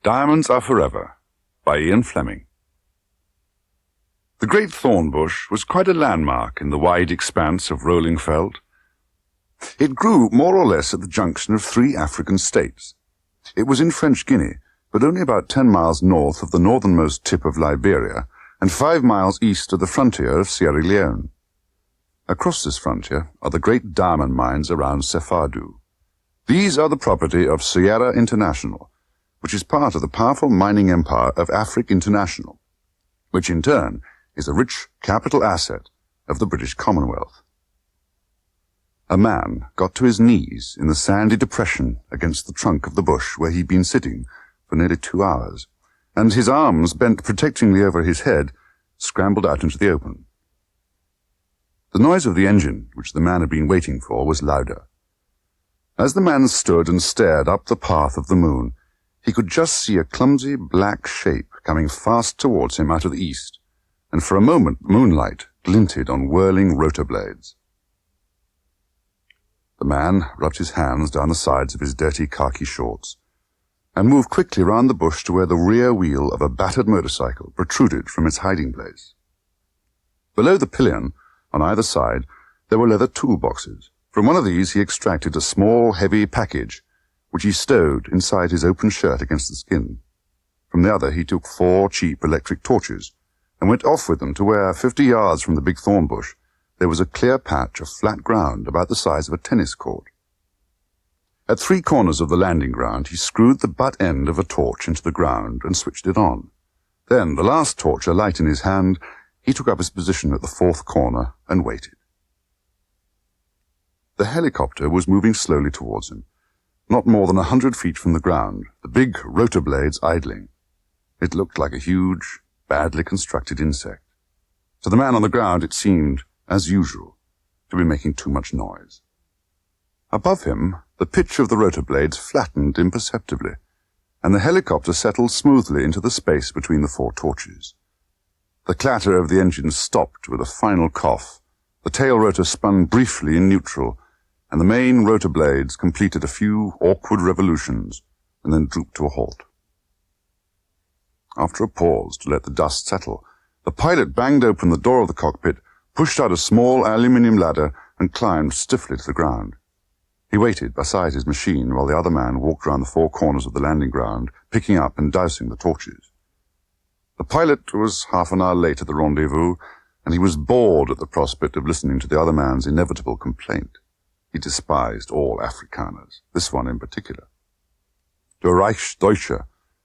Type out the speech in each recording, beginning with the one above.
Diamonds Are Forever by Ian Fleming. The great thorn bush was quite a landmark in the wide expanse of rolling veld. It grew more or less at the junction of 3 African states. It was in French Guinea, but only about 10 miles north of the northernmost tip of Liberia and 5 miles east of the frontier of Sierra Leone. Across this frontier are the great diamond mines around Sefardou. These are the property of Sierra International, which is part of the powerful mining empire of Africa International, which in turn is a rich capital asset of the British Commonwealth. A man got to his knees in the sandy depression against the trunk of the bush where he'd been sitting for nearly 2 hours, and his arms bent protectingly over his head, scrambled out into the open. The noise of the engine, which the man had been waiting for, was louder. As the man stood and stared up the path of the moon, he could just see a clumsy black shape coming fast towards him out of the east, and for a moment moonlight glinted on whirling rotor blades. The man rubbed his hands down the sides of his dirty khaki shorts and moved quickly round the bush to where the rear wheel of a battered motorcycle protruded from its hiding place. Below the pillion, on either side, there were leather toolboxes. From one of these he extracted a small, heavy package, which he stowed inside his open shirt against the skin. From the other he took 4 cheap electric torches and went off with them to where, 50 yards from the big thorn bush, there was a clear patch of flat ground about the size of a tennis court. At 3 corners of the landing ground he screwed the butt end of a torch into the ground and switched it on. Then, the last torch alight in his hand, he took up his position at the 4th corner and waited. The helicopter was moving slowly towards him, not more than 100 feet from the ground, the big rotor blades idling. It looked like a huge, badly constructed insect. To the man on the ground it seemed, as usual, to be making too much noise. Above him, the pitch of the rotor blades flattened imperceptibly, and the helicopter settled smoothly into the space between the 4 torches. The clatter of the engine stopped with a final cough. The tail rotor spun briefly in neutral, and the main rotor blades completed a few awkward revolutions and then drooped to a halt. After a pause to let the dust settle, the pilot banged open the door of the cockpit, pushed out a small aluminium ladder, and climbed stiffly to the ground. He waited beside his machine while the other man walked round the 4 corners of the landing ground, picking up and dousing the torches. The pilot was half an hour late at the rendezvous, and he was bored at the prospect of listening to the other man's inevitable complaint. He despised all Afrikaners, this one in particular. To a Reichsdeutscher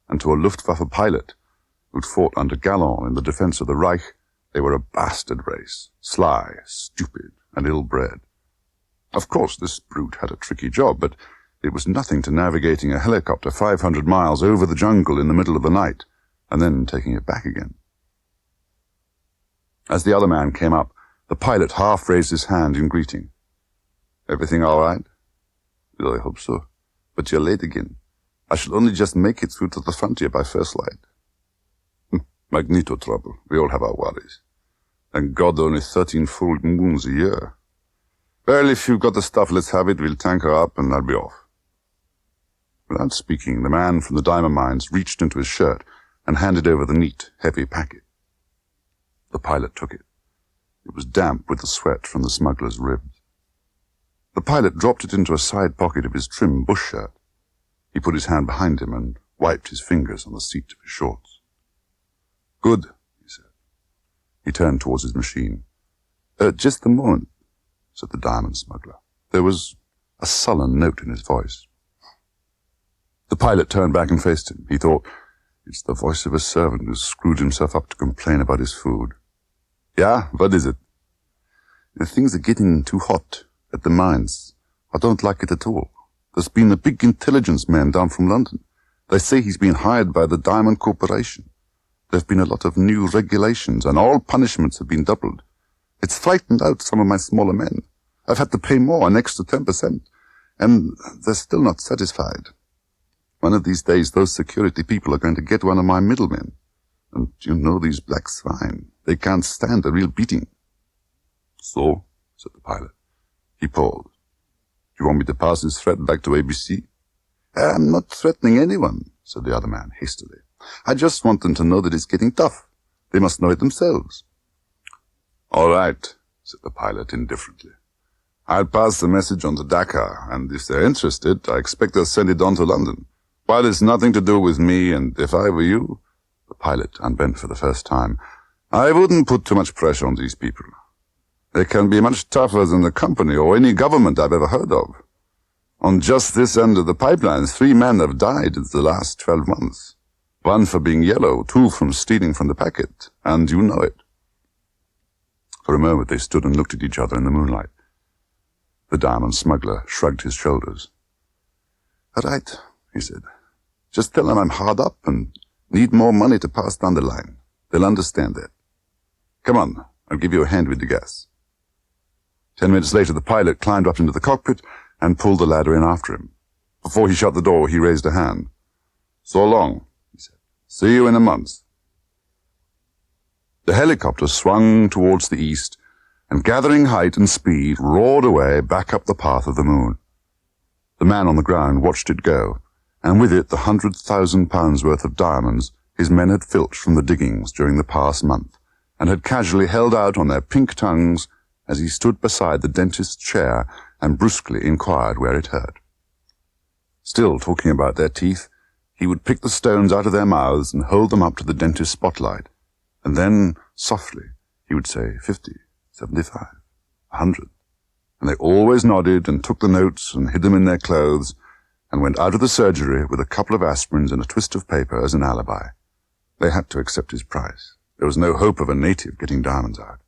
and to a Luftwaffe pilot who'd fought under Gallon in the defense of the Reich, they were a bastard race, sly, stupid, and ill-bred. Of course, this brute had a tricky job, but it was nothing to navigating a helicopter 500 miles over the jungle in the middle of the night, and then taking it back again. As the other man came up, the pilot half raised his hand in greeting. "Everything all right?" "Well, I hope so. But you're late again. I shall only just make it through to the frontier by first light." "Magneto trouble. We all have our worries. Thank God only 13 full moons a year. Well, if you've got the stuff, let's have it. We'll tank her up and I'll be off." Without speaking, the man from the diamond mines reached into his shirt and handed over the neat, heavy packet. The pilot took it. It was damp with the sweat from the smuggler's ribs. The pilot dropped it into a side pocket of his trim bush shirt. He put his hand behind him and wiped his fingers on the seat of his shorts. "Good," he said. He turned towards his machine. Just a moment," said the diamond smuggler. There was a sullen note in his voice. The pilot turned back and faced him. He thought, it's the voice of a servant who's screwed himself up to complain about his food. "Yeah, what is it?" "Things are getting too hot at the mines. I don't like it at all. There's been a big intelligence man down from London. They say he's been hired by the Diamond Corporation. There have been a lot of new regulations, and all punishments have been doubled. It's frightened out some of my smaller men. I've had to pay more, an extra 10%, and they're still not satisfied. One of these days, those security people are going to get one of my middlemen. And you know these black swine. They can't stand a real beating." "So," said the pilot. He paused. "Do you want me to pass this threat back to ABC?" "I'm not threatening anyone," said the other man hastily. "I just want them to know that it's getting tough. They must know it themselves." "All right," said the pilot indifferently. "I'll pass the message on to Dakar, and if they're interested, I expect they'll send it on to London. While it's nothing to do with me, and if I were you," the pilot unbent for the first time, "I wouldn't put too much pressure on these people. They can be much tougher than the company or any government I've ever heard of. On just this end of the pipeline, 3 men have died in the last 12 months. 1 for being yellow, 2 from stealing from the packet, and you know it." For a moment they stood and looked at each other in the moonlight. The diamond smuggler shrugged his shoulders. "All right," he said. "Just tell them I'm hard up and need more money to pass down the line. They'll understand that. Come on, I'll give you a hand with the gas." 10 minutes later the pilot climbed up into the cockpit and pulled the ladder in after him. Before he shut the door, he raised a hand. "So long," he said. "See you in a month." The helicopter swung towards the east, and gathering height and speed, roared away back up the path of the moon. The man on the ground watched it go, and with it the £100,000 worth of diamonds his men had filched from the diggings during the past month, and had casually held out on their pink tongues as he stood beside the dentist's chair and brusquely inquired where it hurt. Still talking about their teeth, he would pick the stones out of their mouths and hold them up to the dentist's spotlight, and then, softly, he would say 50, 75, 100, and they always nodded and took the notes and hid them in their clothes and went out of the surgery with a couple of aspirins and a twist of paper as an alibi. They had to accept his price. There was no hope of a native getting diamonds out.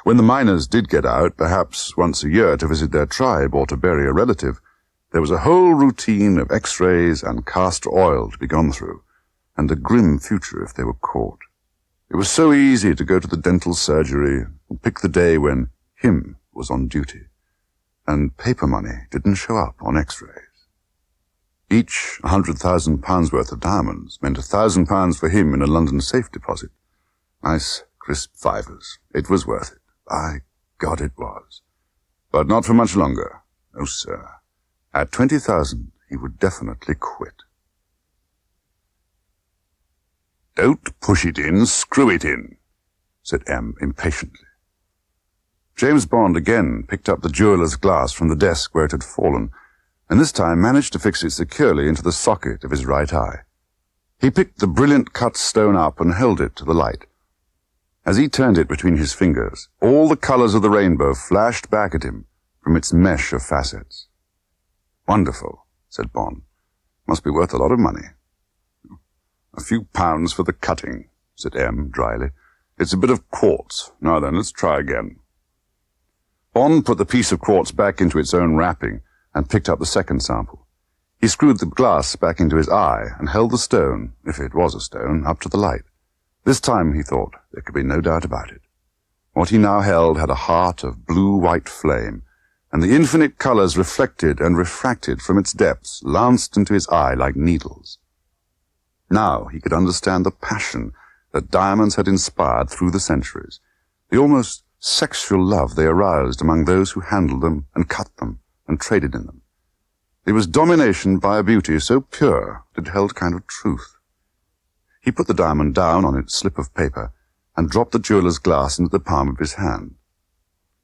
When the miners did get out, perhaps once a year to visit their tribe or to bury a relative, there was a whole routine of X-rays and castor oil to be gone through, and a grim future if they were caught. It was so easy to go to the dental surgery and pick the day when him was on duty, and paper money didn't show up on X-rays. Each £100,000 worth of diamonds meant £1,000 for him in a London safe deposit. Nice, crisp fivers. It was worth it. By God, it was. But not for much longer. No, sir. At 20,000, he would definitely quit. "Don't push it in, screw it in," said M impatiently. James Bond again picked up the jeweller's glass from the desk where it had fallen, and this time managed to fix it securely into the socket of his right eye. He picked the brilliant cut stone up and held it to the light. As he turned it between his fingers, all the colours of the rainbow flashed back at him from its mesh of facets. "Wonderful," said Bond. "Must be worth a lot of money." "A few pounds for the cutting," said M dryly. "It's a bit of quartz. Now then, let's try again." Bond put the piece of quartz back into its own wrapping and picked up the second sample. He screwed the glass back into his eye and held the stone, if it was a stone, up to the light. This time, he thought, there could be no doubt about it. What he now held had a heart of blue-white flame, and the infinite colours reflected and refracted from its depths lanced into his eye like needles. Now he could understand the passion that diamonds had inspired through the centuries, the almost sexual love they aroused among those who handled them and cut them and traded in them. It was domination by a beauty so pure that it held a kind of truth. He put the diamond down on its slip of paper and dropped the jeweller's glass into the palm of his hand.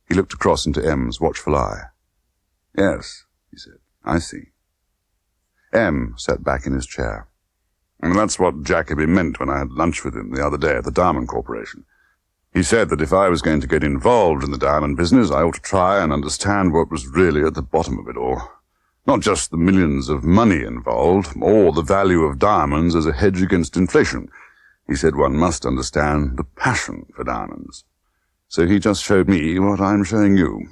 He looked across into M's watchful eye. "Yes," he said, "I see." M sat back in his chair. "And that's what Jacoby meant when I had lunch with him the other day at the Diamond Corporation. He said that if I was going to get involved in the diamond business, I ought to try and understand what was really at the bottom of it all. Not just the millions of money involved, or the value of diamonds as a hedge against inflation. He said one must understand the passion for diamonds. So he just showed me what I'm showing you.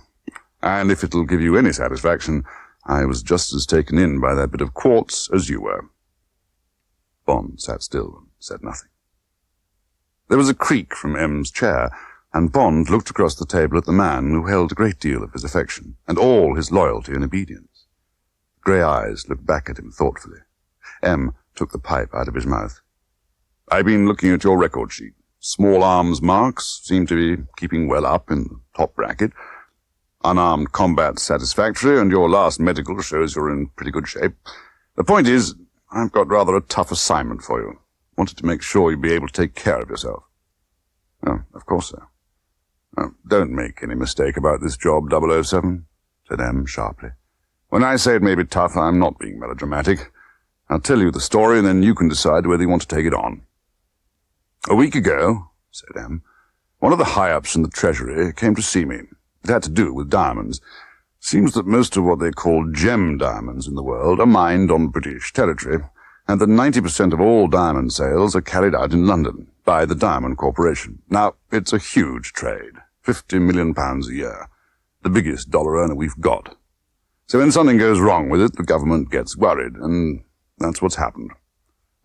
And if it'll give you any satisfaction, I was just as taken in by that bit of quartz as you were." Bond sat still and said nothing. There was a creak from M's chair, and Bond looked across the table at the man who held a great deal of his affection, and all his loyalty and obedience. The grey eyes looked back at him thoughtfully. M took the pipe out of his mouth. "I've been looking at your record sheet. Small arms marks seem to be keeping well up in the top bracket. Unarmed combat satisfactory, and your last medical shows you're in pretty good shape. The point is, I've got rather a tough assignment for you. Wanted to make sure you'd be able to take care of yourself. Oh, of course, sir. Oh, don't make any mistake about this job, 007, said M sharply. When I say it may be tough, I'm not being melodramatic. I'll tell you the story, and then you can decide whether you want to take it on. A week ago, said M, one of the high-ups in the Treasury came to see me. It had to do with diamonds. Seems that most of what they call gem diamonds in the world are mined on British territory, and that 90% of all diamond sales are carried out in London by the Diamond Corporation. Now, it's a huge trade, £50 million a year, the biggest dollar earner we've got. So when something goes wrong with it, the government gets worried, and that's what's happened.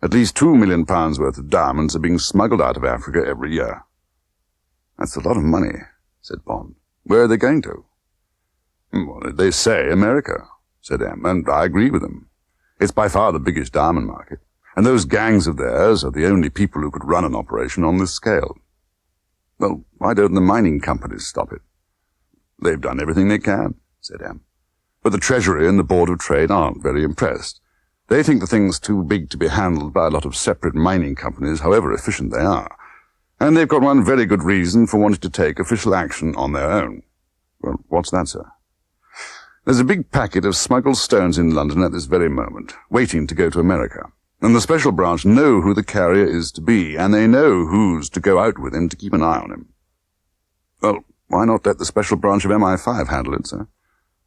At least £2 million worth of diamonds are being smuggled out of Africa every year. That's a lot of money, said Bond. Where are they going to? Well, they say America, said M, and I agree with them. It's by far the biggest diamond market, and those gangs of theirs are the only people who could run an operation on this scale. Well, why don't the mining companies stop it? They've done everything they can, said M. But the Treasury and the Board of Trade aren't very impressed. They think the thing's too big to be handled by a lot of separate mining companies, however efficient they are. And they've got one very good reason for wanting to take official action on their own. Well, what's that, sir? There's a big packet of smuggled stones in London at this very moment, waiting to go to America. And the Special Branch know who the carrier is to be, and they know who's to go out with him to keep an eye on him. Well, why not let the Special Branch of MI5 handle it, sir?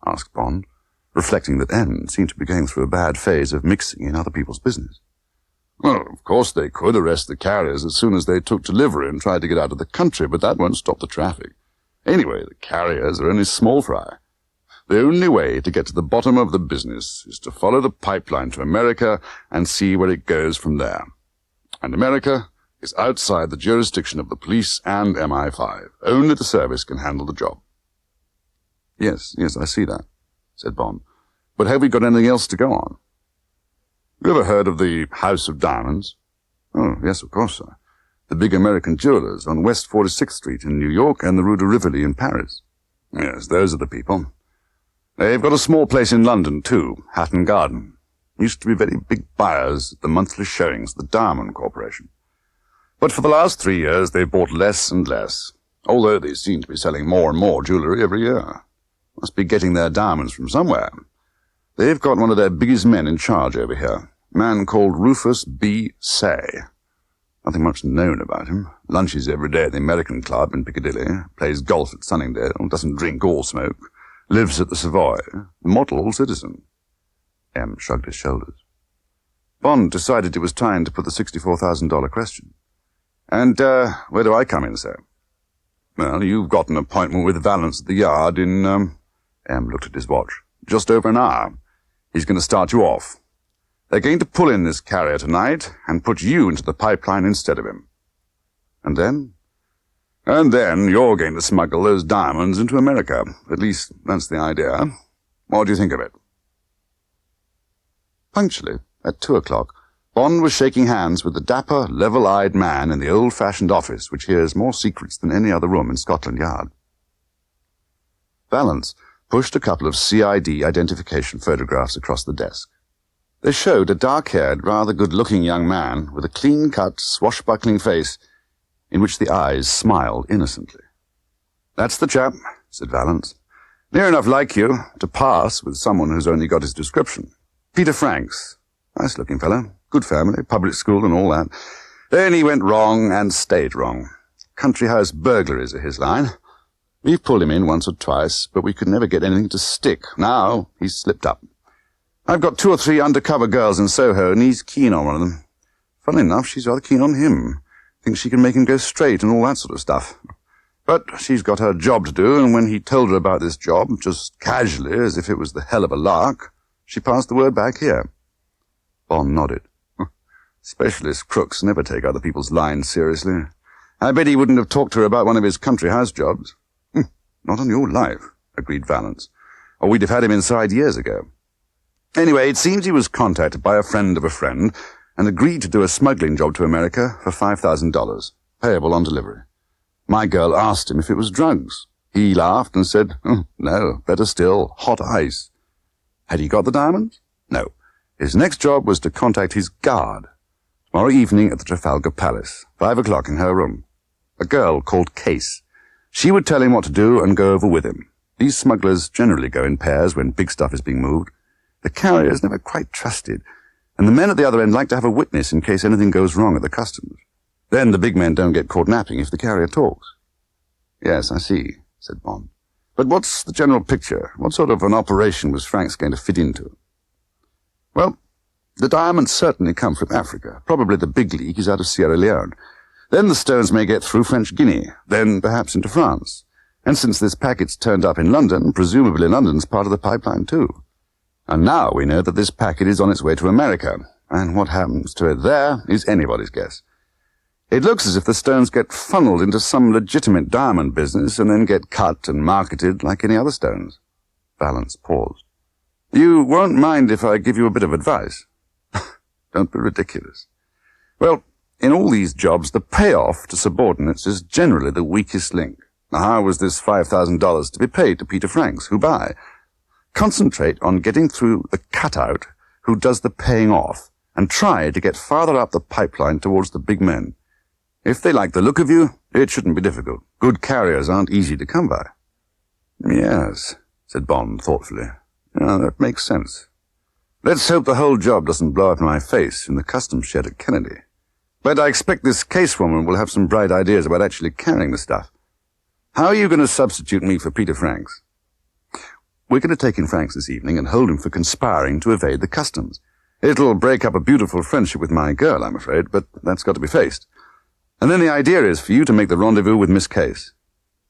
Asked Bond, reflecting that M seemed to be going through a bad phase of mixing in other people's business. Well, of course they could arrest the carriers as soon as they took delivery and tried to get out of the country, but that won't stop the traffic. Anyway, the carriers are only small fry. The only way to get to the bottom of the business is to follow the pipeline to America and see where it goes from there. And America is outside the jurisdiction of the police and MI5. Only the service can handle the job. Yes, I see that, said Bond. But have we got anything else to go on? You ever heard of the House of Diamonds? Oh, yes, of course, sir. The big American jewelers on West 46th Street in New York and the Rue de Rivoli in Paris. Yes, those are the people. They've got a small place in London, too, Hatton Garden. Used to be very big buyers at the monthly showings of the Diamond Corporation. But for the last 3 years, they've bought less and less, although they seem to be selling more and more jewellery every year. Must be getting their diamonds from somewhere. They've got one of their biggest men in charge over here, a man called Rufus B. Say. Nothing much known about him. Lunches every day at the American Club in Piccadilly, plays golf at Sunningdale, doesn't drink or smoke, lives at the Savoy, model citizen. M shrugged his shoulders. Bond decided it was time to put the $64,000 question. And, where do I come in, sir? Well, you've got an appointment with Valance at the Yard in, M looked at his watch. Just over an hour. He's going to start you off. They're going to pull in this carrier tonight and put you into the pipeline instead of him. And then? And then you're going to smuggle those diamonds into America. At least, that's the idea. What do you think of it? Punctually, at 2 o'clock, Bond was shaking hands with the dapper, level-eyed man in the old-fashioned office which hears more secrets than any other room in Scotland Yard. Valance pushed a couple of CID identification photographs across the desk. They showed a dark-haired, rather good-looking young man with a clean-cut, swashbuckling face in which the eyes smiled innocently. That's the chap, said Valance. Near enough like you to pass with someone who's only got his description. Peter Franks. Nice-looking fellow. Good family, public school and all that. Then he went wrong and stayed wrong. Country house burglaries are his line. We've pulled him in once or twice, but we could never get anything to stick. Now he's slipped up. I've got 2 or 3 undercover girls in Soho, and he's keen on one of them. Funnily enough, she's rather keen on him. Thinks she can make him go straight and all that sort of stuff. But she's got her job to do, and when he told her about this job, just casually, as if it was the hell of a lark, she passed the word back here. Bond nodded. Specialist crooks never take other people's lines seriously. I bet he wouldn't have talked to her about one of his country house jobs. Not on your life, agreed Valance, or we'd have had him inside years ago. Anyway, it seems he was contacted by a friend of a friend and agreed to do a smuggling job to America for $5,000, payable on delivery. My girl asked him if it was drugs. He laughed and said, no, better still, hot ice. Had he got the diamonds? No. His next job was to contact his guard. Tomorrow evening at the Trafalgar Palace, 5 o'clock in her room. A girl called Case. She would tell him what to do and go over with him. These smugglers generally go in pairs when big stuff is being moved. The carrier is never quite trusted, and the men at the other end like to have a witness in case anything goes wrong at the customs. Then the big men don't get caught napping if the carrier talks. Yes, I see, said Bond. But what's the general picture? What sort of an operation was Franks going to fit into? Well, the diamonds certainly come from Africa. Probably the big leak is out of Sierra Leone. Then the stones may get through French Guinea, then perhaps into France. And since this packet's turned up in London, presumably London's part of the pipeline too. And now we know that this packet is on its way to America, and what happens to it there is anybody's guess. It looks as if the stones get funneled into some legitimate diamond business and then get cut and marketed like any other stones. Valance paused. You won't mind if I give you a bit of advice? Don't be ridiculous. Well, in all these jobs, the payoff to subordinates is generally the weakest link. Now, how was this $5,000 to be paid to Peter Franks? Who by? Concentrate on getting through the cutout who does the paying off, and try to get farther up the pipeline towards the big men. If they like the look of you, it shouldn't be difficult. Good carriers aren't easy to come by. Yes, said Bond thoughtfully. Yeah, that makes sense. Let's hope the whole job doesn't blow up in my face in the customs shed at Kennedy. But I expect this casewoman will have some bright ideas about actually carrying the stuff. How are you going to substitute me for Peter Franks? We're going to take in Franks this evening and hold him for conspiring to evade the customs. It'll break up a beautiful friendship with my girl, I'm afraid, but that's got to be faced. And then the idea is for you to make the rendezvous with Miss Case.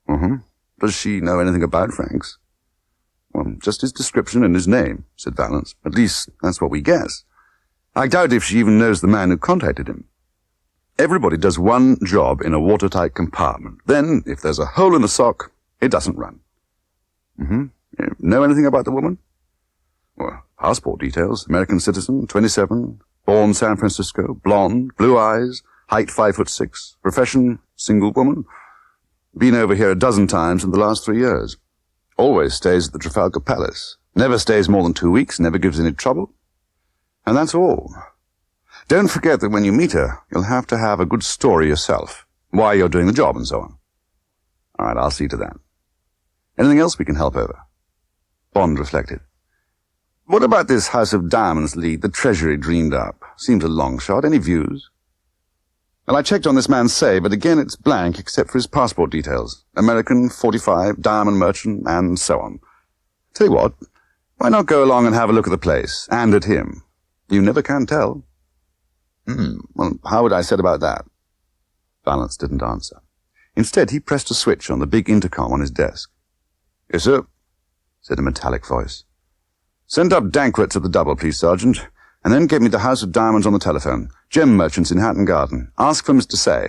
Does she know anything about Franks? Well, just his description and his name, said Valance. At least, that's what we guess. I doubt if she even knows the man who contacted him. Everybody does one job in a watertight compartment. Then, if there's a hole in the sock, it doesn't run. You know anything about the woman? Well, passport details. American citizen, 27, born San Francisco, blonde, blue eyes, height 5'6", profession, single woman. Been over here a dozen times in the last 3 years. Always stays at the Trafalgar Palace. Never stays more than 2 weeks, never gives any trouble. And that's all. Don't forget that when you meet her, you'll have to have a good story yourself. Why you're doing the job and so on. All right, I'll see to that. Anything else we can help over? Bond reflected. What about this House of Diamonds lead the Treasury dreamed up? Seems a long shot. Any views? Well, I checked on this man's say, but again it's blank except for his passport details. American, 45, diamond merchant, and so on. Tell you what, why not go along and have a look at the place, and at him? You never can tell. Well, how would I set about that? Valance didn't answer. Instead, he pressed a switch on the big intercom on his desk. Yes, sir, said a metallic voice. Send up Dankwart to the double, please, Sergeant, and then get me the House of Diamonds on the telephone. Gem merchants in Hatton Garden. Ask for Mr. Say.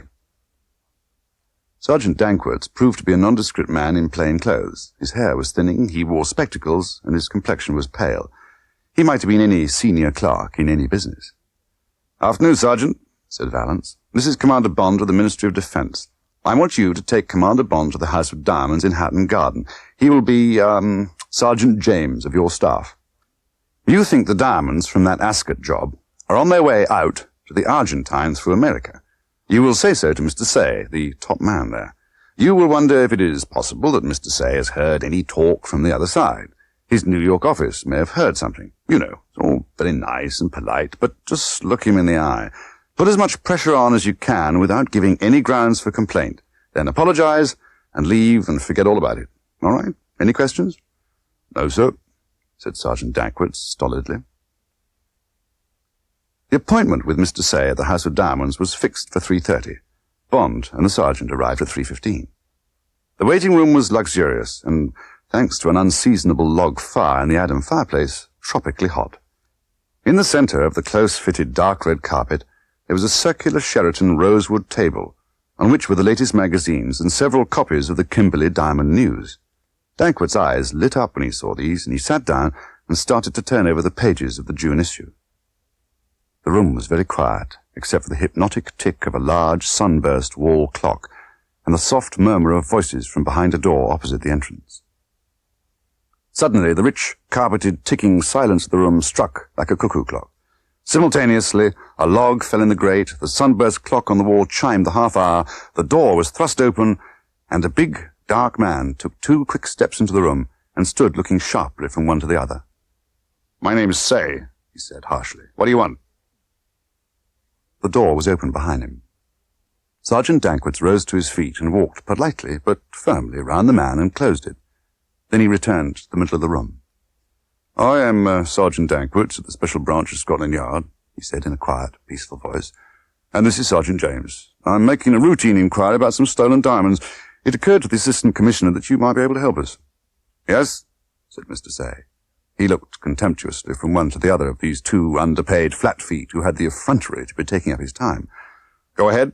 Sergeant Dankwart proved to be a nondescript man in plain clothes. His hair was thinning, he wore spectacles, and his complexion was pale. He might have been any senior clerk in any business. Afternoon, Sergeant, said Valance. This is Commander Bond of the Ministry of Defence. I want you to take Commander Bond to the House of Diamonds in Hatton Garden. He will be, Sergeant James of your staff. You think the diamonds from that Ascot job are on their way out to the Argentine through America. You will say so to Mr. Say, the top man there. You will wonder if it is possible that Mr. Say has heard any talk from the other side. His New York office may have heard something. You know, it's all very nice and polite, but just look him in the eye. Put as much pressure on as you can without giving any grounds for complaint. Then apologize and leave and forget all about it. All right? Any questions? No, sir, said Sergeant Dankwart stolidly. The appointment with Mr. Say at the House of Diamonds was fixed for 3:30. Bond and the sergeant arrived at 3:15. The waiting room was luxurious and, thanks to an unseasonable log fire in the Adam fireplace, tropically hot. In the center of the close-fitted dark red carpet, there was a circular Sheraton rosewood table, on which were the latest magazines and several copies of the Kimberley Diamond News. Dankwart's eyes lit up when he saw these, and he sat down and started to turn over the pages of the June issue. The room was very quiet, except for the hypnotic tick of a large sunburst wall clock and the soft murmur of voices from behind a door opposite the entrance. Suddenly, the rich, carpeted, ticking silence of the room struck like a cuckoo clock. Simultaneously, a log fell in the grate, the sunburst clock on the wall chimed the half-hour, the door was thrust open, and a big, dark man took 2 quick steps into the room and stood looking sharply from one to the other. "My name's Say," he said harshly. "What do you want?" The door was open behind him. Sergeant Dankwitz rose to his feet and walked politely but firmly round the man and closed it. Then he returned to the middle of the room. "I am Sergeant Dankwitz of the Special Branch of Scotland Yard," he said in a quiet, peaceful voice. "And this is Sergeant James. I'm making a routine inquiry about some stolen diamonds. It occurred to the Assistant Commissioner that you might be able to help us." "Yes," said Mr. Say. He looked contemptuously from one to the other of these 2 underpaid flat feet who had the effrontery to be taking up his time. "Go ahead."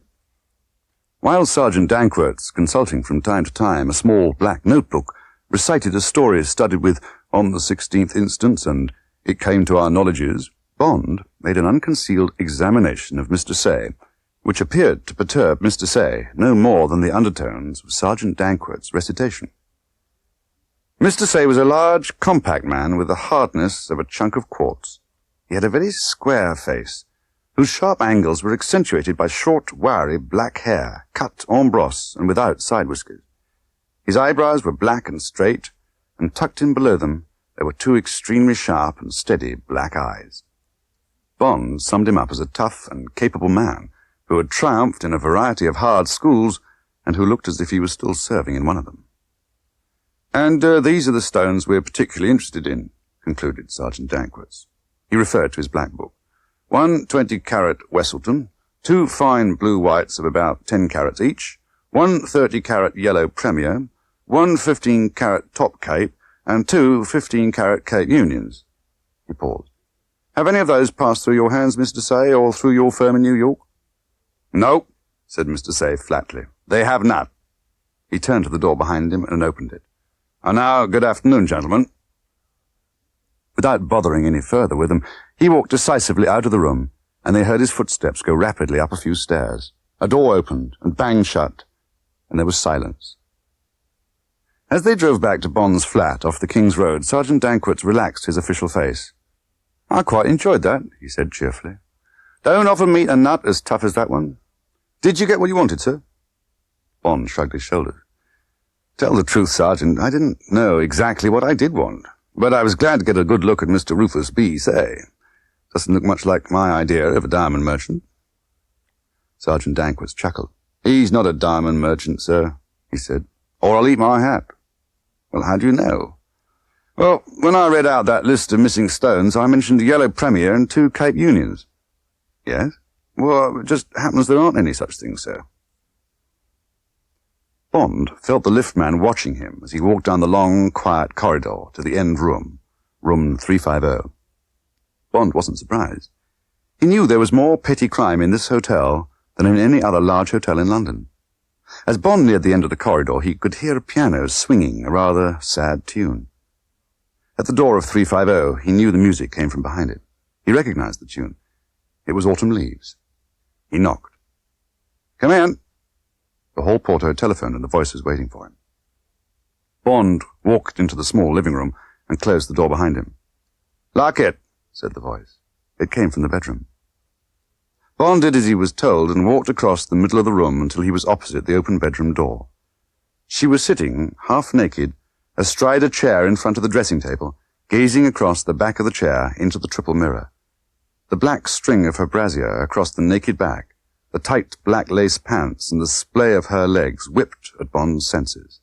While Sergeant Dankwitz, consulting from time to time a small black notebook, recited a story studded with "on the 16th instance" and "it came to our knowledges," Bond made an unconcealed examination of Mr. Say, which appeared to perturb Mr. Say no more than the undertones of Sergeant Dankwitz's recitation. Mr. Say was a large, compact man with the hardness of a chunk of quartz. He had a very square face, whose sharp angles were accentuated by short, wiry black hair, cut en brosse and without side whiskers. His eyebrows were black and straight, and tucked in below them there were 2 extremely sharp and steady black eyes. Bond summed him up as a tough and capable man who had triumphed in a variety of hard schools and who looked as if he was still serving in one of them. "And these are the stones we're particularly interested in," concluded Sergeant Dankwitz. He referred to his black book. 1 20-carat Wesselton, 2 fine blue whites of about 10 carats each, 1 30-carat yellow Premier, 1 15-carat top Cape, and 2 15-carat Cape Unions. He paused. "Have any of those passed through your hands, Mr. Say, or through your firm in New York?" "No," said Mr. Say flatly. "They have not." He turned to the door behind him and opened it. "And now, good afternoon, gentlemen." Without bothering any further with them, he walked decisively out of the room, and they heard his footsteps go rapidly up a few stairs. A door opened and banged shut, and there was silence. As they drove back to Bond's flat off the King's Road, Sergeant Dankwitz relaxed his official face. "I quite enjoyed that," he said cheerfully. "Don't often meet a nut as tough as that one. Did you get what you wanted, sir?" Bond shrugged his shoulders. "Tell the truth, Sergeant, I didn't know exactly what I did want, but I was glad to get a good look at Mr. Rufus B. Say. Doesn't look much like my idea of a diamond merchant." Sergeant Dankwitz chuckled. "He's not a diamond merchant, sir," he said, "or I'll eat my hat." "Well, how do you know?" "Well, when I read out that list of missing stones, I mentioned a yellow Premier and 2 Cape Unions." "Yes? Well, it just happens there aren't any such things, sir." Bond felt the liftman watching him as he walked down the long, quiet corridor to the end room, room 350. Bond wasn't surprised. He knew there was more petty crime in this hotel than in any other large hotel in London. As Bond neared the end of the corridor, he could hear a piano swinging a rather sad tune. At the door of 350, he knew the music came from behind it. He recognized the tune. It was Autumn Leaves. He knocked. "Come in." The hall porter had telephoned and the voice was waiting for him. Bond walked into the small living room and closed the door behind him. "Lock it," said the voice. It came from the bedroom. Bond did as he was told and walked across the middle of the room until he was opposite the open bedroom door. She was sitting, half naked, astride a chair in front of the dressing table, gazing across the back of the chair into the triple mirror. The black string of her brassiere across the naked back, the tight black lace pants and the splay of her legs whipped at Bond's senses.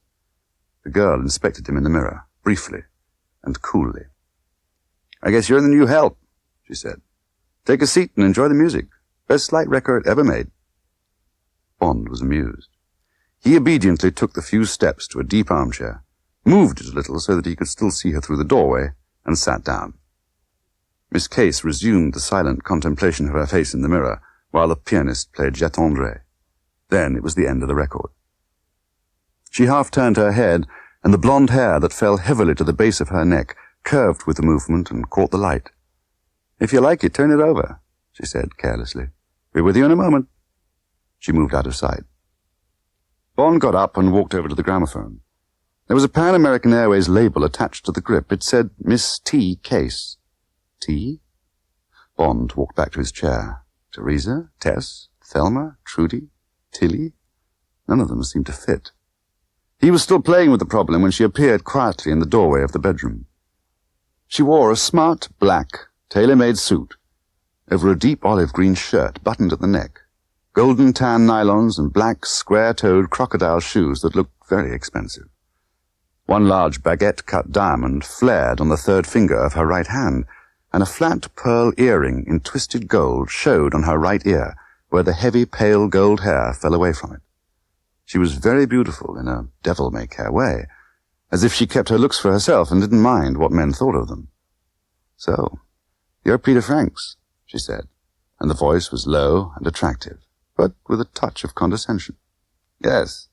The girl inspected him in the mirror, briefly and coolly. "I guess you're the new help," she said. "Take a seat and enjoy the music. Best light record ever made." Bond was amused. He obediently took the few steps to a deep armchair, moved it a little so that he could still see her through the doorway, and sat down. Miss Case resumed the silent contemplation of her face in the mirror, while the pianist played J'attendrai. Then it was the end of the record. She half-turned her head, and the blonde hair that fell heavily to the base of her neck curved with the movement and caught the light. "If you like it, turn it over," she said carelessly. "Be with you in a moment." She moved out of sight. Bond got up and walked over to the gramophone. There was a Pan American Airways label attached to the grip. It said, Miss T. Case. T? Bond walked back to his chair. Teresa? Tess? Thelma? Trudy? Tilly? None of them seemed to fit. He was still playing with the problem when she appeared quietly in the doorway of the bedroom. She wore a smart, black, tailor-made suit over a deep olive-green shirt buttoned at the neck, golden tan nylons and black, square-toed crocodile shoes that looked very expensive. One large baguette-cut diamond flared on the third finger of her right hand, and a flat pearl earring in twisted gold showed on her right ear, where the heavy, pale gold hair fell away from it. She was very beautiful in a devil-may-care way, as if she kept her looks for herself and didn't mind what men thought of them. "So, you're Peter Franks," she said, and the voice was low and attractive, but with a touch of condescension. "Yes,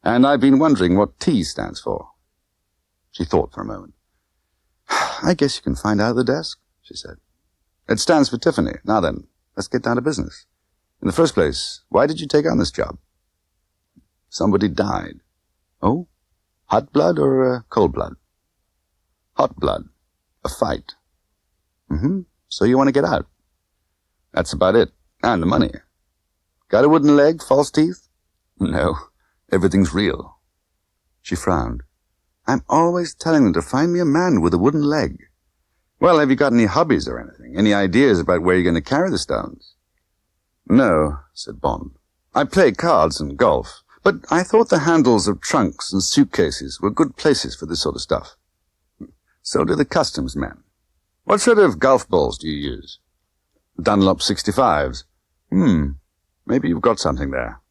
and I've been wondering what T stands for." She thought for a moment. "I guess you can find out at the desk," she said. "It stands for Tiffany. Now then, let's get down to business. In the first place, why did you take on this job?" "Somebody died." "Oh? Hot blood or cold blood?" "Hot blood. A fight." "Mm-hmm. So you want to get out?" "That's about it. And the money." "Got a wooden leg, false teeth?" "No. Everything's real." She frowned. "I'm always telling them to find me a man with a wooden leg." "Well, have you got any hobbies or anything? Any ideas about where you're going to carry the stones?" "No," said Bond. "I play cards and golf, but I thought the handles of trunks and suitcases were good places for this sort of stuff." "So do the customs men. What sort of golf balls do you use?" "Dunlop 65s. Maybe you've got something there."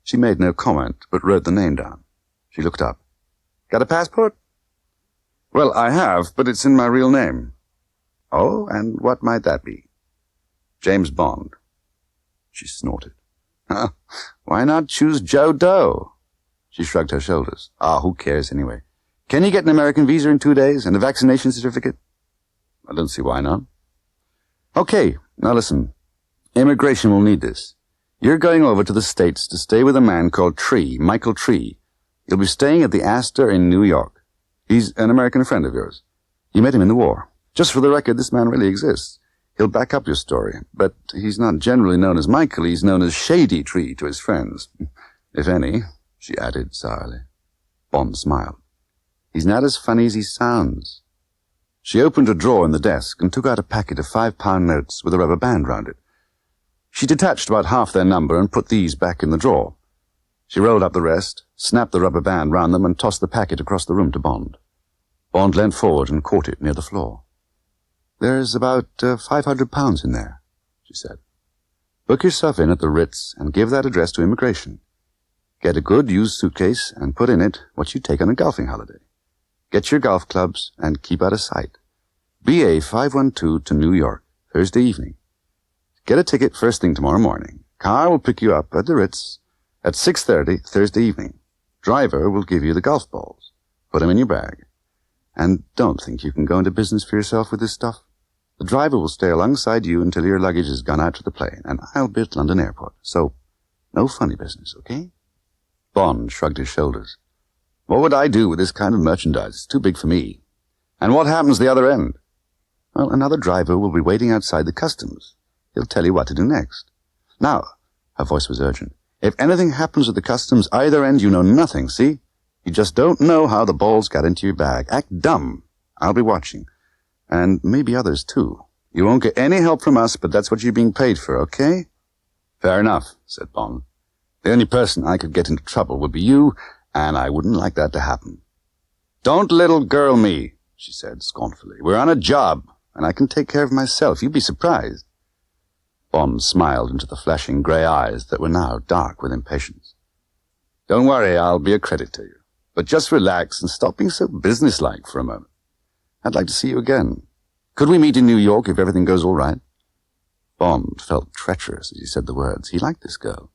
She made no comment, but wrote the name down. She looked up. "Got a passport?" "Well, I have, but it's in my real name." "Oh, and what might that be?" "James Bond." She snorted. "Why not choose Joe Doe?" She shrugged her shoulders. Who cares anyway? Can you get an American visa in 2 days and a vaccination certificate?" "I don't see why not." "Okay, now listen. Immigration will need this. You're going over to the States to stay with a man called Tree, Michael Tree. You'll be staying at the Astor in New York. He's an American friend of yours. You met him in the war. Just for the record, this man really exists. He'll back up your story, but he's not generally known as Michael. He's known as Shady Tree to his friends. If any," she added sourly. Bond smiled. "He's not as funny as he sounds." She opened a drawer in the desk and took out a packet of 5-pound notes with a rubber band round it. She detached about half their number and put these back in the drawer. She rolled up the rest, snapped the rubber band round them, and tossed the packet across the room to Bond. Bond leant forward and caught it near the floor. "There's about £500 in there," she said. "Book yourself in at the Ritz and give that address to immigration. Get a good used suitcase and put in it what you take on a golfing holiday. Get your golf clubs and keep out of sight. BA 512 to New York, Thursday evening. Get a ticket first thing tomorrow morning. Car will pick you up at the Ritz at 6:30 Thursday evening. Driver will give you the golf balls. Put them in your bag. And don't think you can go into business for yourself with this stuff. The driver will stay alongside you until your luggage has gone out to the plane, and I'll be at London Airport. So, no funny business, okay?" Bond shrugged his shoulders. "What would I do with this kind of merchandise? It's too big for me. And what happens the other end?" "Well, another driver will be waiting outside the customs. He'll tell you what to do next. Now," her voice was urgent, "if anything happens at the customs either end, you know nothing, see? You just don't know how the balls got into your bag. Act dumb. I'll be watching. And maybe others, too. You won't get any help from us, but that's what you're being paid for, okay?" "Fair enough," said Bond. "The only person I could get into trouble would be you, and I wouldn't like that to happen." "Don't little girl me," she said scornfully. "We're on a job, and I can take care of myself. You'd be surprised." Bond smiled into the flashing grey eyes that were now dark with impatience. "Don't worry, I'll be a credit to you. But just relax and stop being so businesslike for a moment. I'd like to see you again. Could we meet in New York if everything goes all right?" Bond felt treacherous as he said the words. He liked this girl.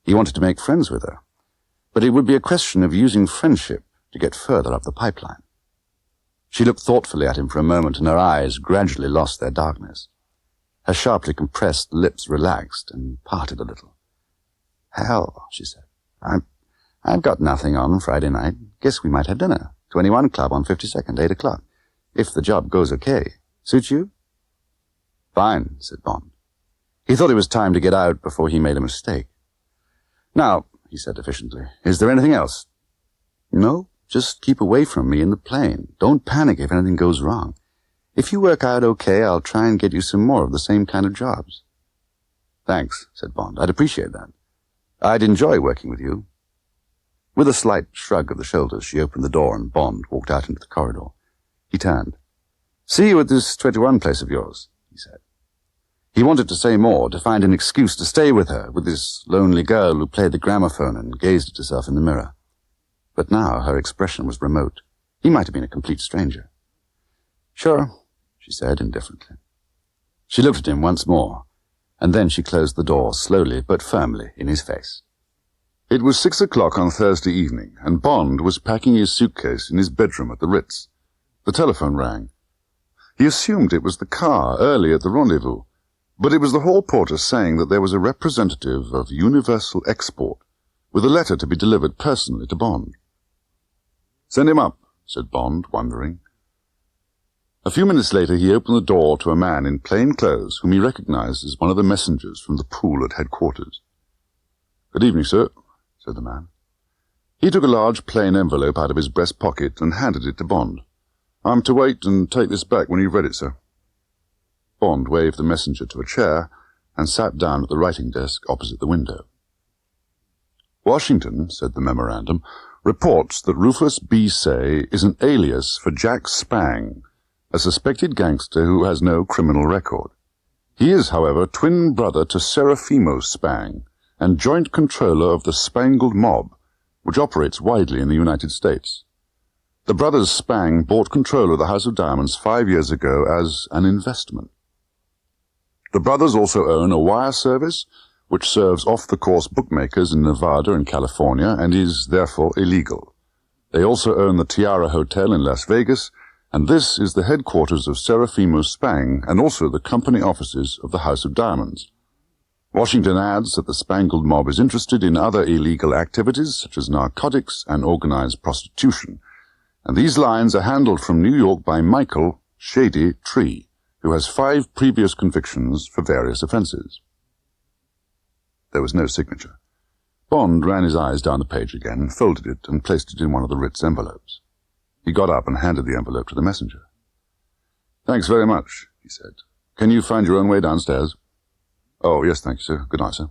He wanted to make friends with her. But it would be a question of using friendship to get further up the pipeline. She looked thoughtfully at him for a moment, and her eyes gradually lost their darkness. Her sharply compressed lips relaxed and parted a little. "Hell," she said. I've got nothing on Friday night. Guess we might have dinner. 21 Club on 52nd, 8 o'clock. If the job goes okay. Suit you? Fine, said Bond. He thought it was time to get out before he made a mistake. Now, he said efficiently, is there anything else? No, just keep away from me in the plane. Don't panic if anything goes wrong. If you work out okay, I'll try and get you some more of the same kind of jobs. Thanks, said Bond. I'd appreciate that. I'd enjoy working with you. With a slight shrug of the shoulders, she opened the door and Bond walked out into the corridor. He turned. See you at this 21 place of yours, he said. He wanted to say more, to find an excuse to stay with her, with this lonely girl who played the gramophone and gazed at herself in the mirror. But now her expression was remote. He might have been a complete stranger. Sure, she said indifferently. She looked at him once more, and then she closed the door slowly but firmly in his face. It was 6 o'clock on Thursday evening, and Bond was packing his suitcase in his bedroom at the Ritz. The telephone rang. He assumed it was the car early at the rendezvous, but it was the hall porter saying that there was a representative of Universal Export with a letter to be delivered personally to Bond. Send him up, said Bond, wondering. A few minutes later he opened the door to a man in plain clothes whom he recognized as one of the messengers from the pool at headquarters. Good evening, sir, said the man. He took a large plain envelope out of his breast pocket and handed it to Bond. I'm to wait and take this back when you've read it, sir. Bond waved the messenger to a chair and sat down at the writing desk opposite the window. Washington, said the memorandum, reports that Rufus B. Say is an alias for Jack Spang, a suspected gangster who has no criminal record. He is, however, twin brother to Serafimo Spang and joint controller of the Spangled Mob, which operates widely in the United States. The brothers Spang bought control of the House of Diamonds 5 years ago as an investment. The brothers also own a wire service which serves off-the-course bookmakers in Nevada and California and is therefore illegal. They also own the Tiara Hotel in Las Vegas, and this is the headquarters of Serafimo Spang and also the company offices of the House of Diamonds. Washington adds that the Spangled Mob is interested in other illegal activities such as narcotics and organized prostitution, and these lines are handled from New York by Michael Shady Tree, who has 5 previous convictions for various offenses. There was no signature. Bond ran his eyes down the page again, folded it, and placed it in one of the Ritz envelopes. He got up and handed the envelope to the messenger. Thanks very much, he said. Can you find your own way downstairs? Oh, yes, thank you, sir. Good night, sir.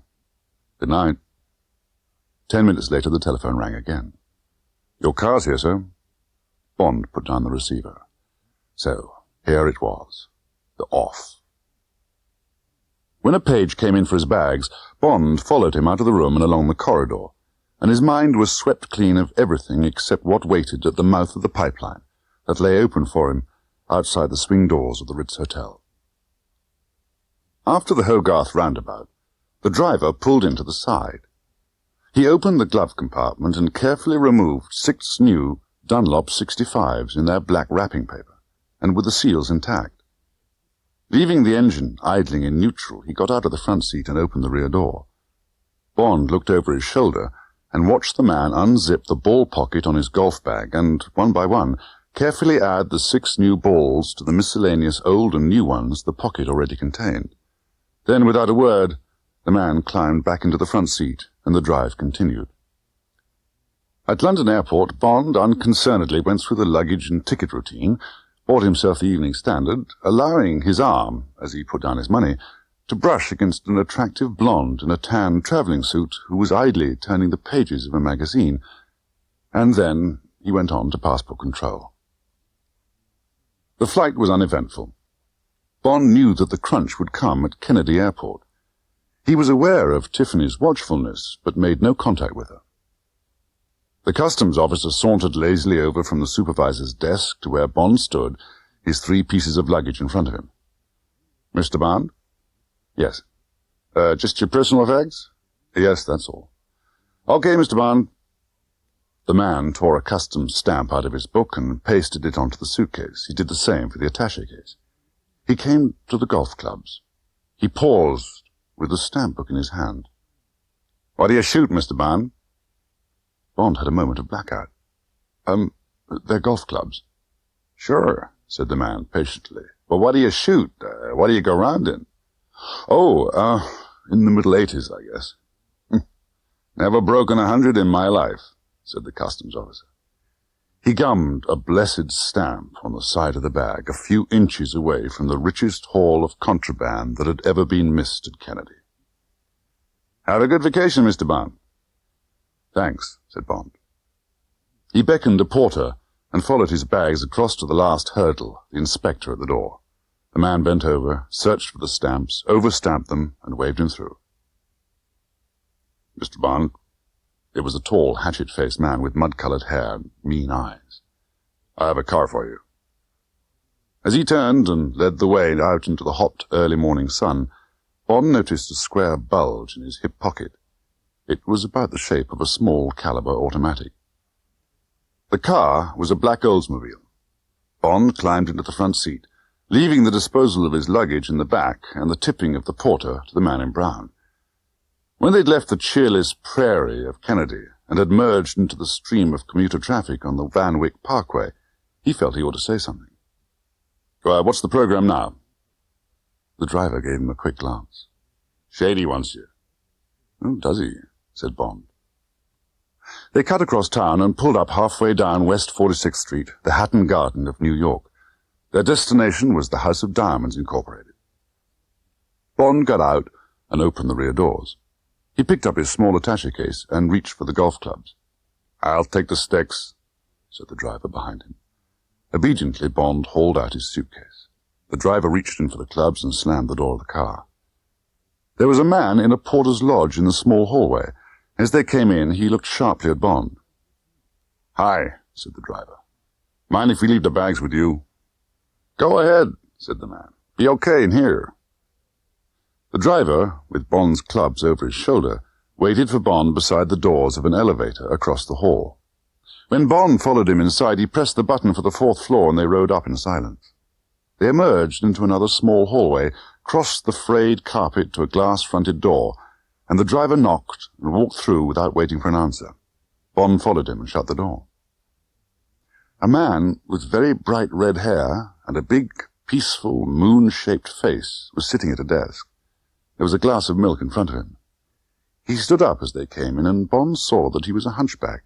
Good night. 10 minutes later, the telephone rang again. Your car's here, sir. Bond put down the receiver. So, here it was. The off. When a page came in for his bags, Bond followed him out of the room and along the corridor, and his mind was swept clean of everything except what waited at the mouth of the pipeline that lay open for him outside the swing doors of the Ritz Hotel. After the Hogarth roundabout, the driver pulled into the side. He opened the glove compartment and carefully removed 6 new Dunlop 65s in their black wrapping paper, and with the seals intact. Leaving the engine idling in neutral, he got out of the front seat and opened the rear door. Bond looked over his shoulder and watched the man unzip the ball pocket on his golf bag and, one by one, carefully add the 6 new balls to the miscellaneous old and new ones the pocket already contained. Then, without a word, the man climbed back into the front seat, and the drive continued. At London Airport, Bond unconcernedly went through the luggage and ticket routine, bought himself the Evening Standard, allowing his arm, as he put down his money, to brush against an attractive blonde in a tan travelling suit who was idly turning the pages of a magazine, and then he went on to passport control. The flight was uneventful. Bond knew that the crunch would come at Kennedy Airport. He was aware of Tiffany's watchfulness, but made no contact with her. The customs officer sauntered lazily over from the supervisor's desk to where Bond stood, his 3 pieces of luggage in front of him. Mr. Bond? Yes. Just your personal effects? Yes, that's all. Okay, Mr. Bond. The man tore a customs stamp out of his book and pasted it onto the suitcase. He did the same for the attaché case. He came to the golf clubs. He paused with the stamp book in his hand. What do you shoot, Mr. Bond? Bond had a moment of blackout. They're golf clubs. Sure, said the man patiently. But what do you shoot? What do you go round in? Oh, in the middle 80s, I guess. Never broken 100 in my life, said the customs officer. He gummed a blessed stamp on the side of the bag, a few inches away from the richest haul of contraband that had ever been missed at Kennedy. Have a good vacation, Mr. Bond. Thanks, said Bond. He beckoned a porter and followed his bags across to the last hurdle, the inspector at the door. The man bent over, searched for the stamps, overstamped them, and waved him through. Mr. Bond. It was a tall, hatchet-faced man with mud-colored hair and mean eyes. I have a car for you. As he turned and led the way out into the hot, early morning sun, Bond noticed a square bulge in his hip pocket. It was about the shape of a small-caliber automatic. The car was a black Oldsmobile. Bond climbed into the front seat, leaving the disposal of his luggage in the back and the tipping of the porter to the man in brown. When they'd left the cheerless prairie of Kennedy and had merged into the stream of commuter traffic on the Van Wyck Parkway, he felt he ought to say something. What's the program now? The driver gave him a quick glance. Shady wants you. Oh, does he? Said Bond. They cut across town and pulled up halfway down West 46th Street, the Hatton Garden of New York. Their destination was the House of Diamonds, Incorporated. Bond got out and opened the rear doors. He picked up his small attaché case and reached for the golf clubs. I'll take the sticks, said the driver behind him. Obediently, Bond hauled out his suitcase. The driver reached in for the clubs and slammed the door of the car. There was a man in a porter's lodge in the small hallway. As they came in, he looked sharply at Bond. Hi, said the driver. Mind if we leave the bags with you? Go ahead, said the man. Be okay in here. The driver, with Bond's clubs over his shoulder, waited for Bond beside the doors of an elevator across the hall. When Bond followed him inside, he pressed the button for the 4th floor and they rode up in silence. They emerged into another small hallway, crossed the frayed carpet to a glass-fronted door, and the driver knocked and walked through without waiting for an answer. Bond followed him and shut the door. A man with very bright red hair and a big, peaceful, moon-shaped face was sitting at a desk. There was a glass of milk in front of him. He stood up as they came in, and Bond saw that he was a hunchback.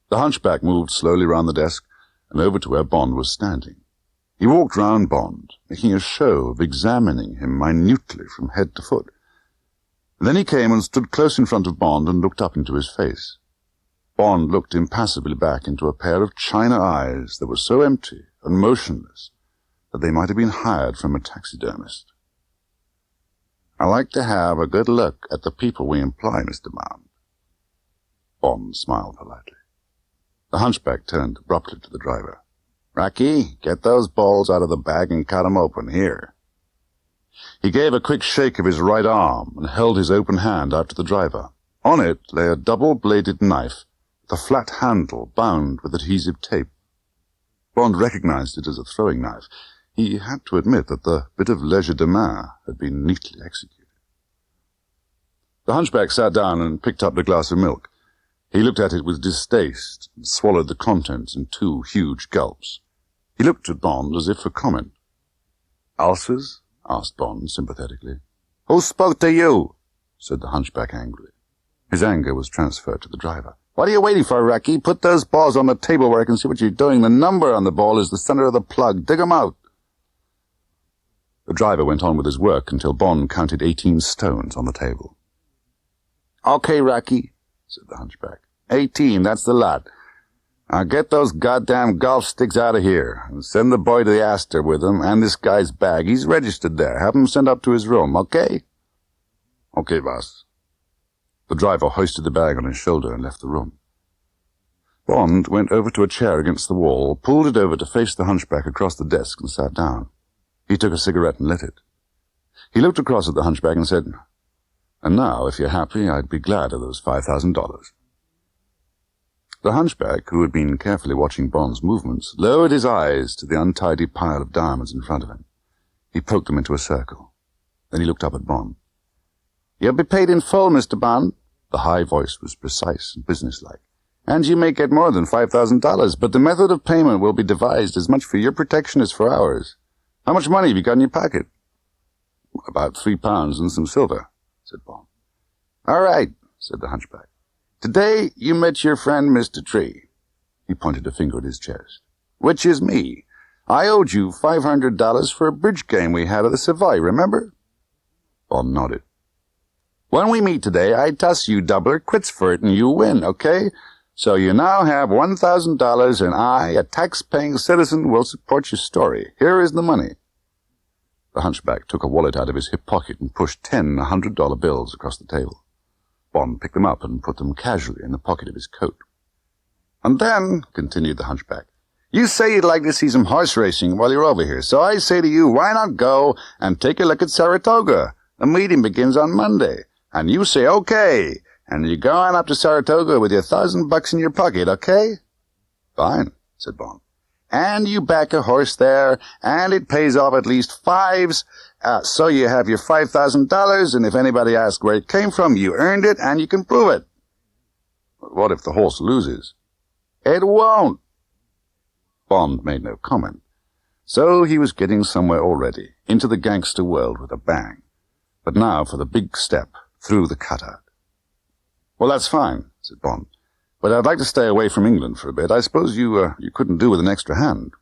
The hunchback moved slowly round the desk and over to where Bond was standing. He walked round Bond, making a show of examining him minutely from head to foot. Then he came and stood close in front of Bond and looked up into his face. Bond looked impassively back into a pair of china eyes that were so empty and motionless that they might have been hired from a taxidermist. I like to have a good look at the people we employ, Mr. Bond. Bond smiled politely. The hunchback turned abruptly to the driver. Rocky, get those balls out of the bag and cut 'em open, here. He gave a quick shake of his right arm and held his open hand out to the driver. On it lay a double-bladed knife with a flat handle bound with adhesive tape. Bond recognized it as a throwing knife. He had to admit that the bit of legerdemain had been neatly executed. The hunchback sat down and picked up the glass of milk. He looked at it with distaste and swallowed the contents in 2 huge gulps. He looked at Bond as if for comment. Ulcers? Asked Bond sympathetically. Who spoke to you? Said the hunchback angrily. His anger was transferred to the driver. What are you waiting for, Rocky? Put those balls on the table where I can see what you're doing. The number on the ball is the center of the plug. Dig 'em out. The driver went on with his work until Bond counted 18 stones on the table. Okay, Rocky, said the hunchback. 18, that's the lot. Now get those goddamn golf sticks out of here and send the boy to the Astor with him and this guy's bag. He's registered there. Have him sent up to his room, okay? Okay, boss. The driver hoisted the bag on his shoulder and left the room. Bond went over to a chair against the wall, pulled it over to face the hunchback across the desk and sat down. He took a cigarette and lit it. He looked across at the hunchback and said, And now, if you're happy, I'd be glad of those $5,000. The hunchback, who had been carefully watching Bond's movements, lowered his eyes to the untidy pile of diamonds in front of him. He poked them into a circle. Then he looked up at Bond. You'll be paid in full, Mr. Bond. The high voice was precise and businesslike. "And you may get more than $5,000, but the method of payment will be devised as much for your protection as for ours. How much money have you got in your pocket?" "About £3 and some silver," said Bond. "All right," said the hunchback. "Today you met your friend Mr. Tree." He pointed a finger at his chest. "Which is me. I owed you $500 for a bridge game we had at the Savoy, remember?" Bond nodded. "When we meet today, I toss you double or quits for it and you win, okay? So you now have $1,000 and I, a tax-paying citizen, will support your story. Here is the money." The hunchback took a wallet out of his hip pocket and pushed 10 $100 bills across the table. Bond picked them up and put them casually in the pocket of his coat. "And then," continued the hunchback, "you say you'd like to see some horse racing while you're over here, so I say to you, why not go and take a look at Saratoga? The meeting begins on Monday. And you say, okay, and you go on up to Saratoga with your $1,000 in your pocket, okay?" "Fine," said Bond. "And you back a horse there, and it pays off at least fives, so you have your $5,000, and if anybody asks where it came from, you earned it, and you can prove it." "What if the horse loses?" "It won't." Bond made no comment. So he was getting somewhere already, into the gangster world with a bang. But now for the big step through the cutout. "Well, that's fine," said Bond. "But I'd like to stay away from England for a bit. I suppose you couldn't do with an extra hand."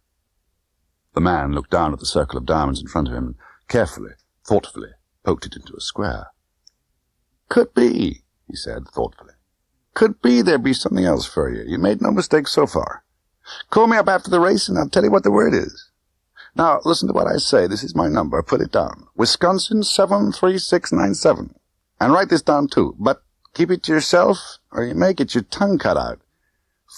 The man looked down at the circle of diamonds in front of him and carefully, thoughtfully, poked it into a square. "Could be," he said thoughtfully. "Could be there'd be something else for you. You made no mistake so far. Call me up after the race and I'll tell you what the word is. Now, listen to what I say. This is my number. Put it down. Wisconsin 73697. And write this down, too. But keep it to yourself, or you may get your tongue cut out.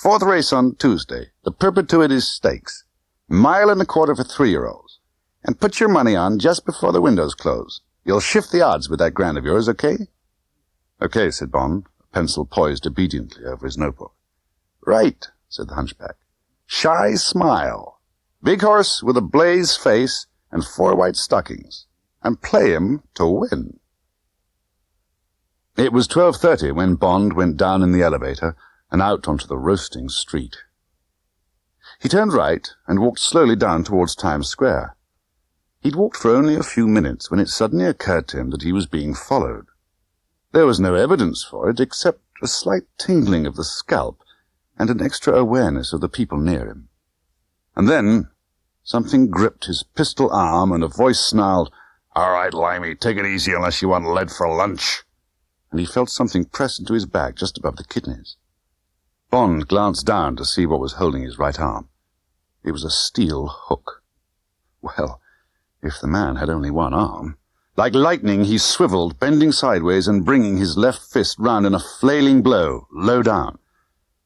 4th race on Tuesday. The perpetuities stakes. 1.25 for 3-year-olds. And put your money on just before the windows close. You'll shift the odds with that grand of yours, okay?" "Okay," said Bond, a pencil poised obediently over his notebook. "Right," said the hunchback. "Shy Smile. Big horse with a blaze face and 4 white stockings. And play him to win." It was 12:30 when Bond went down in the elevator and out onto the roasting street. He turned right and walked slowly down towards Times Square. He'd walked for only a few minutes when it suddenly occurred to him that he was being followed. There was no evidence for it except a slight tingling of the scalp and an extra awareness of the people near him. And then something gripped his pistol arm and a voice snarled, "All right, Limey, take it easy unless you want lead for lunch." And he felt something press into his back just above the kidneys. Bond glanced down to see what was holding his right arm. It was a steel hook. Well, if the man had only one arm. Like lightning he swiveled, bending sideways and bringing his left fist round in a flailing blow, low down.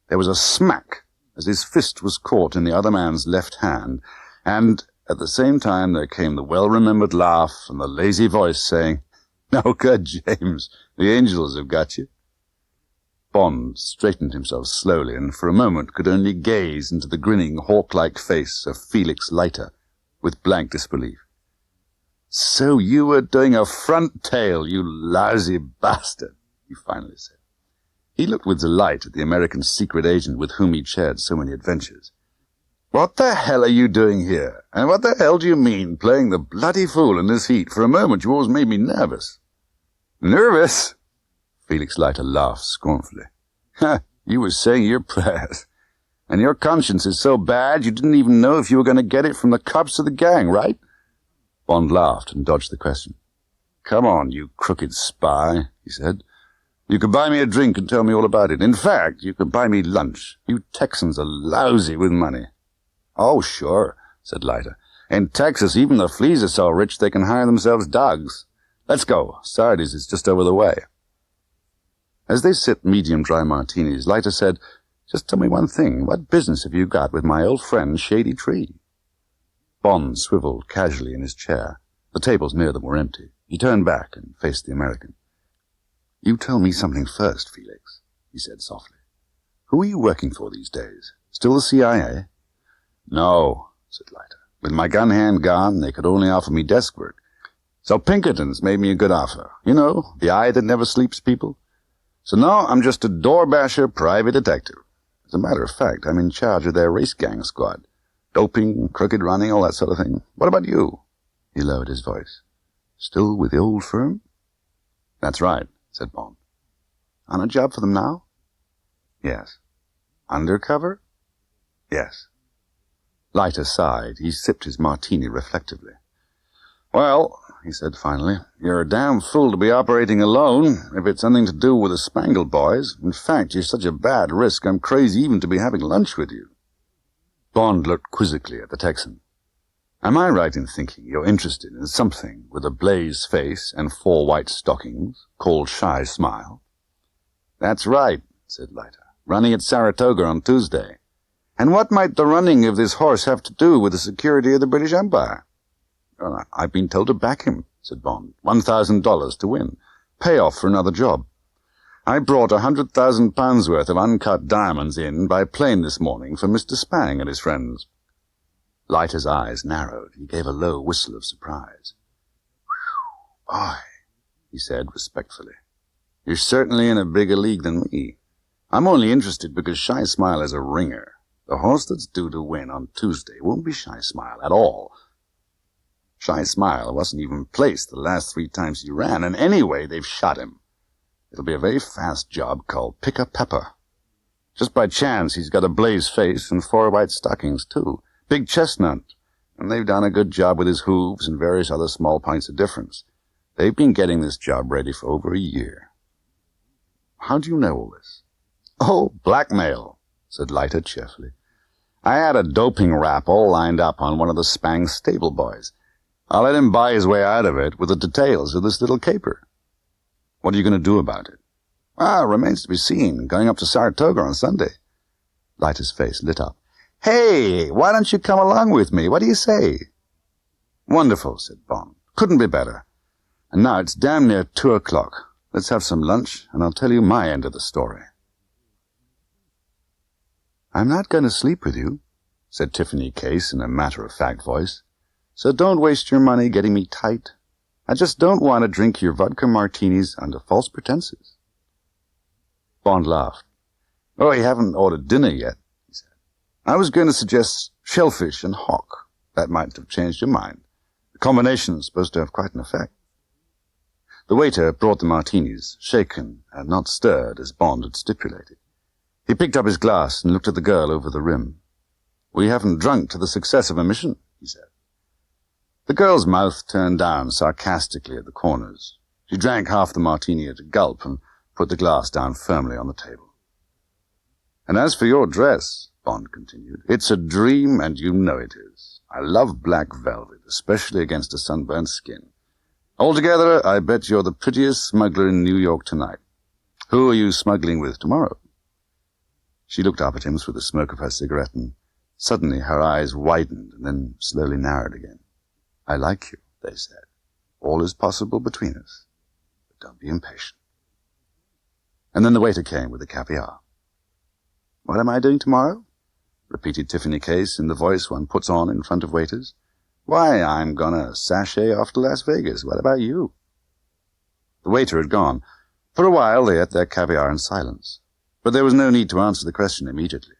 There was a smack as his fist was caught in the other man's left hand, and at the same time there came the well-remembered laugh and the lazy voice saying, "No good, James. The angels have got you." Bond straightened himself slowly and for a moment could only gaze into the grinning, hawk-like face of Felix Leiter with blank disbelief. "So you were doing a front tail, you lousy bastard," he finally said. He looked with delight at the American secret agent with whom he'd shared so many adventures. "What the hell are you doing here? And what the hell do you mean, playing the bloody fool in this heat? For a moment you always made me nervous." "Nervous?" Felix Leiter laughed scornfully. "Ha! You were saying your prayers. And your conscience is so bad you didn't even know if you were going to get it from the cops or the gang, right?" Bond laughed and dodged the question. "Come on, you crooked spy," he said. "You could buy me a drink and tell me all about it. In fact, you could buy me lunch. You Texans are lousy with money." "Oh, sure," said Leiter. "In Texas, even the fleas are so rich they can hire themselves dogs. Let's go. Sardi's is just over the way." As they sipped medium-dry martinis, Leiter said, "Just tell me one thing. What business have you got with my old friend Shady Tree?" Bond swiveled casually in his chair. The tables near them were empty. He turned back and faced the American. "You tell me something first, Felix," he said softly. "Who are you working for these days? Still the CIA?" "No," said Leiter. "With my gun hand gone, they could only offer me desk work. So Pinkerton's made me a good offer. You know, the eye that never sleeps people. So now I'm just a door-basher private detective. As a matter of fact, I'm in charge of their race gang squad. Doping, crooked running, all that sort of thing. What about you? He lowered his voice. Still with the old firm? That's right, said Bond. On a job for them now? Yes. Undercover? Yes. Leiter sighed. He sipped his martini reflectively. Well, he said finally, you're a damn fool to be operating alone if it's anything to do with the Spangled boys. In fact, you're such a bad risk, I'm crazy even to be having lunch with you. Bond looked quizzically at the Texan. Am I right in thinking you're interested in something with a blaze face and 4 white stockings called Shy Smile? That's right, said Leiter. Running at Saratoga on Tuesday. And what might the running of this horse have to do with the security of the British Empire? Well, I've been told to back him, said Bond. $1,000 to win. Payoff for another job. I brought £100,000 worth of uncut diamonds in by plane this morning for Mr. Spang and his friends. Leiter's eyes narrowed. He gave a low whistle of surprise. Whew, boy, he said respectfully. You're certainly in a bigger league than me. I'm only interested because Shy Smile is a ringer. The horse that's due to win on Tuesday won't be Shy Smile at all. Shy Smile wasn't even placed the last 3 times he ran, and anyway, they've shot him. It'll be a very fast job called Pick-a-Pepper. Just by chance, he's got a blaze face and 4 white stockings, too. Big chestnut, and they've done a good job with his hooves and various other small points of difference. They've been getting this job ready for over a year. How do you know all this? Oh, blackmail, said Leiter cheerfully. I had a doping rap all lined up on one of the Spang stable boys. I'll let him buy his way out of it with the details of this little caper. What are you going to do about it? Remains to be seen. Going up to Saratoga on Sunday. Leiter's face lit up. Hey, why don't you come along with me? What do you say? Wonderful, said Bond. Couldn't be better. And now it's damn near 2 o'clock. Let's have some lunch, and I'll tell you my end of the story. I'm not going to sleep with you, said Tiffany Case in a matter-of-fact voice. So don't waste your money getting me tight. I just don't want to drink your vodka martinis under false pretenses. Bond laughed. Oh, you haven't ordered dinner yet, he said. I was going to suggest shellfish and hock. That might have changed your mind. The combination's supposed to have quite an effect. The waiter brought the martinis, shaken and not stirred as Bond had stipulated. He picked up his glass and looked at the girl over the rim. We haven't drunk to the success of a mission, he said. The girl's mouth turned down sarcastically at the corners. She drank half the martini at a gulp and put the glass down firmly on the table. And as for your dress, Bond continued, it's a dream, and you know it is. I love black velvet, especially against a sunburnt skin. Altogether, I bet you're the prettiest smuggler in New York tonight. Who are you smuggling with tomorrow? She looked up at him through the smoke of her cigarette, and suddenly her eyes widened and then slowly narrowed again. I like you, they said. All is possible between us. But don't be impatient. And then the waiter came with the caviar. What am I doing tomorrow? Repeated Tiffany Case in the voice one puts on in front of waiters. Why, I'm gonna sashay off to Las Vegas. What about you? The waiter had gone. For a while they ate their caviar in silence. But there was no need to answer the question immediately.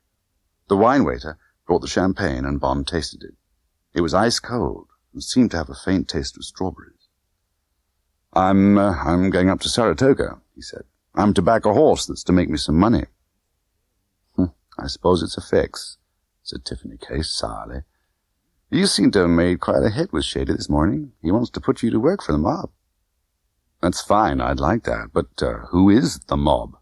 The wine waiter brought the champagne, and Bond tasted it. It was ice cold, and seemed to have a faint taste of strawberries. I'm going up to Saratoga, he said. I'm to back a horse that's to make me some money. I suppose it's a fix, said Tiffany Case sourly. You seem to have made quite a hit with Shady this morning. He wants to put you to work for the mob. That's fine, I'd like that, but who is the mob?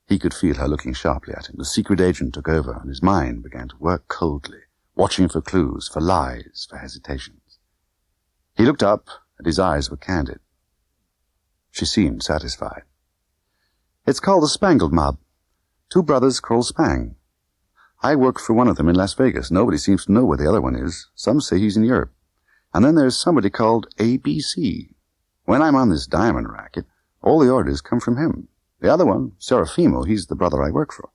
He could feel her looking sharply at him. The secret agent took over, and his mind began to work coldly, watching for clues, for lies, for hesitations. He looked up, and his eyes were candid. She seemed satisfied. It's called the Spangled Mob. 2 brothers called Spang. I work for one of them in Las Vegas. Nobody seems to know where the other one is. Some say he's in Europe. And then there's somebody called ABC. When I'm on this diamond racket, all the orders come from him. The other one, Serafimo, he's the brother I work for.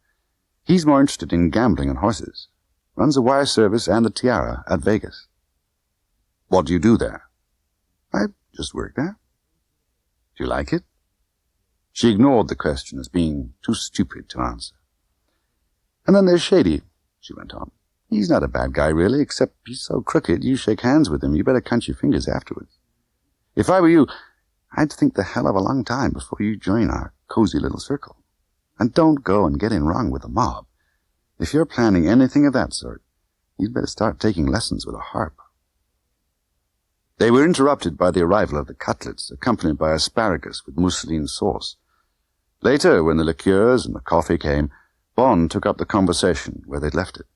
He's more interested in gambling and horses. Runs a wire service and a tiara at Vegas. What do you do there? I just work there. Do you like it? She ignored the question as being too stupid to answer. "And then there's Shady," she went on. "He's not a bad guy, really, except he's so crooked you shake hands with him. You better count your fingers afterwards. If I were you, I'd think the hell of a long time before you join our cozy little circle. And don't go and get in wrong with the mob. If you're planning anything of that sort, you'd better start taking lessons with a harp." They were interrupted by the arrival of the cutlets, accompanied by asparagus with mousseline sauce. Later, when the liqueurs and the coffee came, Bond took up the conversation where they'd left it.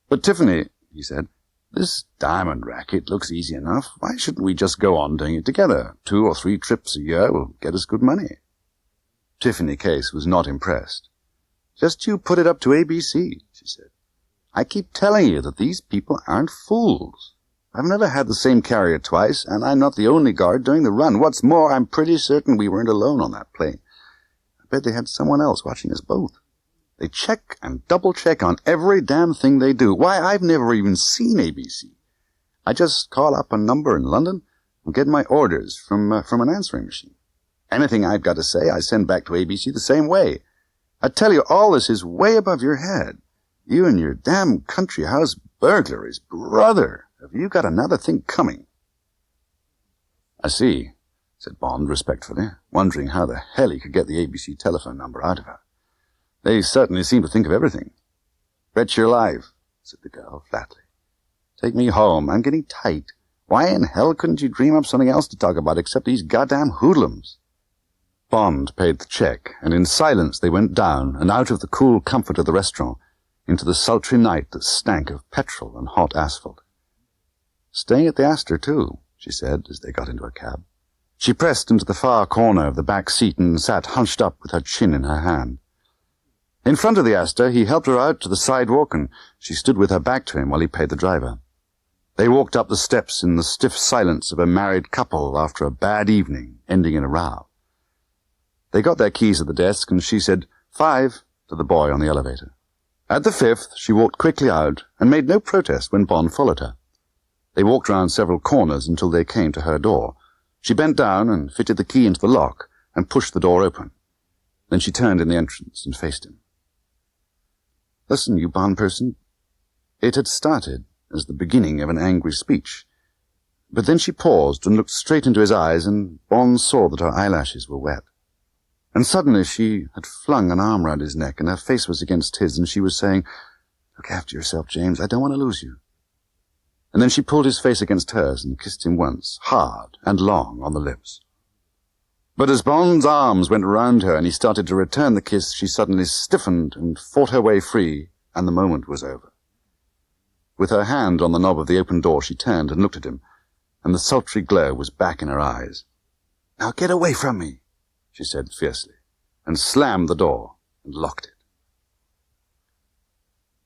"But Tiffany," he said, "this diamond racket looks easy enough. Why shouldn't we just go on doing it together? 2 or 3 trips a year will get us good money." Tiffany Case was not impressed. "Just you put it up to ABC," she said. "I keep telling you that these people aren't fools. I've never had the same carrier twice, and I'm not the only guard doing the run. What's more, I'm pretty certain we weren't alone on that plane. I bet they had someone else watching us both. They check and double-check on every damn thing they do. Why, I've never even seen ABC. I just call up a number in London and get my orders from an answering machine. Anything I've got to say, I send back to ABC the same way. I tell you, all this is way above your head. You and your damn country house burglaries. Brother, have you got another thing coming?" "I see," said Bond respectfully, wondering how the hell he could get the ABC telephone number out of her. "They certainly seem to think of everything." "Bet your life," said the girl flatly. "Take me home. I'm getting tight. Why in hell couldn't you dream up something else to talk about except these goddamn hoodlums?" Bond paid the check, and in silence they went down and out of the cool comfort of the restaurant into the sultry night that stank of petrol and hot asphalt. "Staying at the Astor, too," she said as they got into a cab. She pressed into the far corner of the back seat and sat hunched up with her chin in her hand. In front of the Astor, he helped her out to the sidewalk, and she stood with her back to him while he paid the driver. They walked up the steps in the stiff silence of a married couple after a bad evening, ending in a row. They got their keys at the desk, and she said 5 to the boy on the elevator. At the 5th, she walked quickly out and made no protest when Bond followed her. They walked round several corners until they came to her door. She bent down and fitted the key into the lock and pushed the door open. Then she turned in the entrance and faced him. "Listen, you Bond person." It had started as the beginning of an angry speech, but then she paused and looked straight into his eyes, and Bond saw that her eyelashes were wet. And suddenly she had flung an arm round his neck, and her face was against his, and she was saying, "Look after yourself, James. I don't want to lose you." And then she pulled his face against hers and kissed him once, hard and long, on the lips. But as Bond's arms went round her and he started to return the kiss, she suddenly stiffened and fought her way free, and the moment was over. With her hand on the knob of the open door, she turned and looked at him, and the sultry glow was back in her eyes. "Now get away from me," she said fiercely, and slammed the door and locked it.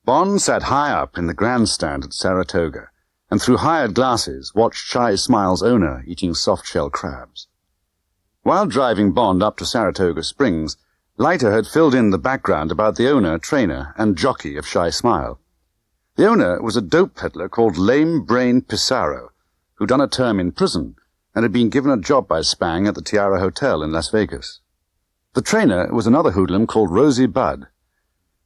Bond sat high up in the grandstand at Saratoga, and through hired glasses watched Shy Smile's owner eating soft-shell crabs. While driving Bond up to Saratoga Springs, Leiter had filled in the background about the owner, trainer, and jockey of Shy Smile. The owner was a dope peddler called Lame Brain Pissarro, who'd done a term in prison and had been given a job by Spang at the Tiara Hotel in Las Vegas. The trainer was another hoodlum called Rosie Budd.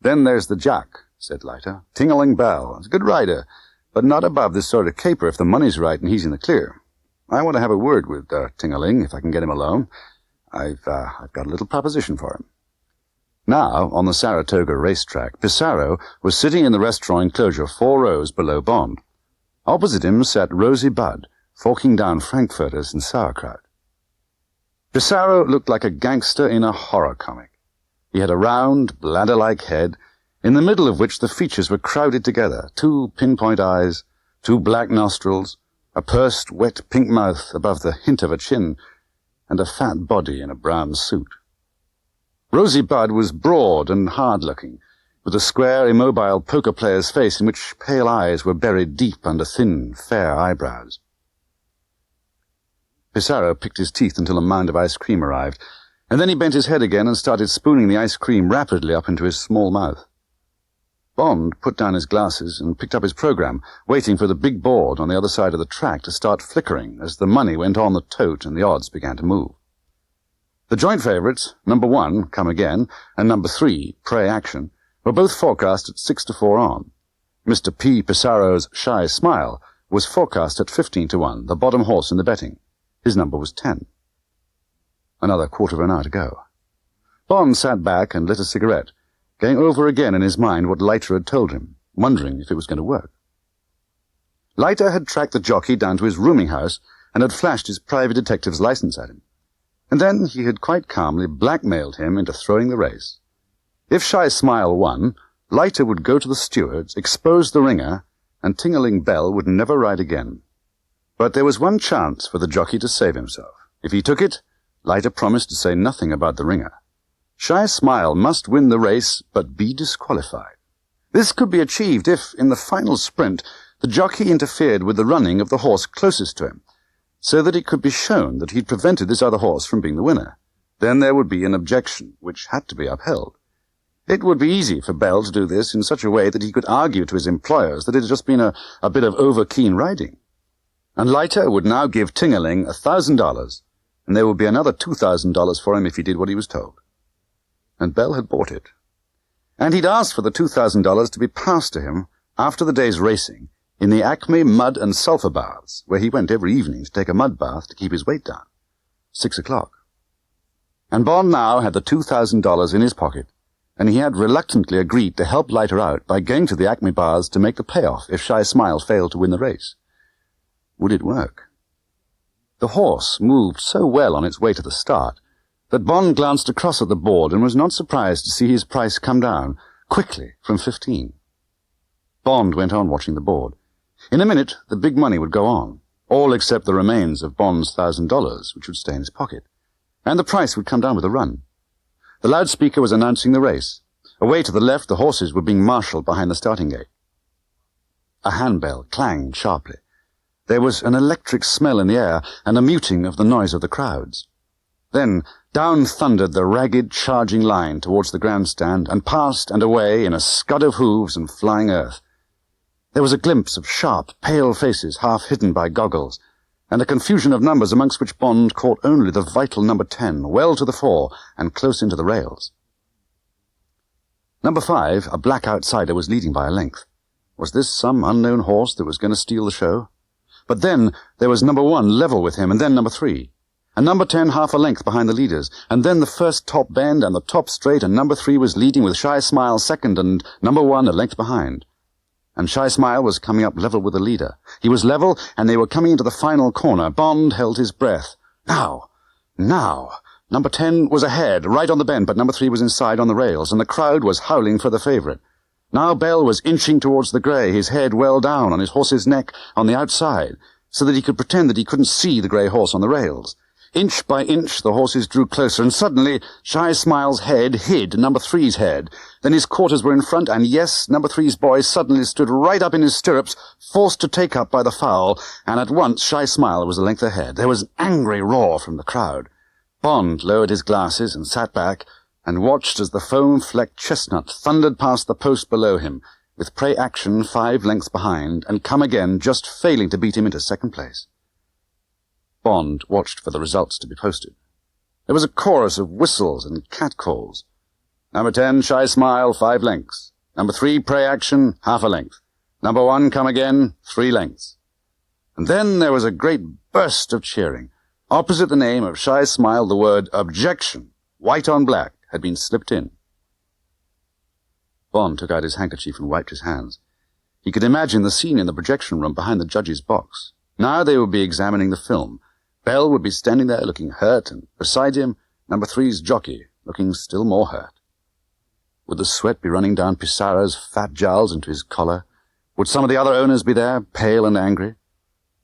"Then there's the jock," said Leiter. "Ting-a-ling Bell. He's a good rider, but not above this sort of caper if the money's right and he's in the clear. I want to have a word with Ting-a-ling if I can get him alone. I've got a little proposition for him." Now, on the Saratoga racetrack, Pissarro was sitting in the restaurant enclosure 4 rows below Bond. Opposite him sat Rosie Budd, forking down frankfurters and sauerkraut. Pissarro looked like a gangster in a horror comic. He had a round, bladder-like head, in the middle of which the features were crowded together, 2 pinpoint eyes, 2 black nostrils, a pursed, wet pink mouth above the hint of a chin, and a fat body in a brown suit. Rosie Budd was broad and hard-looking, with a square, immobile poker player's face in which pale eyes were buried deep under thin, fair eyebrows. Pissarro picked his teeth until a mound of ice cream arrived, and then he bent his head again and started spooning the ice cream rapidly up into his small mouth. Bond put down his glasses and picked up his program, waiting for the big board on the other side of the track to start flickering as the money went on the tote and the odds began to move. The joint favourites, number 1, Come Again, and number 3, Pray Action, were both forecast at 6-4 on. Mr. P. Pissarro's Shy Smile was forecast at 15-1, the bottom horse in the betting. His number was 10. Another quarter of an hour to go. Bond sat back and lit a cigarette, going over again in his mind what Leiter had told him, wondering if it was going to work. Leiter had tracked the jockey down to his rooming house and had flashed his private detective's license at him. And then he had quite calmly blackmailed him into throwing the race. If Shy Smile won, Leiter would go to the stewards, expose the ringer, and Ting-a-ling Bell would never ride again. But there was one chance for the jockey to save himself. If he took it, Leiter promised to say nothing about the ringer. Shy Smile must win the race, but be disqualified. This could be achieved if, in the final sprint, the jockey interfered with the running of the horse closest to him, so that it could be shown that he'd prevented this other horse from being the winner. Then there would be an objection, which had to be upheld. It would be easy for Bell to do this in such a way that he could argue to his employers that it had just been a bit of over-keen riding. And Leiter would now give Ting-a-ling $1,000, and there would be another $2,000 for him if he did what he was told. And Bell had bought it. And he'd asked for the $2,000 to be passed to him after the day's racing in the Acme mud and sulphur baths, where he went every evening to take a mud bath to keep his weight down. 6 o'clock. And Bond now had the $2,000 in his pocket, and he had reluctantly agreed to help Leiter out by going to the Acme baths to make the payoff if Shy Smile failed to win the race. Would it work? The horse moved so well on its way to the start that Bond glanced across at the board and was not surprised to see his price come down quickly from 15. Bond went on watching the board. In a minute, the big money would go on, all except the remains of Bond's $1,000, which would stay in his pocket. And the price would come down with a run. The loudspeaker was announcing the race. Away to the left, the horses were being marshalled behind the starting gate. A handbell clanged sharply. There was an electric smell in the air and a muting of the noise of the crowds. Then down thundered the ragged, charging line towards the grandstand and past and away in a scud of hooves and flying earth. There was a glimpse of sharp, pale faces half hidden by goggles, and a confusion of numbers amongst which Bond caught only the vital number 10, well to the fore and close into the rails. Number 5, a black outsider, was leading by a length. Was this some unknown horse that was going to steal the show? But then there was number 1 level with him, and then number 3. And number 10 half a length behind the leaders, and then the first top bend and the top straight, and number 3 was leading with Shy Smile second and number 1 a length behind. And Shy Smile was coming up level with the leader. He was level, and they were coming into the final corner. Bond held his breath. Now! Number 10 was ahead, right on the bend, but number 3 was inside on the rails, and the crowd was howling for the favourite. Now Bell was inching towards the grey, his head well down on his horse's neck on the outside, so that he could pretend that he couldn't see the grey horse on the rails. Inch by inch the horses drew closer, and suddenly Shy Smile's head hid number 3's head. Then his quarters were in front, and yes, number 3's boy suddenly stood right up in his stirrups, forced to take up by the foul, and at once Shy Smile was a length ahead. There was an angry roar from the crowd. Bond lowered his glasses and sat back, and watched as the foam-flecked chestnut thundered past the post below him, with Pray Action 5 lengths behind, and Come Again just failing to beat him into second place. Bond watched for the results to be posted. There was a chorus of whistles and catcalls. Number 10, Shy Smile, 5 lengths. Number 3, Pray Action, half a length. Number 1, Come Again, 3 lengths. And then there was a great burst of cheering. Opposite the name of Shy Smile, the word Objection, white on black, had been slipped in. Bond took out his handkerchief and wiped his hands. He could imagine the scene in the projection room behind the judge's box. Now they would be examining the film. Bell would be standing there looking hurt, and beside him, number 3's jockey, looking still more hurt. Would the sweat be running down Pissarro's fat jowls into his collar? Would some of the other owners be there, pale and angry?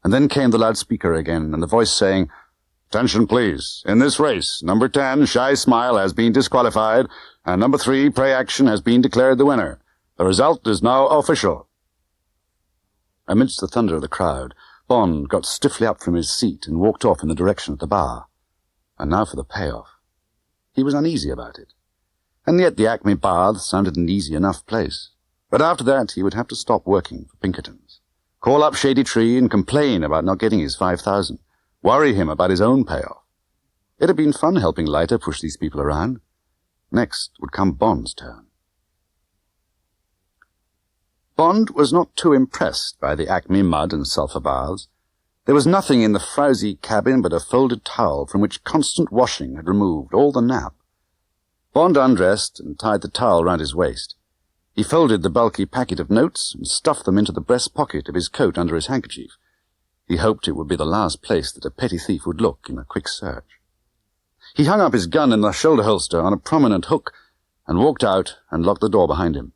And then came the loudspeaker again, and the voice saying, "Attention, please. In this race, number 10, Shy Smile, has been disqualified, and number 3, Pray Action, has been declared the winner. The result is now official." Amidst the thunder of the crowd, Bond got stiffly up from his seat and walked off in the direction of the bar. And now for the payoff. He was uneasy about it. And yet the Acme Baths sounded an easy enough place. But after that he would have to stop working for Pinkerton's. Call up Shady Tree and complain about not getting his $5,000. Worry him about his own payoff. It had been fun helping Leiter push these people around. Next would come Bond's turn. Bond was not too impressed by the Acme mud and sulphur baths. There was nothing in the frowsy cabin but a folded towel from which constant washing had removed all the nap. Bond undressed and tied the towel round his waist. He folded the bulky packet of notes and stuffed them into the breast pocket of his coat under his handkerchief. He hoped it would be the last place that a petty thief would look in a quick search. He hung up his gun in the shoulder holster on a prominent hook and walked out and locked the door behind him.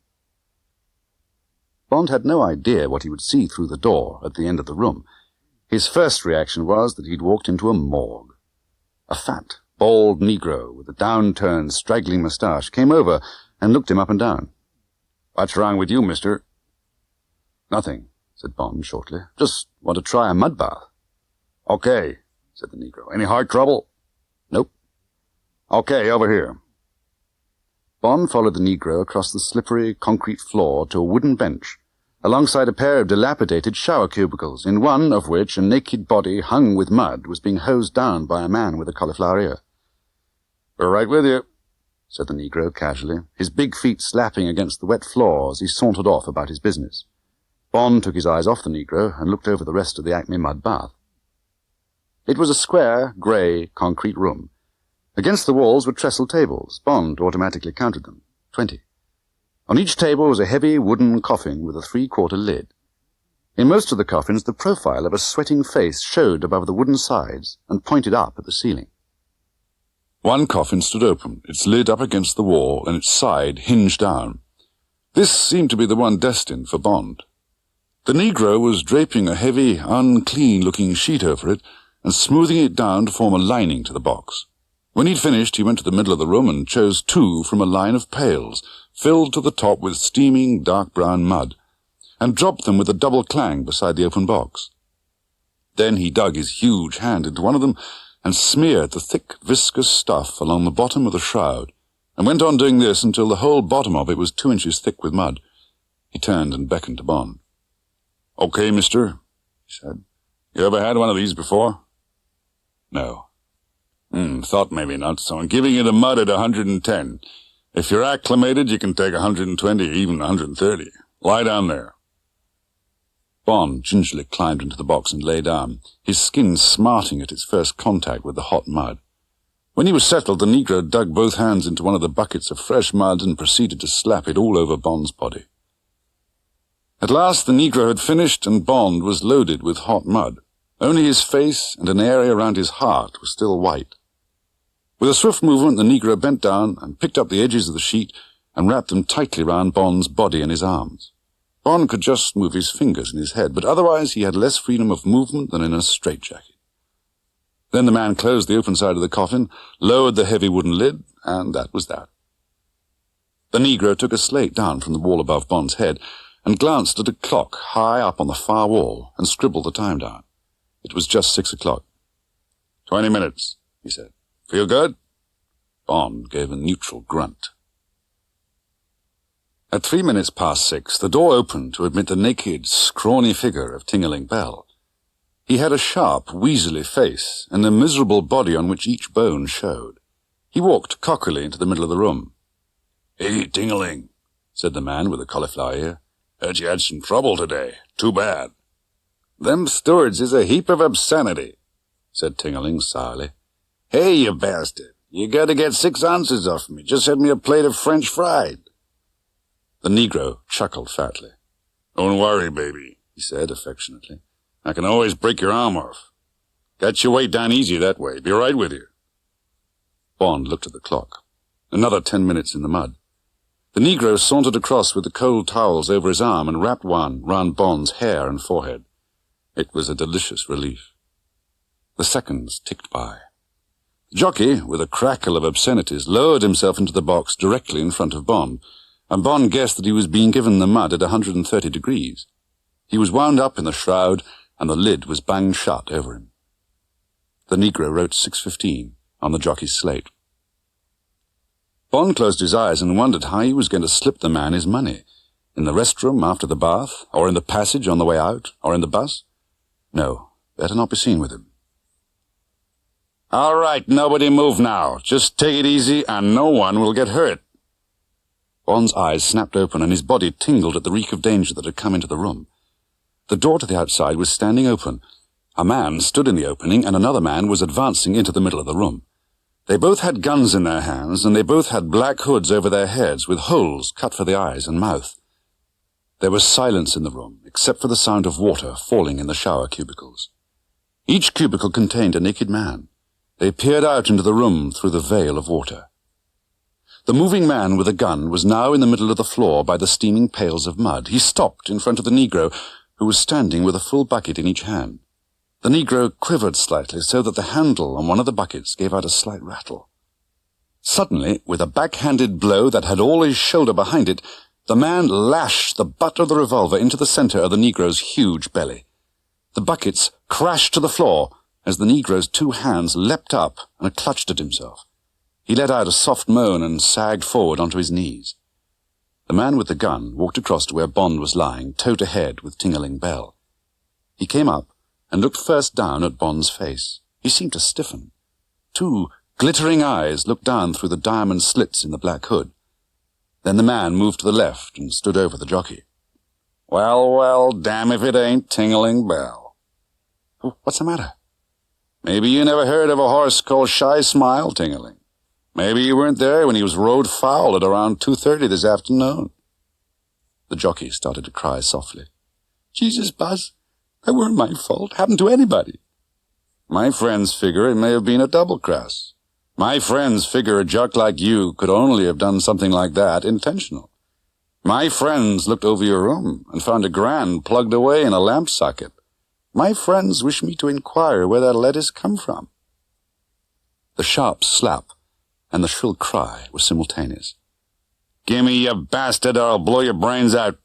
Bond had no idea what he would see through the door at the end of the room. His first reaction was that he'd walked into a morgue. A fat, bald Negro with a down-turned, straggling moustache came over and looked him up and down. "What's wrong with you, mister?" "Nothing," said Bond shortly. "Just want to try a mud bath." "Okay," said the Negro. "Any heart trouble?" "Nope." "Okay, over here." Bond followed the Negro across the slippery concrete floor to a wooden bench, alongside a pair of dilapidated shower cubicles, in one of which a naked body hung with mud was being hosed down by a man with a cauliflower ear. "We're right with you," said the Negro casually, his big feet slapping against the wet floor as he sauntered off about his business. Bond took his eyes off the Negro and looked over the rest of the Acme mud bath. It was a square, grey, concrete room. Against the walls were trestle tables. Bond automatically counted them. 20. On each table was a heavy wooden coffin with a 3/4 lid. In most of the coffins, the profile of a sweating face showed above the wooden sides and pointed up at the ceiling. One coffin stood open, its lid up against the wall and its side hinged down. This seemed to be the one destined for Bond. The Negro was draping a heavy, unclean-looking sheet over it and smoothing it down to form a lining to the box. When he'd finished, he went to the middle of the room and chose 2 from a line of pails, filled to the top with steaming dark brown mud, and dropped them with a double clang beside the open box. Then he dug his huge hand into one of them and smeared the thick, viscous stuff along the bottom of the shroud, and went on doing this until the whole bottom of it was 2 inches thick with mud. He turned and beckoned to Bond. "Okay, mister," he said. "You ever had one of these before?" "No." Thought maybe not, so I'm giving you the mud at 110. If you're acclimated, you can take 120, even 130. Lie down there." Bond gingerly climbed into the box and lay down, his skin smarting at its first contact with the hot mud. When he was settled, the Negro dug both hands into one of the buckets of fresh mud and proceeded to slap it all over Bond's body. At last the Negro had finished, and Bond was loaded with hot mud. Only his face and an area around his heart were still white. With a swift movement, the Negro bent down and picked up the edges of the sheet and wrapped them tightly round Bond's body and his arms. Bond could just move his fingers and his head, but otherwise he had less freedom of movement than in a straitjacket. Then the man closed the open side of the coffin, lowered the heavy wooden lid, and that was that. The Negro took a slate down from the wall above Bond's head and glanced at a clock high up on the far wall and scribbled the time down. It was just 6 o'clock. 20 minutes, he said. "Feel good?" Bond gave a neutral grunt. At 3 minutes past 6, the door opened to admit the naked, scrawny figure of Ting-a-ling Bell. He had a sharp, weaselly face and a miserable body on which each bone showed. He walked cockily into the middle of the room. "Hey, Ting-a-ling," said the man with the cauliflower ear. "Heard you had some trouble today. Too bad." "Them stewards is a heap of obscenity," said Ting-a-ling sourly. "Hey, you bastard, you got to get 6 ounces off me. Just had me a plate of French fried." The Negro chuckled fatly. "Don't worry, baby," he said affectionately. "I can always break your arm off. Got your weight down easy that way. Be right with you." Bond looked at the clock. Another 10 minutes in the mud. The Negro sauntered across with the cold towels over his arm and wrapped one round Bond's hair and forehead. It was a delicious relief. The seconds ticked by. The jockey, with a crackle of obscenities, lowered himself into the box directly in front of Bond, and Bond guessed that he was being given the mud at 130 degrees. He was wound up in the shroud, and the lid was banged shut over him. The Negro wrote 6:15 on the jockey's slate. Bond closed his eyes and wondered how he was going to slip the man his money. In the restroom after the bath, or in the passage on the way out, or in the bus? No, better not be seen with him. All right, nobody move now. Just take it easy and no one will get hurt. Bond's eyes snapped open and his body tingled at the reek of danger that had come into the room. The door to the outside was standing open. A man stood in the opening and another man was advancing into the middle of the room. They both had guns in their hands and they both had black hoods over their heads with holes cut for the eyes and mouth. There was silence in the room, except for the sound of water falling in the shower cubicles. Each cubicle contained a naked man. They peered out into the room through the veil of water. The moving man with a gun was now in the middle of the floor by the steaming pails of mud. He stopped in front of the Negro, who was standing with a full bucket in each hand. The Negro quivered slightly so that the handle on one of the buckets gave out a slight rattle. Suddenly, with a backhanded blow that had all his shoulder behind it, the man lashed the butt of the revolver into the center of the Negro's huge belly. The buckets crashed to the floor as the Negro's two hands leapt up and clutched at himself. He let out a soft moan and sagged forward onto his knees. The man with the gun walked across to where Bond was lying, toe to head with Ting-a-ling Bell. He came up and looked first down at Bond's face. He seemed to stiffen. Two glittering eyes looked down through the diamond slits in the black hood. Then the man moved to the left and stood over the jockey. Well, well, damn if it ain't Ting-a-ling Bell. What's the matter? Maybe you never heard of a horse called Shy Smile, Ting-a-ling. Maybe you weren't there when he was rode foul at around 2:30 this afternoon. The jockey started to cry softly. Jesus, Buzz, that weren't my fault. Happened to anybody. My friends figure it may have been a double-cross. My friends figure a jock like you could only have done something like that intentional. My friends looked over your room and found a grand plugged away in a lamp socket. My friends wish me to inquire where that lettuce come from. The sharp slap and the shrill cry were simultaneous. Gimme, you bastard, or I'll blow your brains out.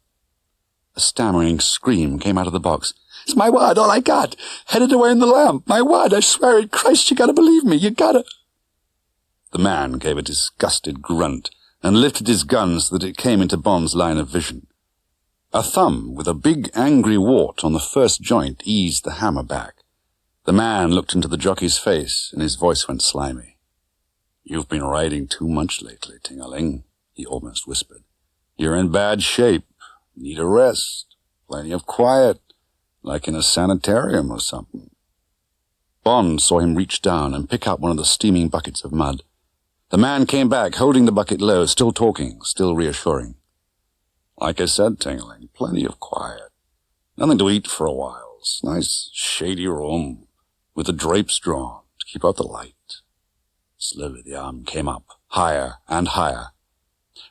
A stammering scream came out of the box. It's my wad, all I got. Headed away in the lamp. My wad, I swear it. Christ, you gotta believe me. You gotta. The man gave a disgusted grunt and lifted his gun so that it came into Bond's line of vision. A thumb with a big angry wart on the first joint eased the hammer back. The man looked into the jockey's face and his voice went slimy. You've been riding too much lately, Ting-a-ling, he almost whispered. You're in bad shape. Need a rest. Plenty of quiet, like in a sanitarium or something. Bond saw him reach down and pick up one of the steaming buckets of mud. The man came back, holding the bucket low, still talking, still reassuring. Like I said, Ting-a-ling, plenty of quiet. Nothing to eat for a while. It's nice, shady room, with the drapes drawn to keep out the light. Slowly the arm came up, higher and higher.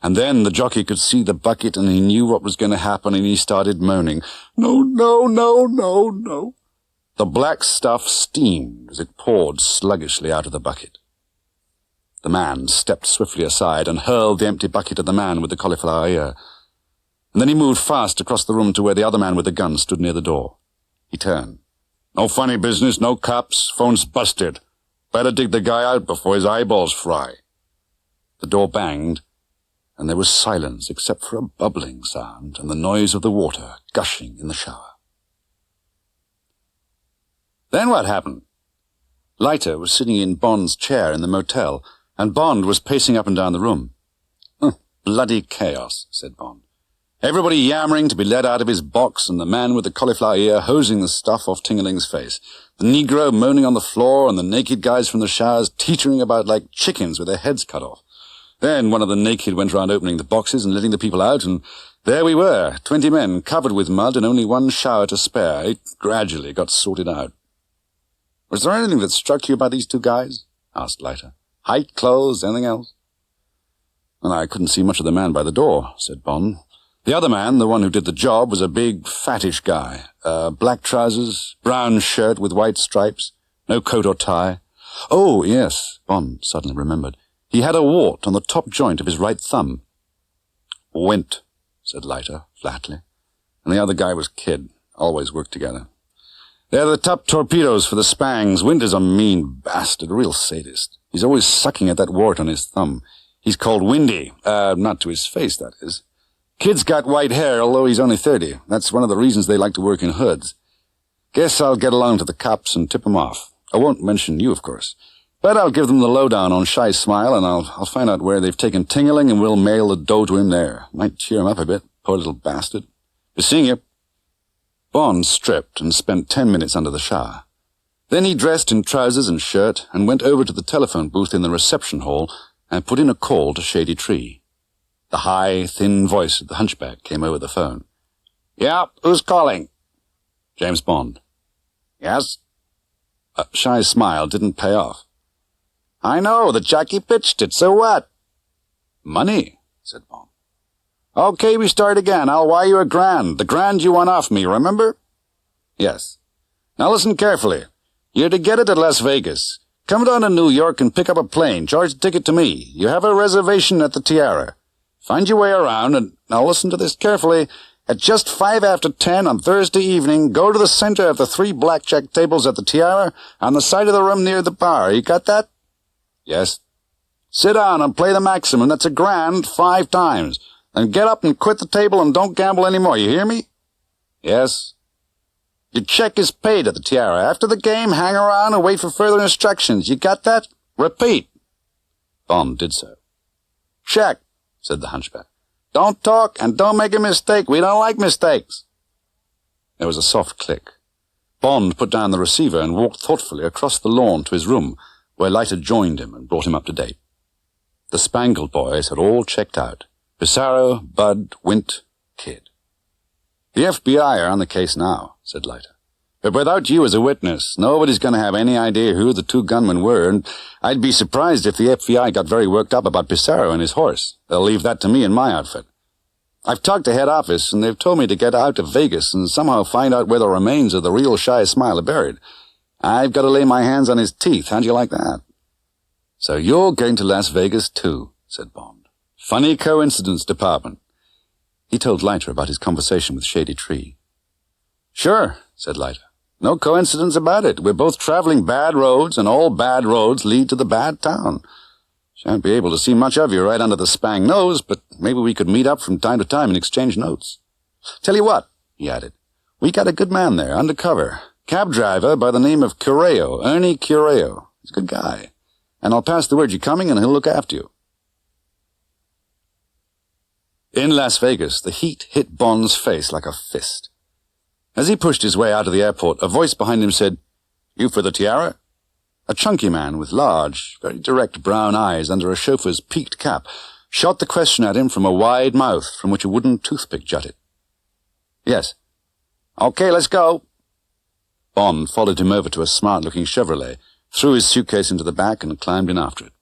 And then the jockey could see the bucket and he knew what was going to happen and he started moaning. No, no, no, no, no. The black stuff steamed as it poured sluggishly out of the bucket. The man stepped swiftly aside and hurled the empty bucket at the man with the cauliflower ear. And then he moved fast across the room to where the other man with the gun stood near the door. He turned. No funny business, no cops, phone's busted. Better dig the guy out before his eyeballs fry. The door banged, and there was silence except for a bubbling sound and the noise of the water gushing in the shower. Then what happened? Leiter was sitting in Bond's chair in the motel, and Bond was pacing up and down the room. Bloody chaos, said Bond. Everybody yammering to be let out of his box, and the man with the cauliflower ear hosing the stuff off Ting-a-ling's face. The Negro moaning on the floor, and the naked guys from the showers teetering about like chickens with their heads cut off. Then one of the naked went round opening the boxes and letting the people out, and there we were, 20 men covered with mud and only one shower to spare. It gradually got sorted out. Was there anything that struck you about these two guys? Asked Leiter. Height, clothes, anything else? Well, I couldn't see much of the man by the door, said Bond. The other man, the one who did the job, was a big, fattish guy. Black trousers, brown shirt with white stripes, no coat or tie. Oh, yes, Bond suddenly remembered. He had a wart on the top joint of his right thumb. Wint, said Leiter, flatly. And the other guy was Kid. Always worked together. They're the top torpedoes for the Spangs. Wint is a mean bastard, a real sadist. He's always sucking at that wart on his thumb. He's called Windy. Not to his face, that is. Kid's got white hair, although he's only 30. That's one of the reasons they like to work in hoods. Guess I'll get along to the cops and tip 'em off. I won't mention you, of course. But I'll give them the lowdown on Shy Smile, and I'll find out where they've taken Tingling, and we'll mail the dough to him there. Might cheer him up a bit, poor little bastard. Be seeing you. Bond stripped and spent 10 minutes under the shower. Then he dressed in trousers and shirt and went over to the telephone booth in the reception hall and put in a call to Shady Tree. The high, thin voice of the hunchback came over the phone. Yeah, who's calling? James Bond. Yes? Shy Smile didn't pay off. I know, the jockey pitched it, so what? Money, said Bond. Okay, we start again. I'll wire you $1,000. The $1,000 you won off me, remember? Yes. Now listen carefully. You're to get it at Las Vegas. Come down to New York and pick up a plane. Charge the ticket to me. You have a reservation at the Tiara. Find your way around, and now listen to this carefully. At just 5 after 10 on Thursday evening, go to the center of the 3 blackjack tables at the Tiara on the side of the room near the bar. You got that? Yes. Sit down and play the maximum. That's $1,000 5 times. Then get up and quit the table and don't gamble anymore. You hear me? Yes. Your check is paid at the Tiara. After the game, hang around and wait for further instructions. You got that? Repeat. Bond did so. Check, said the hunchback. Don't talk and don't make a mistake. We don't like mistakes. There was a soft click. Bond put down the receiver and walked thoughtfully across the lawn to his room, where Leiter joined him and brought him up to date. The Spangled boys had all checked out. Pissarro, Bud, Wint, Kid. The FBI are on the case now, said Leiter. But without you as a witness, nobody's going to have any idea who the 2 gunmen were, and I'd be surprised if the FBI got very worked up about Pissarro and his horse. They'll leave that to me and my outfit. I've talked to head office, and they've told me to get out to Vegas and somehow find out where the remains of the real Shy Smile are buried. I've got to lay my hands on his teeth. How'd you like that? So you're going to Las Vegas, too, said Bond. Funny coincidence, Department. He told Leiter about his conversation with Shady Tree. Sure, said Leiter. No coincidence about it. We're both traveling bad roads, and all bad roads lead to the bad town. Shan't be able to see much of you right under the Spang nose, but maybe we could meet up from time to time and exchange notes. Tell you what, he added, we got a good man there, undercover. Cab driver by the name of Correo, Ernie Correo. He's a good guy. And I'll pass the word you're coming, and he'll look after you. In Las Vegas, the heat hit Bond's face like a fist. As he pushed his way out of the airport, a voice behind him said, "You for the Tiara?" A chunky man with large, very direct brown eyes under a chauffeur's peaked cap shot the question at him from a wide mouth from which a wooden toothpick jutted. "Yes." "Okay, let's go." Bond followed him over to a smart-looking Chevrolet, threw his suitcase into the back, and climbed in after it.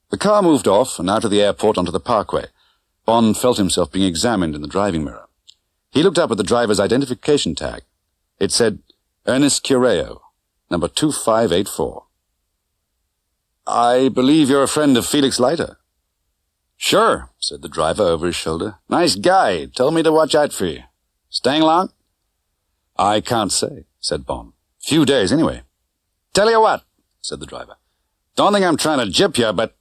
The car moved off and out of the airport onto the parkway. Bond felt himself being examined in the driving mirror. He looked up at the driver's identification tag. It said, Ernest Correo, number 2584. "I believe you're a friend of Felix Leiter." "Sure," said the driver over his shoulder. "Nice guy. Told me to watch out for you. Staying long?" "I can't say," said Bond. "Few days, anyway." "Tell you what," said the driver. "Don't think I'm trying to jip you, but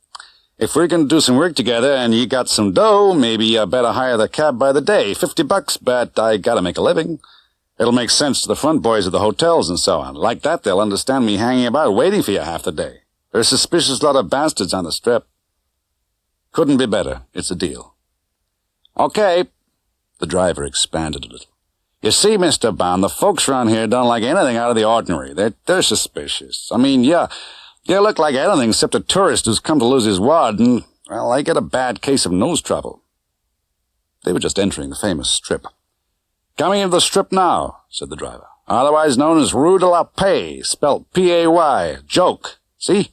if we're going to do some work together and you got some dough, maybe you better hire the cab by the day. $50, but I gotta make a living. It'll make sense to the front boys of the hotels and so on. Like that, they'll understand me hanging about waiting for you half the day. They're a suspicious lot of bastards on the strip." "Couldn't be better. It's a deal." "Okay." The driver expanded a little. "You see, Mr. Bond, the folks around here don't like anything out of the ordinary. They're suspicious. I mean, yeah, they look like anything except a tourist who's come to lose his wad, and, well, I get a bad case of nose trouble." They were just entering the famous strip. "Coming into the strip now," said the driver. "Otherwise known as Rue de la Paix, spelt P-A-Y. Joke. See?"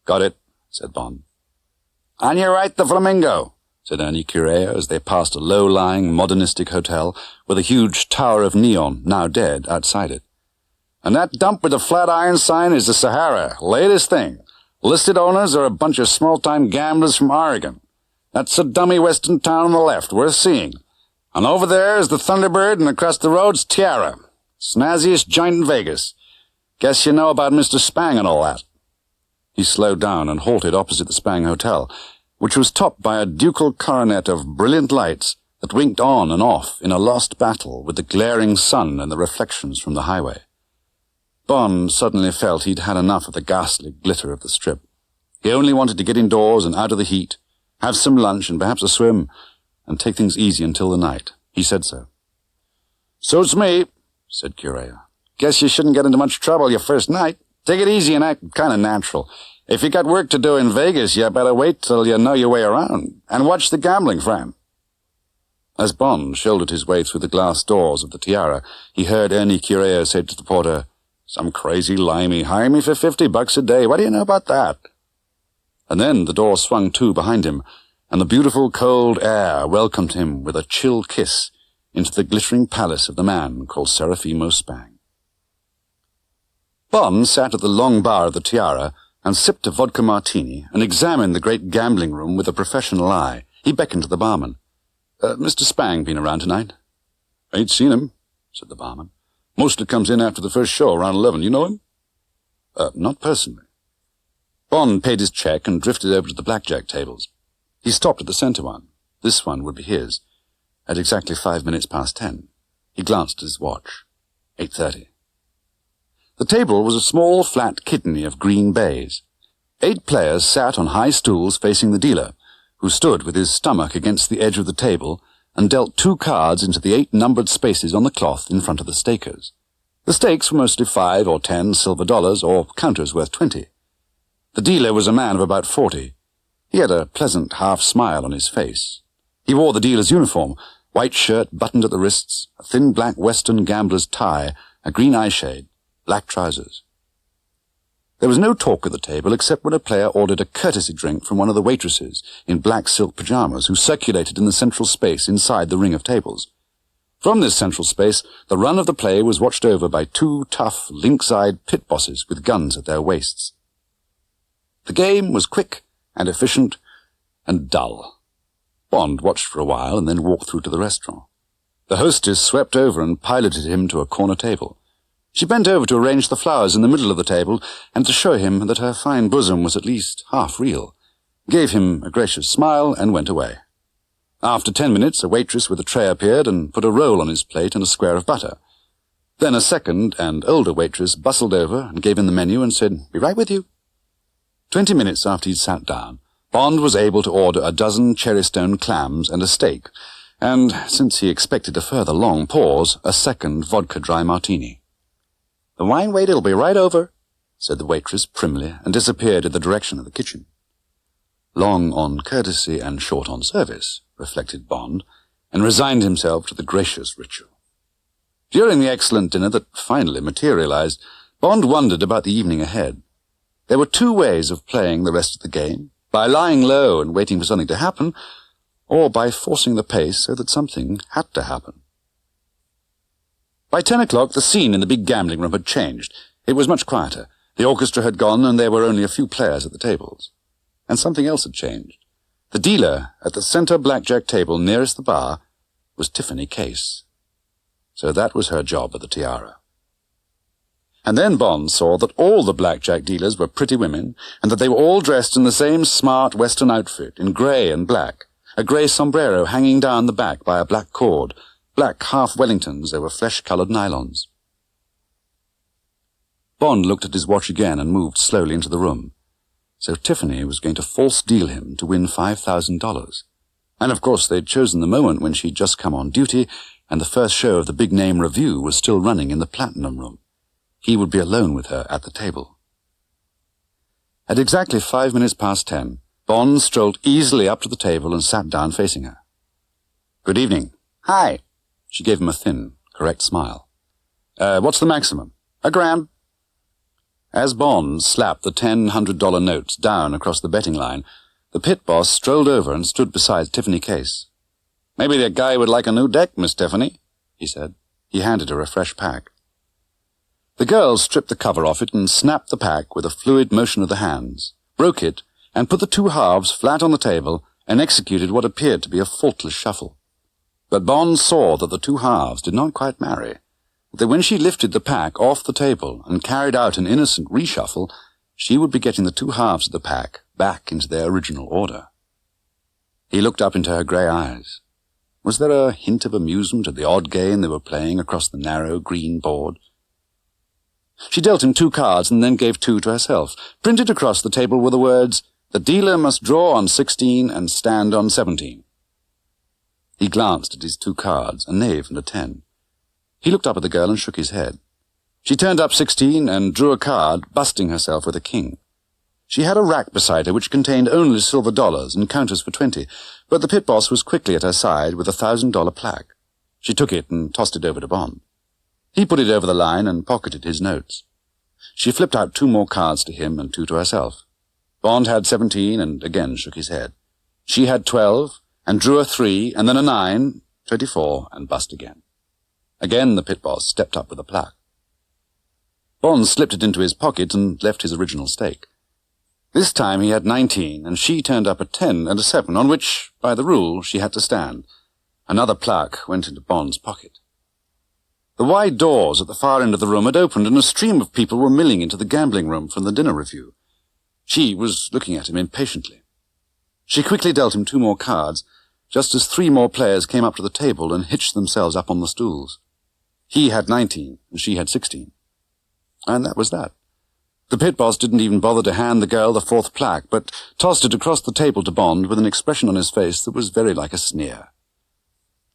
"Got it," said Bond. "On your right, the Flamingo," said Ernie Correo as they passed a low-lying, modernistic hotel with a huge tower of neon, now dead, outside it. "And that dump with the flat iron sign is the Sahara. Latest thing. Listed owners are a bunch of small-time gamblers from Oregon. That's a dummy western town on the left, worth seeing. And over there is the Thunderbird, and across the road's Tiara. Snazziest joint in Vegas. Guess you know about Mr. Spang and all that." He slowed down and halted opposite the Spang Hotel, which was topped by a ducal coronet of brilliant lights that winked on and off in a lost battle with the glaring sun and the reflections from the highway. Bond suddenly felt he'd had enough of the ghastly glitter of the Strip. He only wanted to get indoors and out of the heat, have some lunch and perhaps a swim, and take things easy until the night. He said so. "Suits me," said Curea. "Guess you shouldn't get into much trouble your first night. Take it easy and act kind of natural. If you got work to do in Vegas, you better wait till you know your way around, and watch the gambling frame." As Bond shouldered his way through the glass doors of the Tiara, he heard Ernie Curea say to the porter, "Some crazy limey hire me for $50 a day. What do you know about that?" And then the door swung to behind him, and the beautiful cold air welcomed him with a chill kiss into the glittering palace of the man called Serafimo Spang. Bond sat at the long bar of the Tiara and sipped a vodka martini and examined the great gambling room with a professional eye. He beckoned to the barman. "Mr. Spang been around tonight?" "Ain't seen him," said the barman. "Mostly comes in after the first show around 11. You know him?" "Not personally." Bond paid his check and drifted over to the blackjack tables. He stopped at the center one. This one would be his. At exactly 5 minutes past 10, he glanced at his watch. 8:30. The table was a small, flat kidney of green baize. 8 players sat on high stools facing the dealer, who stood with his stomach against the edge of the table and dealt 2 cards into the 8 numbered spaces on the cloth in front of the stakers. The stakes were mostly 5 or 10 silver dollars, or counters worth 20. The dealer was a man of about 40. He had a pleasant half-smile on his face. He wore the dealer's uniform, white shirt buttoned at the wrists, a thin black Western gambler's tie, a green eyeshade, black trousers. There was no talk at the table except when a player ordered a courtesy drink from one of the waitresses in black silk pajamas who circulated in the central space inside the ring of tables. From this central space, the run of the play was watched over by 2 tough, lynx-eyed pit bosses with guns at their waists. The game was quick and efficient and dull. Bond watched for a while and then walked through to the restaurant. The hostess swept over and piloted him to a corner table. She bent over to arrange the flowers in the middle of the table and to show him that her fine bosom was at least half real, gave him a gracious smile and went away. After 10 minutes, a waitress with a tray appeared and put a roll on his plate and a square of butter. Then a second and older waitress bustled over and gave him the menu and said, "Be right with you." 20 minutes after he'd sat down, Bond was able to order a dozen cherry-stone clams and a steak, and, since he expected a further long pause, a second vodka dry martini. "The wine waiter'll be right over," said the waitress primly, and disappeared in the direction of the kitchen. Long on courtesy and short on service, reflected Bond, and resigned himself to the gracious ritual. During the excellent dinner that finally materialized, Bond wondered about the evening ahead. There were 2 ways of playing the rest of the game, by lying low and waiting for something to happen, or by forcing the pace so that something had to happen. By 10 o'clock, the scene in the big gambling room had changed. It was much quieter. The orchestra had gone, and there were only a few players at the tables. And something else had changed. The dealer at the center blackjack table nearest the bar was Tiffany Case. So that was her job at the Tiara. And then Bond saw that all the blackjack dealers were pretty women, and that they were all dressed in the same smart Western outfit, in grey and black, a grey sombrero hanging down the back by a black cord, black half-Wellingtons over flesh-coloured nylons. Bond looked at his watch again and moved slowly into the room. So Tiffany was going to false deal him to win $5,000. And of course they'd chosen the moment when she'd just come on duty, and the first show of the big-name revue was still running in the Platinum Room. He would be alone with her at the table. At exactly 5 minutes past 10, Bond strolled easily up to the table and sat down facing her. "Good evening." "Hi." She gave him a thin, correct smile. What's the maximum?" "$1,000." As Bond slapped the $100 notes down across the betting line, the pit boss strolled over and stood beside Tiffany Case. "Maybe that guy would like a new deck, Miss Tiffany," he said. He handed her a fresh pack. The girl stripped the cover off it and snapped the pack with a fluid motion of the hands, broke it, and put the 2 halves flat on the table and executed what appeared to be a faultless shuffle. But Bond saw that the 2 halves did not quite marry, that when she lifted the pack off the table and carried out an innocent reshuffle, she would be getting the 2 halves of the pack back into their original order. He looked up into her grey eyes. Was there a hint of amusement at the odd game they were playing across the narrow green board? She dealt him 2 cards and then gave 2 to herself. Printed across the table were the words, "The dealer must draw on 16 and stand on 17. He glanced at his 2 cards, a knave and a 10. He looked up at the girl and shook his head. She turned up 16 and drew a card, busting herself with a king. She had a rack beside her which contained only silver dollars and counters for 20, but the pit boss was quickly at her side with a $1,000 plaque. She took it and tossed it over to Bond. He put it over the line and pocketed his notes. She flipped out 2 more cards to him and 2 to herself. Bond had 17 and again shook his head. She had 12 and drew a 3 and then a 9, 24, and bust again. Again the pit boss stepped up with a plaque. Bond slipped it into his pocket and left his original stake. This time he had 19, and she turned up a 10 and a 7, on which, by the rule, she had to stand. Another plaque went into Bond's pocket. The wide doors at the far end of the room had opened, and a stream of people were milling into the gambling room from the dinner review. She was looking at him impatiently. She quickly dealt him 2 more cards, just as 3 more players came up to the table and hitched themselves up on the stools. He had 19, and she had 16. And that was that. The pit boss didn't even bother to hand the girl the 4th plaque, but tossed it across the table to Bond with an expression on his face that was very like a sneer.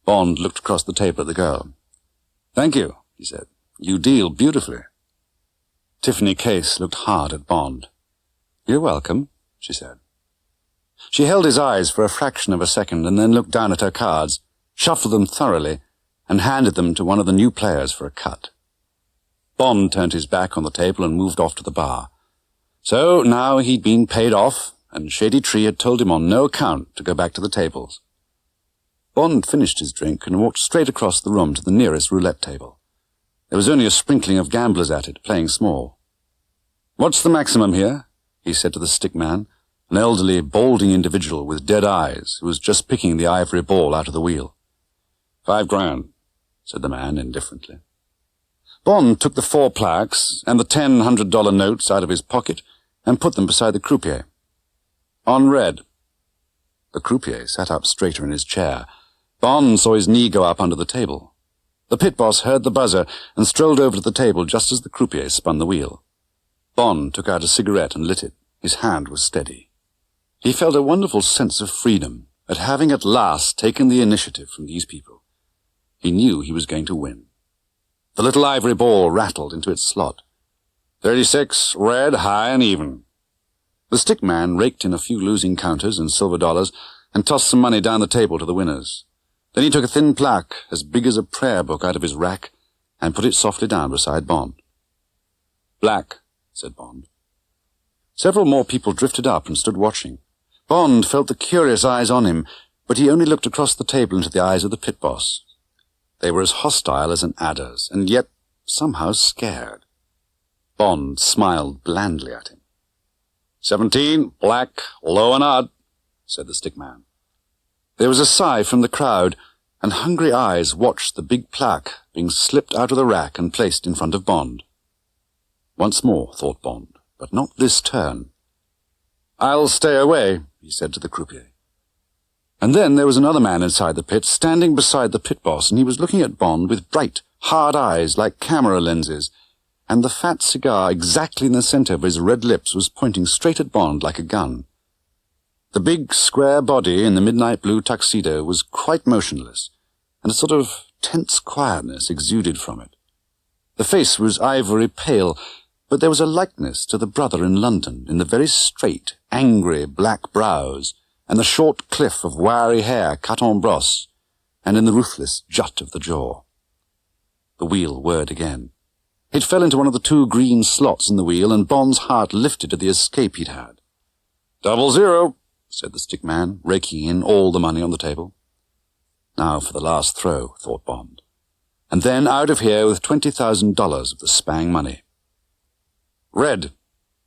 Bond looked across the table at the girl. "Thank you," he said. "You deal beautifully." Tiffany Case looked hard at Bond. "You're welcome," she said. She held his eyes for a fraction of a second and then looked down at her cards, shuffled them thoroughly, and handed them to one of the new players for a cut. Bond turned his back on the table and moved off to the bar. So now he'd been paid off, and Shady Tree had told him on no account to go back to the tables. Bond finished his drink and walked straight across the room to the nearest roulette table. There was only a sprinkling of gamblers at it, playing small. "What's the maximum here?" he said to the stick man, an elderly, balding individual with dead eyes who was just picking the ivory ball out of the wheel. $5 grand, said the man indifferently. Bond took the 4 plaques and the $100 notes out of his pocket and put them beside the croupier. "On red." The croupier sat up straighter in his chair. Bond saw his knee go up under the table. The pit boss heard the buzzer and strolled over to the table just as the croupier spun the wheel. Bond took out a cigarette and lit it. His hand was steady. He felt a wonderful sense of freedom at having at last taken the initiative from these people. He knew he was going to win. The little ivory ball rattled into its slot. 36, red, high and even. The stick man raked in a few losing counters and silver dollars and tossed some money down the table to the winners. Then he took a thin plaque, as big as a prayer book, out of his rack and put it softly down beside Bond. "Black," said Bond. Several more people drifted up and stood watching. Bond felt the curious eyes on him, but he only looked across the table into the eyes of the pit boss. They were as hostile as an adder's, and yet somehow scared. Bond smiled blandly at him. 17, black, low and odd, said the stick man. There was a sigh from the crowd, and hungry eyes watched the big plaque being slipped out of the rack and placed in front of Bond. Once more, thought Bond, but not this turn. "I'll stay away," he said to the croupier. And then there was another man inside the pit, standing beside the pit boss, and he was looking at Bond with bright, hard eyes like camera lenses, and the fat cigar exactly in the center of his red lips was pointing straight at Bond like a gun. The big, square body in the midnight blue tuxedo was quite motionless, and a sort of tense quietness exuded from it. The face was ivory pale, but there was a likeness to the brother in London in the very straight, angry black brows, and the short cliff of wiry hair cut en brosse, and in the ruthless jut of the jaw. The wheel whirred again. It fell into one of the 2 green slots in the wheel, and Bond's heart lifted at the escape he'd had. 00, said the stick man, raking in all the money on the table. Now for the last throw, thought Bond. And then out of here with $20,000 of the Spang money. Red.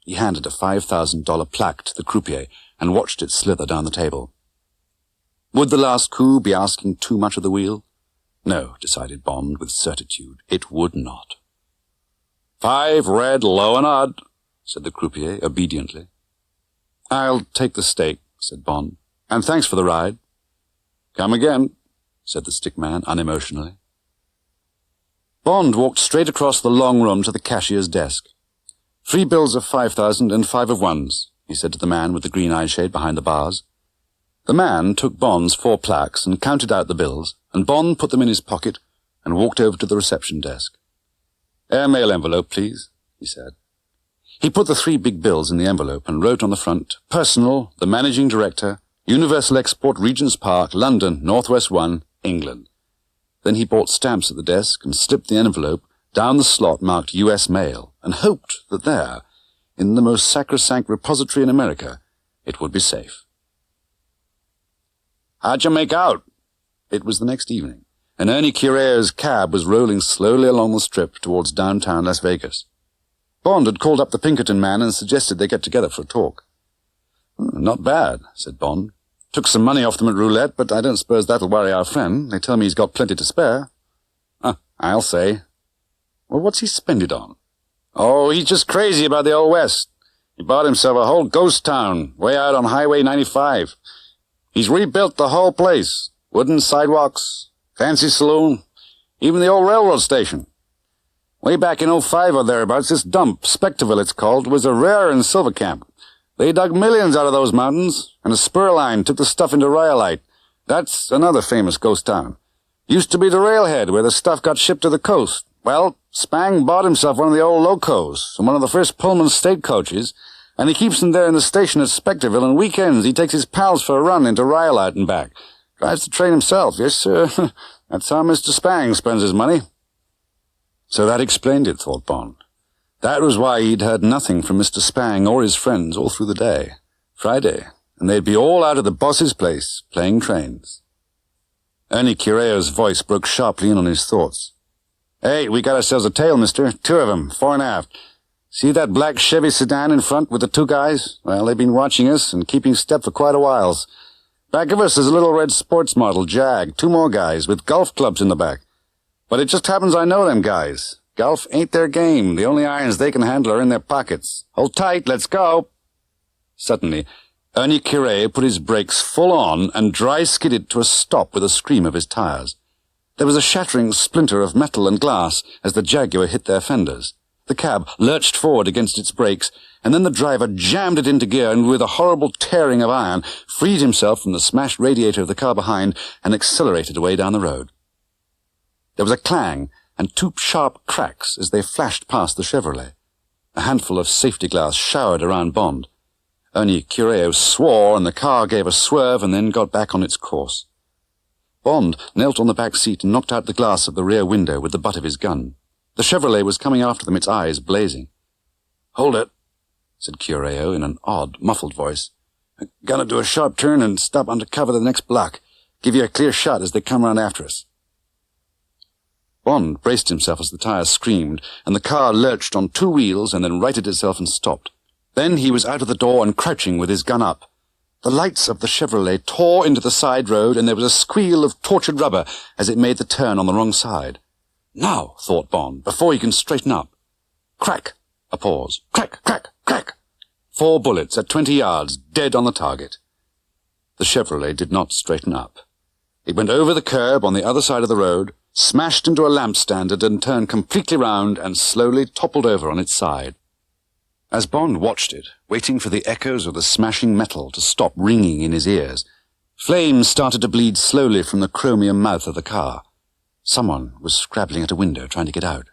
He handed a $5,000 plaque to the croupier and watched it slither down the table. Would the last coup be asking too much of the wheel? No, decided Bond with certitude, it would not. 5, red, low and odd, said the croupier obediently. I'll take the stake, said Bond, and thanks for the ride. Come again, said the stick man unemotionally. Bond walked straight across the long room to the cashier's desk. 3 bills of 5,000 and 5 of 1s, he said to the man with the green eyeshade behind the bars. The man took Bond's 4 plaques and counted out the bills, and Bond put them in his pocket and walked over to the reception desk. "Airmail envelope, please," he said. He put the 3 big bills in the envelope and wrote on the front, "Personal, the Managing Director, Universal Export, Regent's Park, London, Northwest 1, England." Then he bought stamps at the desk and slipped the envelope down the slot marked U.S. Mail, and hoped that there, in the most sacrosanct repository in America, it would be safe. "How'd you make out?" It was the next evening, and Ernie Cureo's cab was rolling slowly along the strip towards downtown Las Vegas. Bond had called up the Pinkerton man and suggested they get together for a talk. "Not bad," said Bond. "Took some money off them at roulette, but I don't suppose that'll worry our friend. They tell me he's got plenty to spare." "I'll say." "Well, what's he spend it on?" "Oh, he's just crazy about the Old West. He bought himself a whole ghost town way out on Highway 95. He's rebuilt the whole place. Wooden sidewalks, fancy saloon, even the old railroad station. Way back in 05 or thereabouts, this dump, Spectreville it's called, was a rare in Silver Camp. They dug millions out of those mountains, and a spur line took the stuff into Rhyolite. That's another famous ghost town. Used to be the railhead where the stuff got shipped to the coast. Well, Spang bought himself one of the old locos, and one of the first Pullman stagecoaches, and he keeps them there in the station at Spectreville, and weekends he takes his pals for a run into Rhyolite and back. Drives the train himself, yes, sir. That's how Mr. Spang spends his money." So that explained it, thought Bond. That was why he'd heard nothing from Mr. Spang or his friends all through the day. Friday, and they'd be all out at the boss's place, playing trains. Ernie Cureo's voice broke sharply in on his thoughts. "Hey, we got ourselves a tail, mister. 2 of them, fore and aft. See that black Chevy sedan in front with the 2 guys? Well, they've been watching us and keeping step for quite a while. Back of us is a little red sports model, Jag, 2 more guys with golf clubs in the back. But it just happens I know them guys. Golf ain't their game. The only irons they can handle are in their pockets. Hold tight, let's go." Suddenly, Ernie Curé put his brakes full on and dry-skidded to a stop with a scream of his tires. There was a shattering splinter of metal and glass as the Jaguar hit their fenders. The cab lurched forward against its brakes, and then the driver jammed it into gear and, with a horrible tearing of iron, freed himself from the smashed radiator of the car behind and accelerated away down the road. There was a clang and 2 sharp cracks as they flashed past the Chevrolet. A handful of safety glass showered around Bond. Ernie Cureo swore, and the car gave a swerve and then got back on its course. Bond knelt on the back seat and knocked out the glass of the rear window with the butt of his gun. The Chevrolet was coming after them, its eyes blazing. "Hold it," said Cureo in an odd, muffled voice. "Gonna do a sharp turn and stop under cover the next block. Give you a clear shot as they come round after us." Bond braced himself as the tires screamed, and the car lurched on 2 wheels and then righted itself and stopped. Then he was out of the door and crouching with his gun up. The lights of the Chevrolet tore into the side road, and there was a squeal of tortured rubber as it made the turn on the wrong side. Now, thought Bond, before he can straighten up. Crack! A pause. Crack, crack, crack! 4 bullets at 20 yards, dead on the target. The Chevrolet did not straighten up. It went over the curb on the other side of the road, smashed into a lamp stand and then turned completely round and slowly toppled over on its side. As Bond watched it, waiting for the echoes of the smashing metal to stop ringing in his ears, flames started to bleed slowly from the chromium mouth of the car. Someone was scrabbling at a window trying to get out.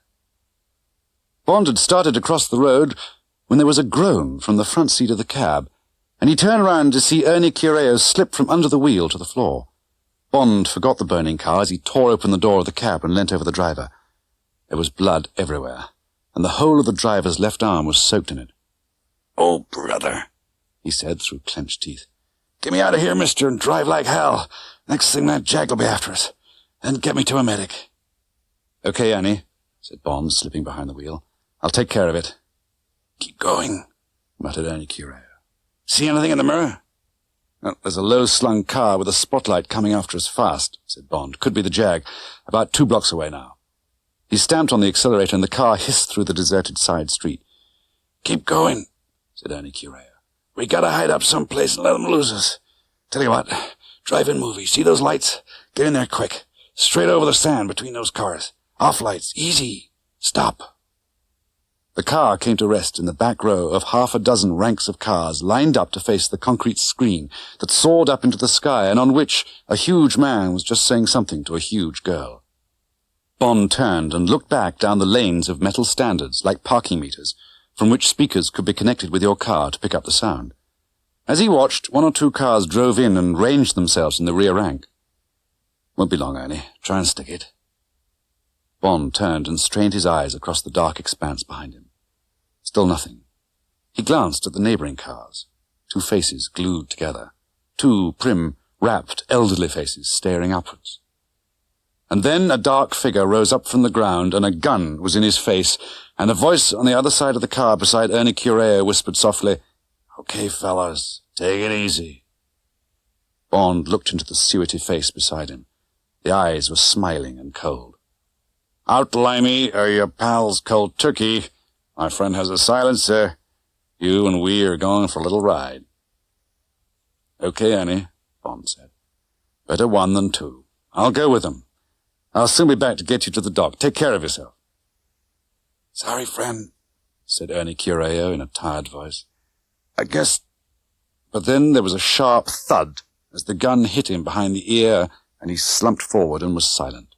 Bond had started to cross the road when there was a groan from the front seat of the cab, and he turned round to see Ernie Cureo slip from under the wheel to the floor. Bond forgot the burning car as he tore open the door of the cab and leant over the driver. There was blood everywhere, and the whole of the driver's left arm was soaked in it. "Oh, brother," he said through clenched teeth. "Get me out of here, mister, and drive like hell. Next thing that Jag will be after us. Then get me to a medic." "Okay, Annie," said Bond, slipping behind the wheel. "I'll take care of it." "Keep going," muttered Ernie Cureo. "See anything in the mirror?" "Well, there's a low-slung car with a spotlight coming after us fast," said Bond. "Could be the Jag. About 2 blocks away now." He stamped on the accelerator, and the car hissed through the deserted side street. "Keep going," said Ernie Cureo. "We gotta hide up someplace and let them lose us. Tell you what, drive-in movie. See those lights? Get in there quick. Straight over the sand between those cars. Off lights, easy. Stop. The car came to rest in the back row of half a dozen ranks of cars lined up to face the concrete screen that soared up into the sky and on which a huge man was just saying something to a huge girl. Bond turned and looked back down the lanes of metal standards like parking meters, from which speakers could be connected with your car to pick up the sound. As he watched, 1 or 2 cars drove in and ranged themselves in the rear rank. Won't be long, Ernie. Try and stick it. Bond turned and strained his eyes across the dark expanse behind him. Still nothing. He glanced at the neighbouring cars. 2 faces glued together. 2 prim, rapt, elderly faces staring upwards. And then a dark figure rose up from the ground and a gun was in his face, and a voice on the other side of the car beside Ernie Cureo whispered softly, "Okay, fellas, take it easy." Bond looked into the suety face beside him. The eyes were smiling and cold. "Out, Limey, or your pal's cold turkey. My friend has a silencer. You and we are going for a little ride." "Okay, Ernie," Bond said. "Better 1 than 2. I'll go with them. I'll soon be back to get you to the dock. Take care of yourself." "Sorry, friend," said Ernie Cureo in a tired voice. "I guess—" But then there was a sharp thud as the gun hit him behind the ear, and he slumped forward and was silent.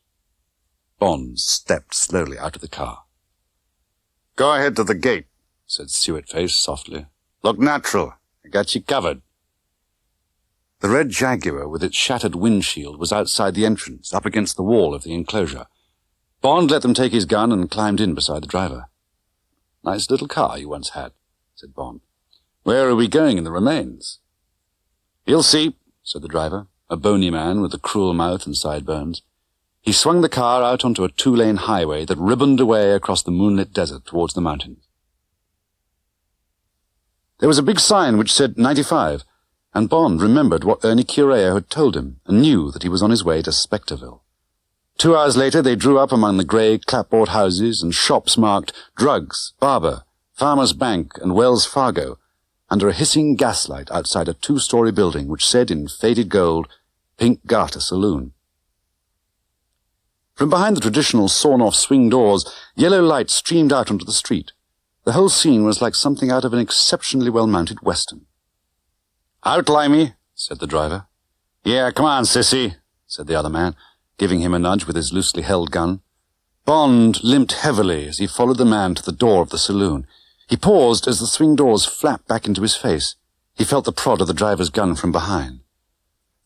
Bond stepped slowly out of the car. Go ahead to the gate, said Suet-Face softly. Look natural. I got you covered. The red Jaguar with its shattered windshield was outside the entrance, up against the wall of the enclosure. Bond let them take his gun and climbed in beside the driver. "Nice little car you once had," said Bond. "Where are we going in the remains?" "You'll see," said the driver, a bony man with a cruel mouth and sideburns. He swung the car out onto a 2-lane highway that ribboned away across the moonlit desert towards the mountains. There was a big sign which said 95, and Bond remembered what Ernie Cureo had told him and knew that he was on his way to Spectreville. 2 hours later they drew up among the grey clapboard houses and shops marked Drugs, Barber, Farmers Bank and Wells Fargo, under a hissing gaslight outside a 2-story building which said in faded gold, Pink Garter Saloon. From behind the traditional sawn-off swing doors, yellow light streamed out onto the street. The whole scene was like something out of an exceptionally well-mounted western. "Out, Limey," said the driver. "Yeah, come on, sissy," said the other man, giving him a nudge with his loosely held gun. Bond limped heavily as he followed the man to the door of the saloon. He paused as the swing doors flapped back into his face. He felt the prod of the driver's gun from behind.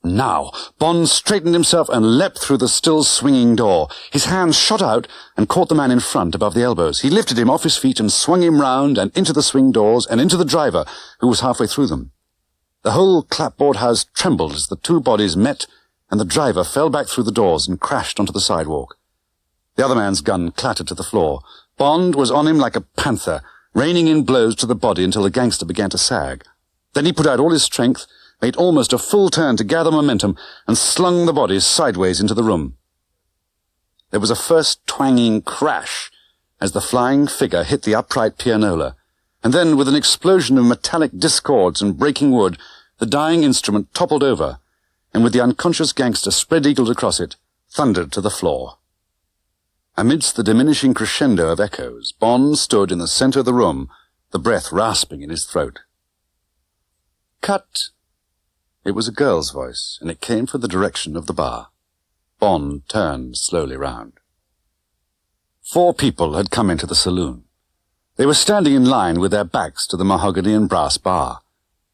Now, Bond straightened himself and leapt through the still swinging door. His hands shot out and caught the man in front above the elbows. He lifted him off his feet and swung him round and into the swing doors and into the driver, who was halfway through them. The whole clapboard house trembled as the 2 bodies met, and the driver fell back through the doors and crashed onto the sidewalk. The other man's gun clattered to the floor. Bond was on him like a panther, raining in blows to the body until the gangster began to sag. Then he put out all his strength, made almost a full turn to gather momentum, and slung the bodies sideways into the room. There was a first twanging crash as the flying figure hit the upright pianola, and then, with an explosion of metallic discords and breaking wood, the dying instrument toppled over, and with the unconscious gangster spread-eagled across it, thundered to the floor. Amidst the diminishing crescendo of echoes, Bond stood in the centre of the room, the breath rasping in his throat. "Cut!" It was a girl's voice, and it came from the direction of the bar. Bond turned slowly round. 4 people had come into the saloon. They were standing in line with their backs to the mahogany and brass bar.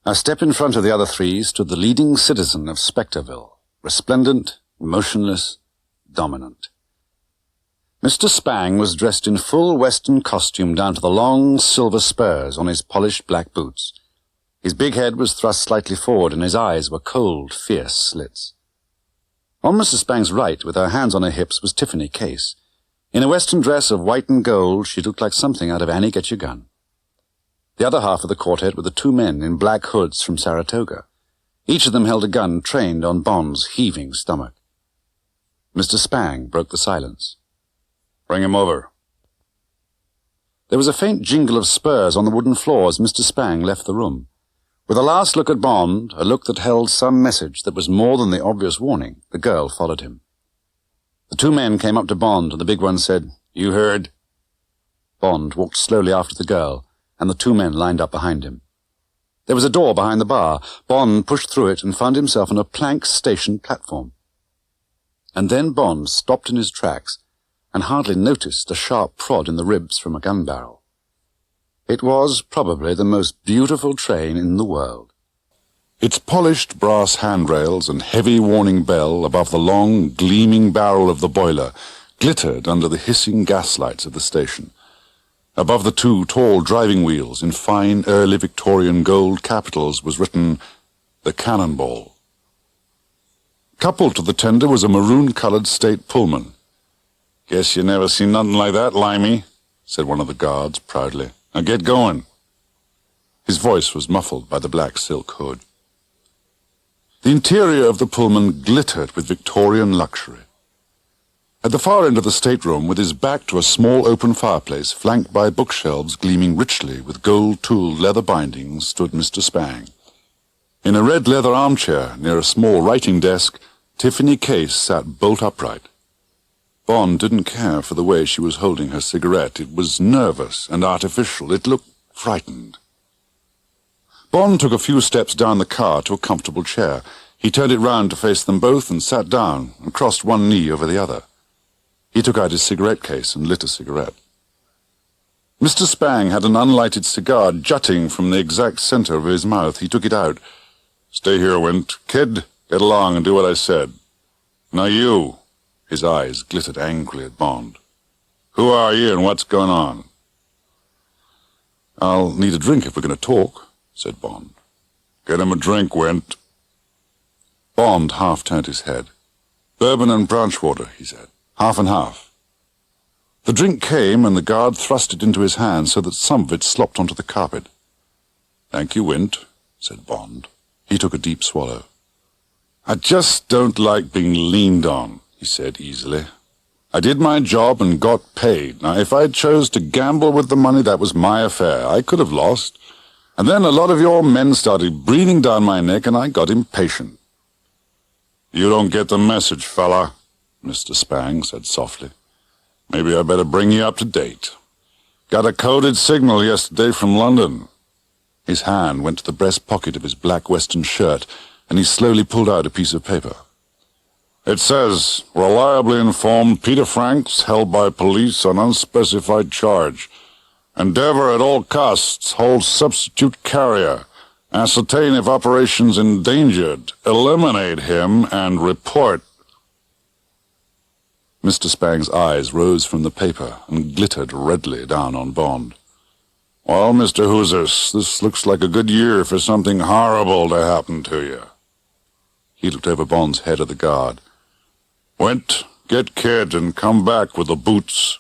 A step in front of the other 3 stood the leading citizen of Spectreville, resplendent, motionless, dominant. Mr. Spang was dressed in full Western costume down to the long silver spurs on his polished black boots. His big head was thrust slightly forward, and his eyes were cold, fierce slits. On Mr. Spang's right, with her hands on her hips, was Tiffany Case. In a Western dress of white and gold, she looked like something out of Annie Get Your Gun. The other half of the quartet were the 2 men in black hoods from Saratoga. Each of them held a gun trained on Bond's heaving stomach. Mr. Spang broke the silence. "Bring him over." There was a faint jingle of spurs on the wooden floor as Mr. Spang left the room. With a last look at Bond, a look that held some message that was more than the obvious warning, the girl followed him. The two men came up to Bond, and the big one said, "You heard?" Bond walked slowly after the girl, and the two men lined up behind him. There was a door behind the bar. Bond pushed through it and found himself on a plank station platform. And then Bond stopped in his tracks and hardly noticed a sharp prod in the ribs from a gun barrel. It was probably the most beautiful train in the world. Its polished brass handrails and heavy warning bell above the long, gleaming barrel of the boiler glittered under the hissing gaslights of the station. Above the two tall driving wheels in fine early Victorian gold capitals was written, "The Cannonball." Coupled to the tender was a maroon-coloured state Pullman. "Guess you never seen nothing like that, Limey," said one of the guards proudly. "Now get going." His voice was muffled by the black silk hood. The interior of the Pullman glittered with Victorian luxury. At the far end of the stateroom, with his back to a small open fireplace flanked by bookshelves gleaming richly with gold-tooled leather bindings, stood Mr. Spang. In a red leather armchair near a small writing desk, Tiffany Case sat bolt upright. Bond didn't care for the way she was holding her cigarette. It was nervous and artificial. It looked frightened. Bond took a few steps down the car to a comfortable chair. He turned it round to face them both and sat down and crossed one knee over the other. He took out his cigarette case and lit a cigarette. Mr. Spang had an unlighted cigar jutting from the exact center of his mouth. He took it out. "Stay here, Wint. Kid, get along and do what I said. Now you." His eyes glittered angrily at Bond. "Who are you and what's going on?" "I'll need a drink if we're going to talk," said Bond. "Get him a drink, Wint." Bond half turned his head. "Bourbon and branch water," he said. "Half and half." The drink came, and the guard thrust it into his hand so that some of it slopped onto the carpet. "Thank you, Wint," said Bond. He took a deep swallow. "I just don't like being leaned on," he said easily. "I did my job and got paid. Now, if I chose to gamble with the money, that was my affair. I could have lost. And then a lot of your men started breathing down my neck, and I got impatient." "You don't get the message, fella," Mr. Spang said softly. "Maybe I better bring you up to date. Got a coded signal yesterday from London." His hand went to the breast pocket of his black western shirt, and he slowly pulled out a piece of paper. "It says, reliably informed Peter Franks held by police on unspecified charge. Endeavor at all costs hold substitute carrier. Ascertain if operations endangered. Eliminate him and report." Mr. Spang's eyes rose from the paper and glittered redly down on Bond. "Well, Mr. Hoosers, this looks like a good year for something horrible to happen to you." He looked over Bond's head at the guard. "Wint, get Kid and come back with the boots."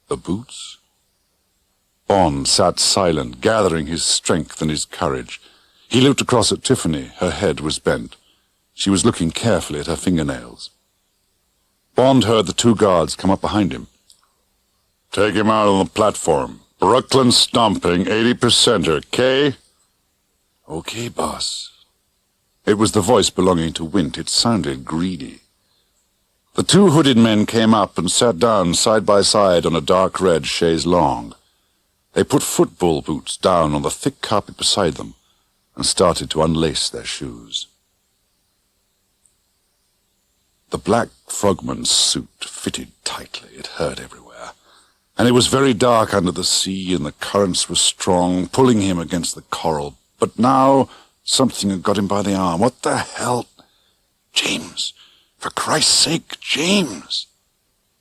The boots? Bond sat silent, gathering his strength and his courage. He looked across at Tiffany. Her head was bent. She was looking carefully at her fingernails. Bond heard the two guards come up behind him. "Take him out on the platform. Brooklyn stomping, 80%er, K?" "Okay, boss." It was the voice belonging to Wint. It sounded greedy. The two hooded men came up and sat down side by side on a dark red chaise longue. They put football boots down on the thick carpet beside them and started to unlace their shoes. The black frogman's suit fitted tightly. It hurt everywhere. And it was very dark under the sea, and the currents were strong, pulling him against the coral. But now something had got him by the arm. What the hell? "James! For Christ's sake, James!"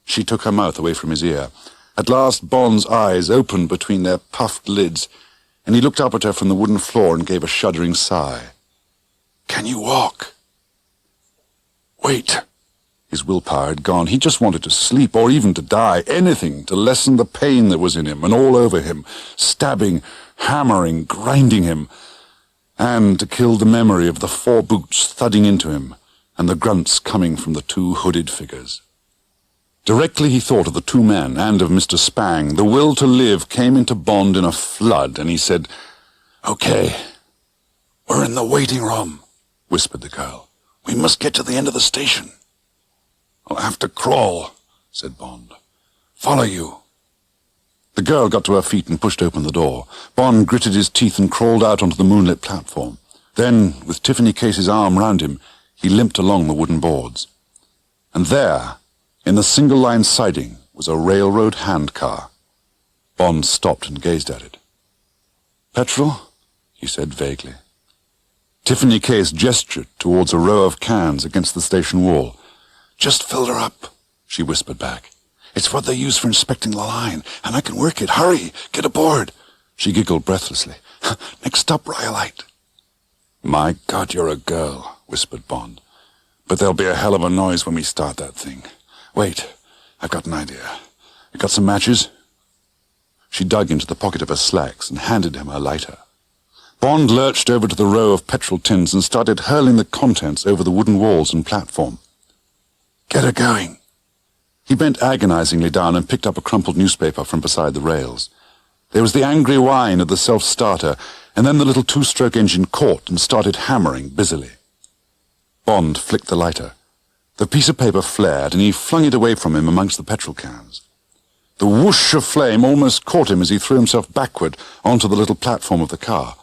She took her mouth away from his ear. At last Bond's eyes opened between their puffed lids, and he looked up at her from the wooden floor and gave a shuddering sigh. "Can you walk?" "Wait." His willpower had gone. He just wanted to sleep, or even to die, anything to lessen the pain that was in him and all over him, stabbing, hammering, grinding him, and to kill the memory of the 4 boots thudding into him and the grunts coming from the 2 hooded figures. Directly he thought of the 2 men and of Mr. Spang. The will to live came into Bond in a flood, and he said, "Okay, we're in the waiting room," whispered the girl. "We must get to the end of the station." "I'll have to crawl," said Bond. "Follow you." The girl got to her feet and pushed open the door. Bond gritted his teeth and crawled out onto the moonlit platform. Then, with Tiffany Case's arm round him, he limped along the wooden boards. And there, in the single-line siding, was a railroad handcar. Bond stopped and gazed at it. "Petrol?" he said vaguely. Tiffany Case gestured towards a row of cans against the station wall. "Just filled her up," she whispered back. "It's what they use for inspecting the line, and I can work it. Hurry, get aboard." She giggled breathlessly. "Next stop, Rhyolite." "My God, you're a girl," whispered Bond. "But there'll be a hell of a noise when we start that thing. Wait, I've got an idea. You got some matches?" She dug into the pocket of her slacks and handed him her lighter. Bond lurched over to the row of petrol tins and started hurling the contents over the wooden walls and platform. "Get her going." He bent agonizingly down and picked up a crumpled newspaper from beside the rails. There was the angry whine of the self-starter, and then the little two-stroke engine caught and started hammering busily. Bond flicked the lighter. The piece of paper flared, and he flung it away from him amongst the petrol cans. The whoosh of flame almost caught him as he threw himself backward onto the little platform of the car.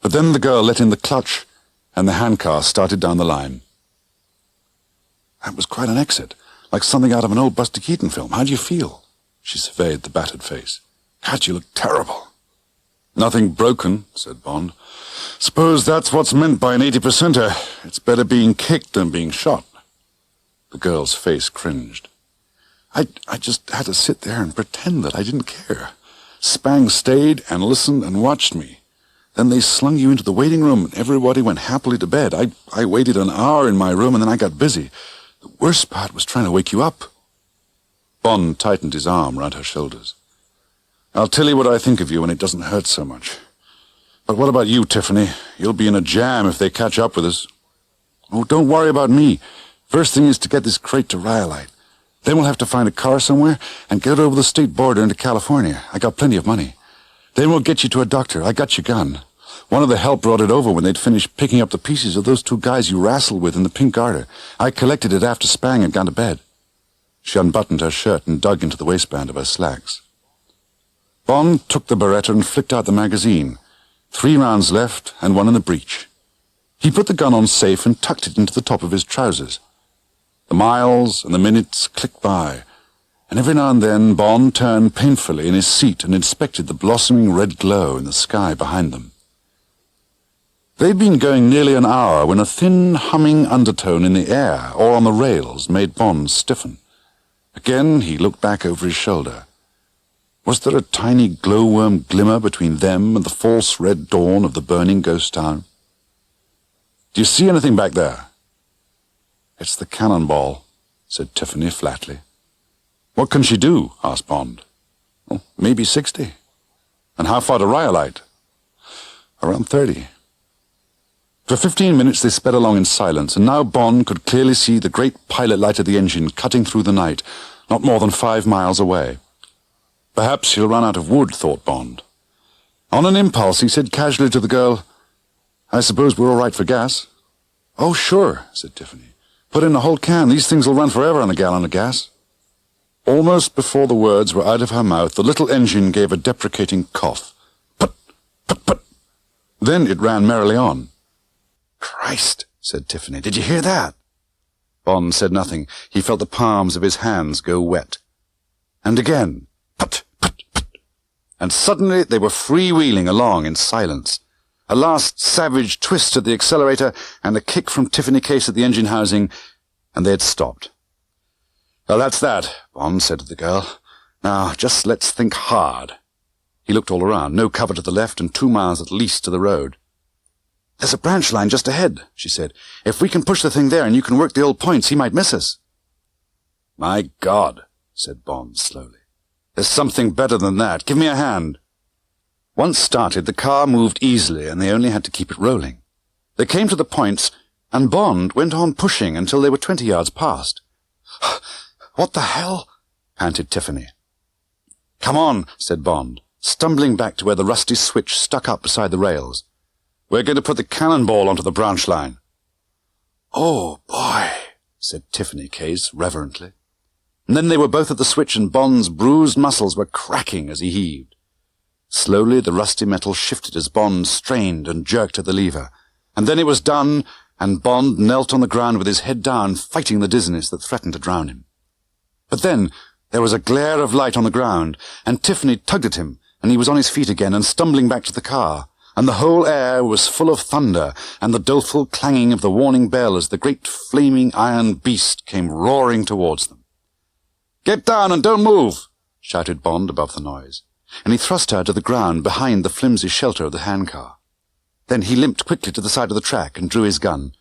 But then the girl let in the clutch, and the handcar started down the line. "That was quite an exit, like something out of an old Buster Keaton film. How do you feel?" She surveyed the battered face. "God, you look terrible." "Nothing broken," said Bond. "Suppose that's what's meant by an 80%er. It's better being kicked than being shot." The girl's face cringed. I just had to sit there and pretend that I didn't care. Spang stayed and listened and watched me. Then they slung you into the waiting room, and everybody went happily to bed. I waited an hour in my room, and then I got busy. The worst part was trying to wake you up." Bond tightened his arm round her shoulders. "I'll tell you what I think of you when it doesn't hurt so much. But what about you, Tiffany? You'll be in a jam if they catch up with us." "Oh, don't worry about me. First thing is to get this crate to Rhyolite. Then we'll have to find a car somewhere and get over the state border into California. I got plenty of money. Then we'll get you to a doctor. I got your gun. One of the help brought it over when they'd finished picking up the pieces of those two guys you wrestled with in the Pink Garter. I collected it after Spang had gone to bed." She unbuttoned her shirt and dug into the waistband of her slacks. Bond took the Beretta and flicked out the magazine. 3 rounds left and 1 in the breech. He put the gun on safe and tucked it into the top of his trousers. The miles and the minutes clicked by, and every now and then Bond turned painfully in his seat and inspected the blossoming red glow in the sky behind them. They'd been going nearly an hour when a thin, humming undertone in the air or on the rails made Bond stiffen. Again he looked back over his shoulder. Was there a tiny glowworm glimmer between them and the false red dawn of the burning ghost town? "Do you see anything back there?" "It's the cannonball," said Tiffany flatly. "What can she do?" asked Bond. "Well, maybe 60. "And how far to Rhyolite?" "Around 30. For 15 minutes they sped along in silence, and now Bond could clearly see the great pilot light of the engine cutting through the night, not more than 5 miles away. Perhaps she'll run out of wood, thought Bond. On an impulse, he said casually to the girl, "I suppose we're all right for gas?" "Oh, sure," said Tiffany. "Put in a whole can. These things will run forever on a gallon of gas." Almost before the words were out of her mouth, the little engine gave a deprecating cough. "Put, put, put." Then it ran merrily on. "Christ," said Tiffany. "Did you hear that?" Bond said nothing. He felt the palms of his hands go wet. And again, put, put, put. And suddenly they were freewheeling along in silence. A last savage twist at the accelerator and a kick from Tiffany Case at the engine housing, and they had stopped. "Well, that's that," Bond said to the girl. "Now, just let's think hard." He looked all around. No cover to the left and 2 miles at least to the road. "There's a branch line just ahead," she said. "If we can push the thing there and you can work the old points, he might miss us." "My God," said Bond slowly. "There's something better than that. Give me a hand." Once started, the car moved easily, and they only had to keep it rolling. They came to the points, and Bond went on pushing until they were 20 yards past. "What the hell?" panted Tiffany. "Come on," said Bond, stumbling back to where the rusty switch stuck up beside the rails. "We're going to put the cannonball onto the branch line." "Oh, boy," said Tiffany Case reverently. And then they were both at the switch, and Bond's bruised muscles were cracking as he heaved. Slowly the rusty metal shifted as Bond strained and jerked at the lever. And then it was done, and Bond knelt on the ground with his head down, fighting the dizziness that threatened to drown him. But then there was a glare of light on the ground, and Tiffany tugged at him, and he was on his feet again and stumbling back to the car, and the whole air was full of thunder and the doleful clanging of the warning bell as the great flaming iron beast came roaring towards them. "Get down and don't move!" shouted Bond above the noise, and he thrust her to the ground behind the flimsy shelter of the handcar. Then he limped quickly to the side of the track and drew his gun.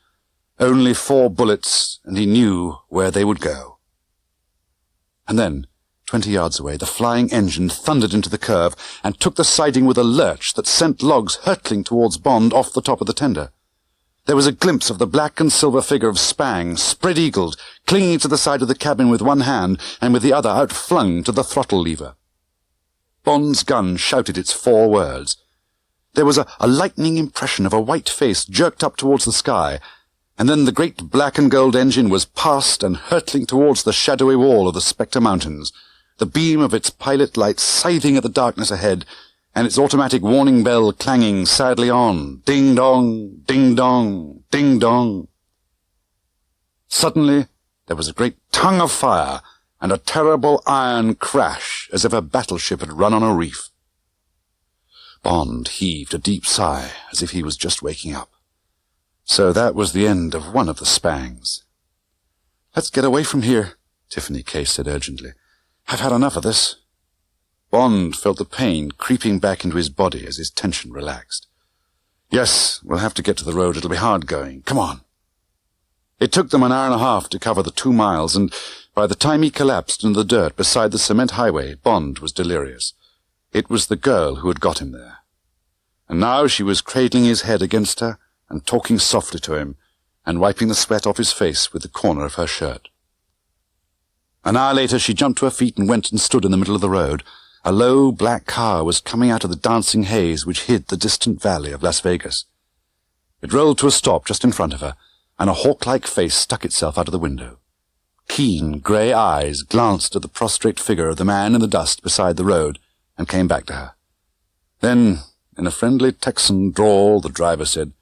Only 4 bullets, and he knew where they would go. And then, 20 yards away, the flying engine thundered into the curve and took the siding with a lurch that sent logs hurtling towards Bond off the top of the tender. There was a glimpse of the black and silver figure of Spang, spread-eagled, clinging to the side of the cabin with one hand and with the other outflung to the throttle lever. Bond's gun shouted its 4 words. There was a lightning impression of a white face jerked up towards the sky, and then the great black and gold engine was past and hurtling towards the shadowy wall of the Spectre Mountains, the beam of its pilot light scything at the darkness ahead, and its automatic warning bell clanging sadly on, ding-dong, ding-dong, ding-dong. Suddenly there was a great tongue of fire and a terrible iron crash as if a battleship had run on a reef. Bond heaved a deep sigh as if he was just waking up. So that was the end of one of the Spangs. "Let's get away from here," Tiffany Case said urgently. "I've had enough of this." Bond felt the pain creeping back into his body as his tension relaxed. "Yes, we'll have to get to the road. It'll be hard going. Come on." It took them an hour and a half to cover the 2 miles, and by the time he collapsed into the dirt beside the cement highway, Bond was delirious. It was the girl who had got him there. And now she was cradling his head against her and talking softly to him and wiping the sweat off his face with the corner of her shirt. An hour later she jumped to her feet and went and stood in the middle of the road. A low black car was coming out of the dancing haze which hid the distant valley of Las Vegas. It rolled to a stop just in front of her, and a hawk-like face stuck itself out of the window. Keen grey eyes glanced at the prostrate figure of the man in the dust beside the road and came back to her. Then, in a friendly Texan drawl, the driver said,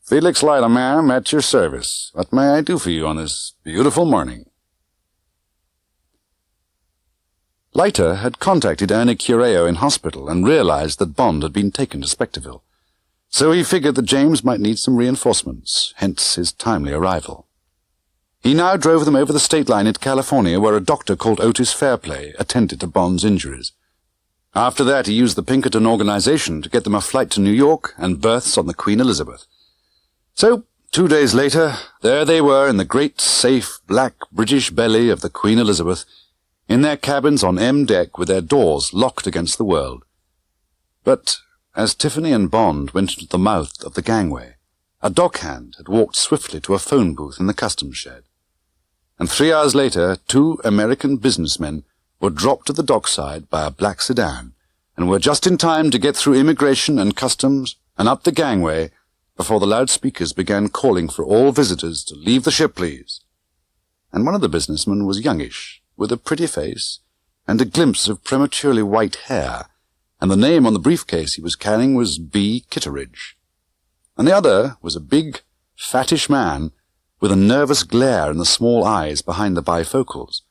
"Felix Leiter, ma'am, at your service. What may I do for you on this beautiful morning?" Leiter had contacted Ernie Cureo in hospital and realized that Bond had been taken to Spectreville. So he figured that James might need some reinforcements, hence his timely arrival. He now drove them over the state line into California, where a doctor called Otis Fairplay attended to Bond's injuries. After that, he used the Pinkerton organization to get them a flight to New York and berths on the Queen Elizabeth. So, 2 days later, there they were in the great, safe, black British belly of the Queen Elizabeth, in their cabins on M deck with their doors locked against the world. But as Tiffany and Bond went into the mouth of the gangway, a dockhand had walked swiftly to a phone booth in the customs shed. And 3 hours later, 2 American businessmen were dropped at the dockside by a black sedan, and were just in time to get through immigration and customs and up the gangway before the loudspeakers began calling for all visitors to leave the ship, please. And one of the businessmen was youngish, with a pretty face and a glimpse of prematurely white hair, and the name on the briefcase he was carrying was B. Kitteridge. And the other was a big, fattish man with a nervous glare in the small eyes behind the bifocals,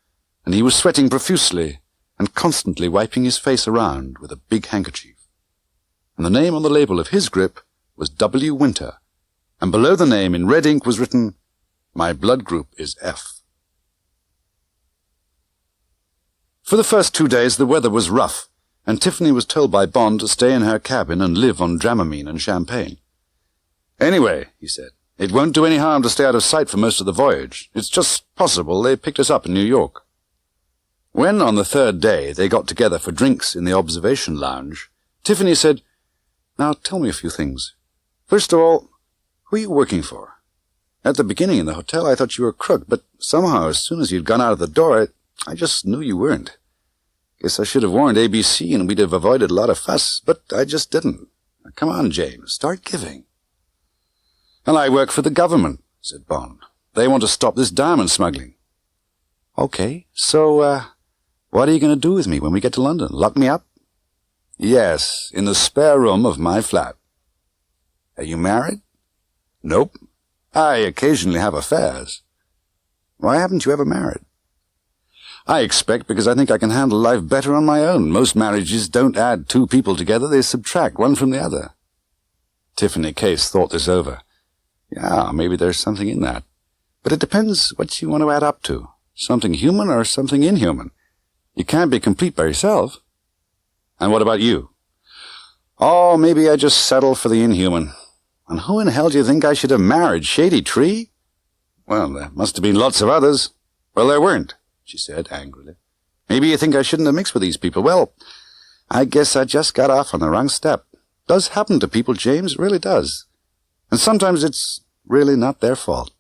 and he was sweating profusely and constantly wiping his face around with a big handkerchief. And the name on the label of his grip was W. Winter, and below the name in red ink was written, "My blood group is F." For the first 2 days the weather was rough, and Tiffany was told by Bond to stay in her cabin and live on Dramamine and champagne. "Anyway," he said, "it won't do any harm to stay out of sight for most of the voyage. It's just possible they picked us up in New York." When, on the 3rd day, they got together for drinks in the observation lounge, Tiffany said, "Now tell me a few things. First of all, who are you working for? At the beginning in the hotel I thought you were a crook, but somehow as soon as you'd gone out of the door, I just knew you weren't. Guess I should have warned ABC and we'd have avoided a lot of fuss, but I just didn't. Now, come on, James, start giving." "Well, I work for the government," said Bond. They want to stop this diamond smuggling. Okay, so, what are you going to do with me when we get to London? Lock me up? Yes, in the spare room of my flat. Are you married? Nope. I occasionally have affairs. Why haven't you ever married? I expect because I think I can handle life better on my own. Most marriages don't add two people together, they subtract one from the other. Tiffany Case thought this over. Yeah, maybe there's something in that. But it depends what you want to add up to. Something human or something inhuman. You can't be complete by yourself. And what about you? Oh, maybe I just settle for the inhuman. And who in hell do you think I should have married? Shady Tree? Well, there must have been lots of others. Well, there weren't, she said angrily. Maybe you think I shouldn't have mixed with these people. Well, I guess I just got off on the wrong step. Does happen to people, James, it really does. And sometimes it's really not their fault.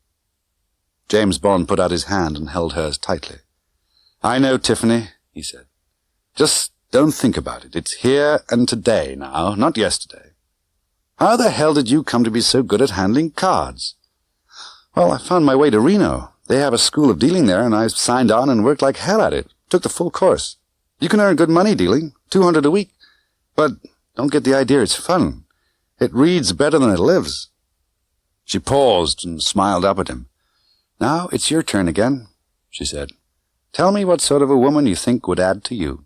James Bond put out his hand and held hers tightly. I know, Tiffany, he said. Just don't think about it. It's here and today now, not yesterday. How the hell did you come to be so good at handling cards? Well, I found my way to Reno. They have a school of dealing there, and I signed on and worked like hell at it. Took the full course. You can earn good money dealing, $200 a week. But don't get the idea it's fun. It reads better than it lives. She paused and smiled up at him. Now it's your turn again, she said. Tell me what sort of a woman you think would add to you.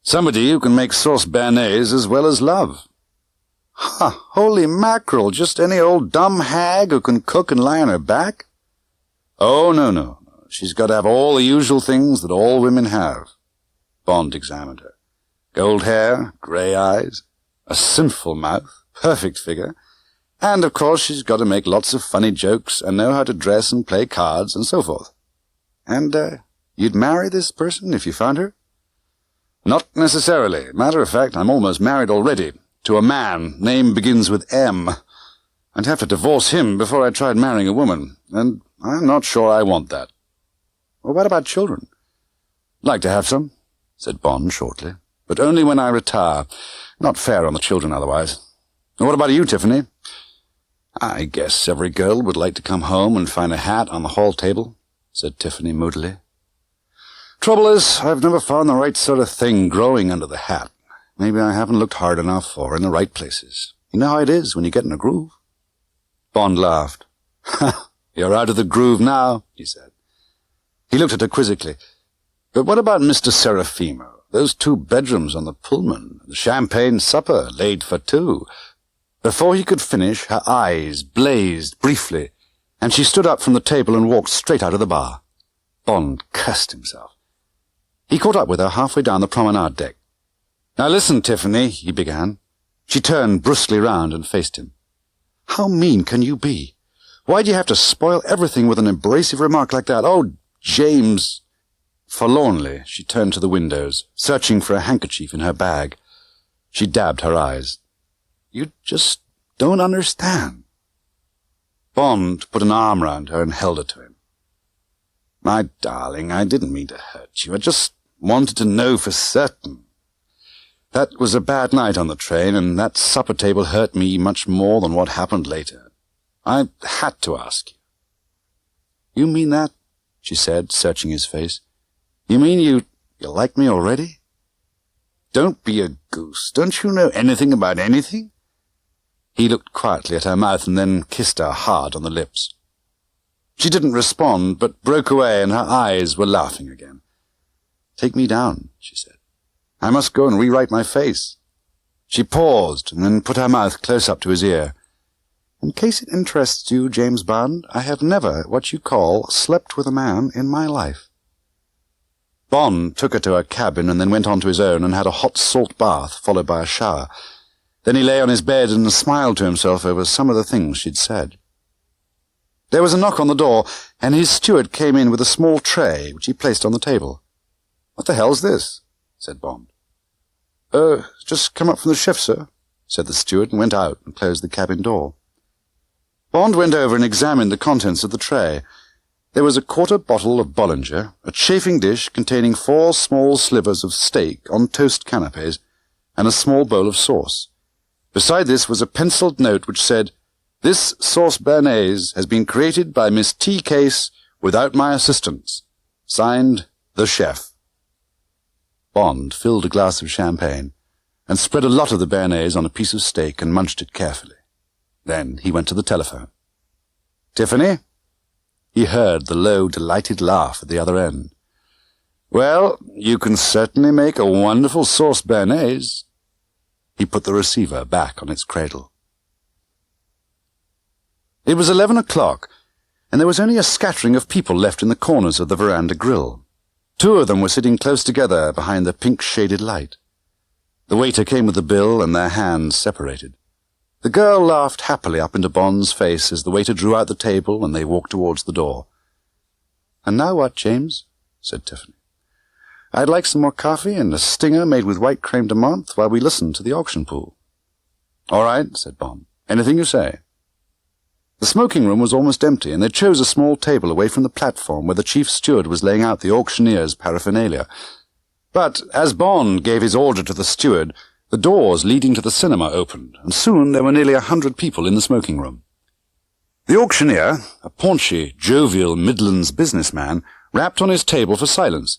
Somebody who can make sauce béarnaise as well as love. Ha! Holy mackerel, just any old dumb hag who can cook and lie on her back? Oh, no. She's got to have all the usual things that all women have. Bond examined her. Gold hair, grey eyes, a sinful mouth, perfect figure, and of course she's got to make lots of funny jokes and know how to dress and play cards and so forth. And, you'd marry this person if you found her? Not necessarily. Matter of fact, I'm almost married already, to a man. Name begins with M. I'd have to divorce him before I tried marrying a woman, and I'm not sure I want that. Well, what about children? Like to have some, said Bond shortly, but only when I retire. Not fair on the children otherwise. And what about you, Tiffany? I guess every girl would like to come home and find a hat on the hall table, said Tiffany moodily. Trouble is, I've never found the right sort of thing growing under the hat. Maybe I haven't looked hard enough or in the right places. You know how it is when you get in a groove. Bond laughed. You're out of the groove now, he said. He looked at her quizzically. But what about Mr. Serafimo? Those 2 bedrooms on the Pullman, the champagne supper laid for 2. Before he could finish, her eyes blazed briefly, and she stood up from the table and walked straight out of the bar. Bond cursed himself. He caught up with her halfway down the promenade deck. Now listen, Tiffany, he began. She turned brusquely round and faced him. How mean can you be? Why do you have to spoil everything with an abrasive remark like that? Oh, James. Forlornly, she turned to the windows, searching for a handkerchief in her bag. She dabbed her eyes. You just don't understand. Bond put an arm round her and held her to him. My darling, I didn't mean to hurt you. I just wanted to know for certain. That was a bad night on the train, and that supper table hurt me much more than what happened later. I had to ask you. You mean that? She said, searching his face. You mean you like me already? Don't be a goose. Don't you know anything about anything? He looked quietly at her mouth and then kissed her hard on the lips. She didn't respond, but broke away, and her eyes were laughing again. Take me down, she said. I must go and rewrite my face. She paused, and then put her mouth close up to his ear. In case it interests you, James Bond, I have never, what you call, slept with a man in my life. Bond took her to her cabin and then went on to his own and had a hot salt bath, followed by a shower. Then he lay on his bed and smiled to himself over some of the things she'd said. There was a knock on the door, and his steward came in with a small tray, which he placed on the table. What the hell's this? Said Bond. Just come up from the shift, sir, said the steward, and went out and closed the cabin door. Bond went over and examined the contents of the tray. There was a quarter bottle of Bollinger, a chafing dish containing 4 small slivers of steak on toast canapes, and a small bowl of sauce. Beside this was a penciled note which said, This sauce béarnaise has been created by Miss T. Case without my assistance. Signed, The Chef. Bond filled a glass of champagne and spread a lot of the béarnaise on a piece of steak and munched it carefully. Then he went to the telephone. "Tiffany?" He heard the low, delighted laugh at the other end. "Well, you can certainly make a wonderful sauce béarnaise." He put the receiver back on its cradle. It was 11 o'clock, and there was only a scattering of people left in the corners of the veranda grill. 2 of them were sitting close together behind the pink-shaded light. The waiter came with the bill, and their hands separated. The girl laughed happily up into Bond's face as the waiter drew out the table and they walked towards the door. "And now what, James?" said Tiffany. "I'd like some more coffee and a stinger made with white creme de menthe while we listen to the auction pool." "All right," said Bond. "Anything you say." The smoking room was almost empty, and they chose a small table away from the platform where the chief steward was laying out the auctioneer's paraphernalia. But as Bond gave his order to the steward, the doors leading to the cinema opened, and soon there were nearly 100 people in the smoking room. The auctioneer, a paunchy, jovial Midlands businessman, rapped on his table for silence,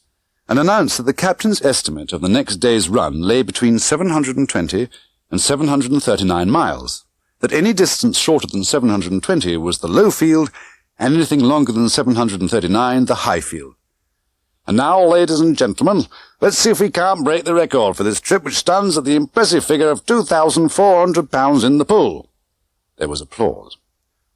and announced that the captain's estimate of the next day's run lay between 720 and 739 miles, that any distance shorter than 720 was the low field, and anything longer than 739 the high field. "And now, ladies and gentlemen, let's see if we can't break the record for this trip, which stands at the impressive figure of £2,400 in the pool." There was applause.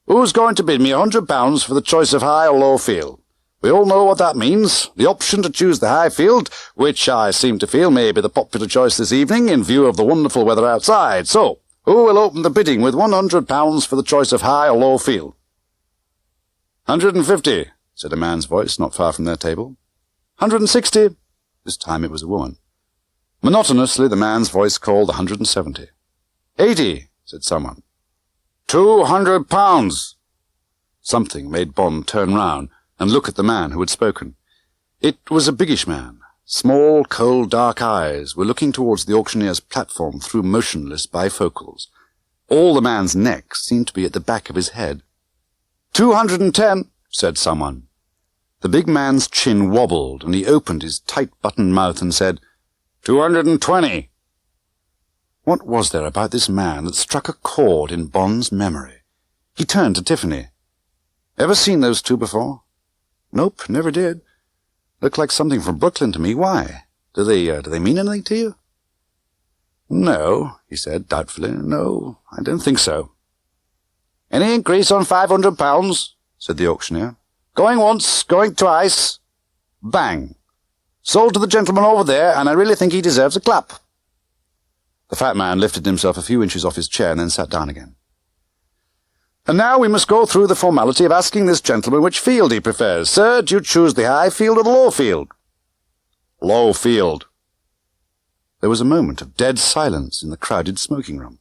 "Who's going to bid me £100 for the choice of high or low field? We all know what that means. The option to choose the high field, which I seem to feel may be the popular choice this evening in view of the wonderful weather outside. So, who will open the bidding with £100 for the choice of high or low field?" "150, said a man's voice not far from their table. 160. This time it was a woman. Monotonously the man's voice called 170. 80, said someone. £200. Something made Bond turn round and look at the man who had spoken. It was a biggish man. Small, cold, dark eyes were looking towards the auctioneer's platform through motionless bifocals. All the man's neck seemed to be at the back of his head. 210, said someone. The big man's chin wobbled, and he opened his tight-buttoned mouth and said, 220. What was there about this man that struck a chord in Bond's memory? He turned to Tiffany. Ever seen those two before? Nope, never did. Look like something from Brooklyn to me. Why? Do they mean anything to you? No, he said doubtfully. No, I don't think so. Any increase on £500? Said the auctioneer. Going once, going twice. Bang. Sold to the gentleman over there, and I really think he deserves a clap. The fat man lifted himself a few inches off his chair and then sat down again. And now we must go through the formality of asking this gentleman which field he prefers. Sir, do you choose the high field or the low field? Low field. There was a moment of dead silence in the crowded smoking room.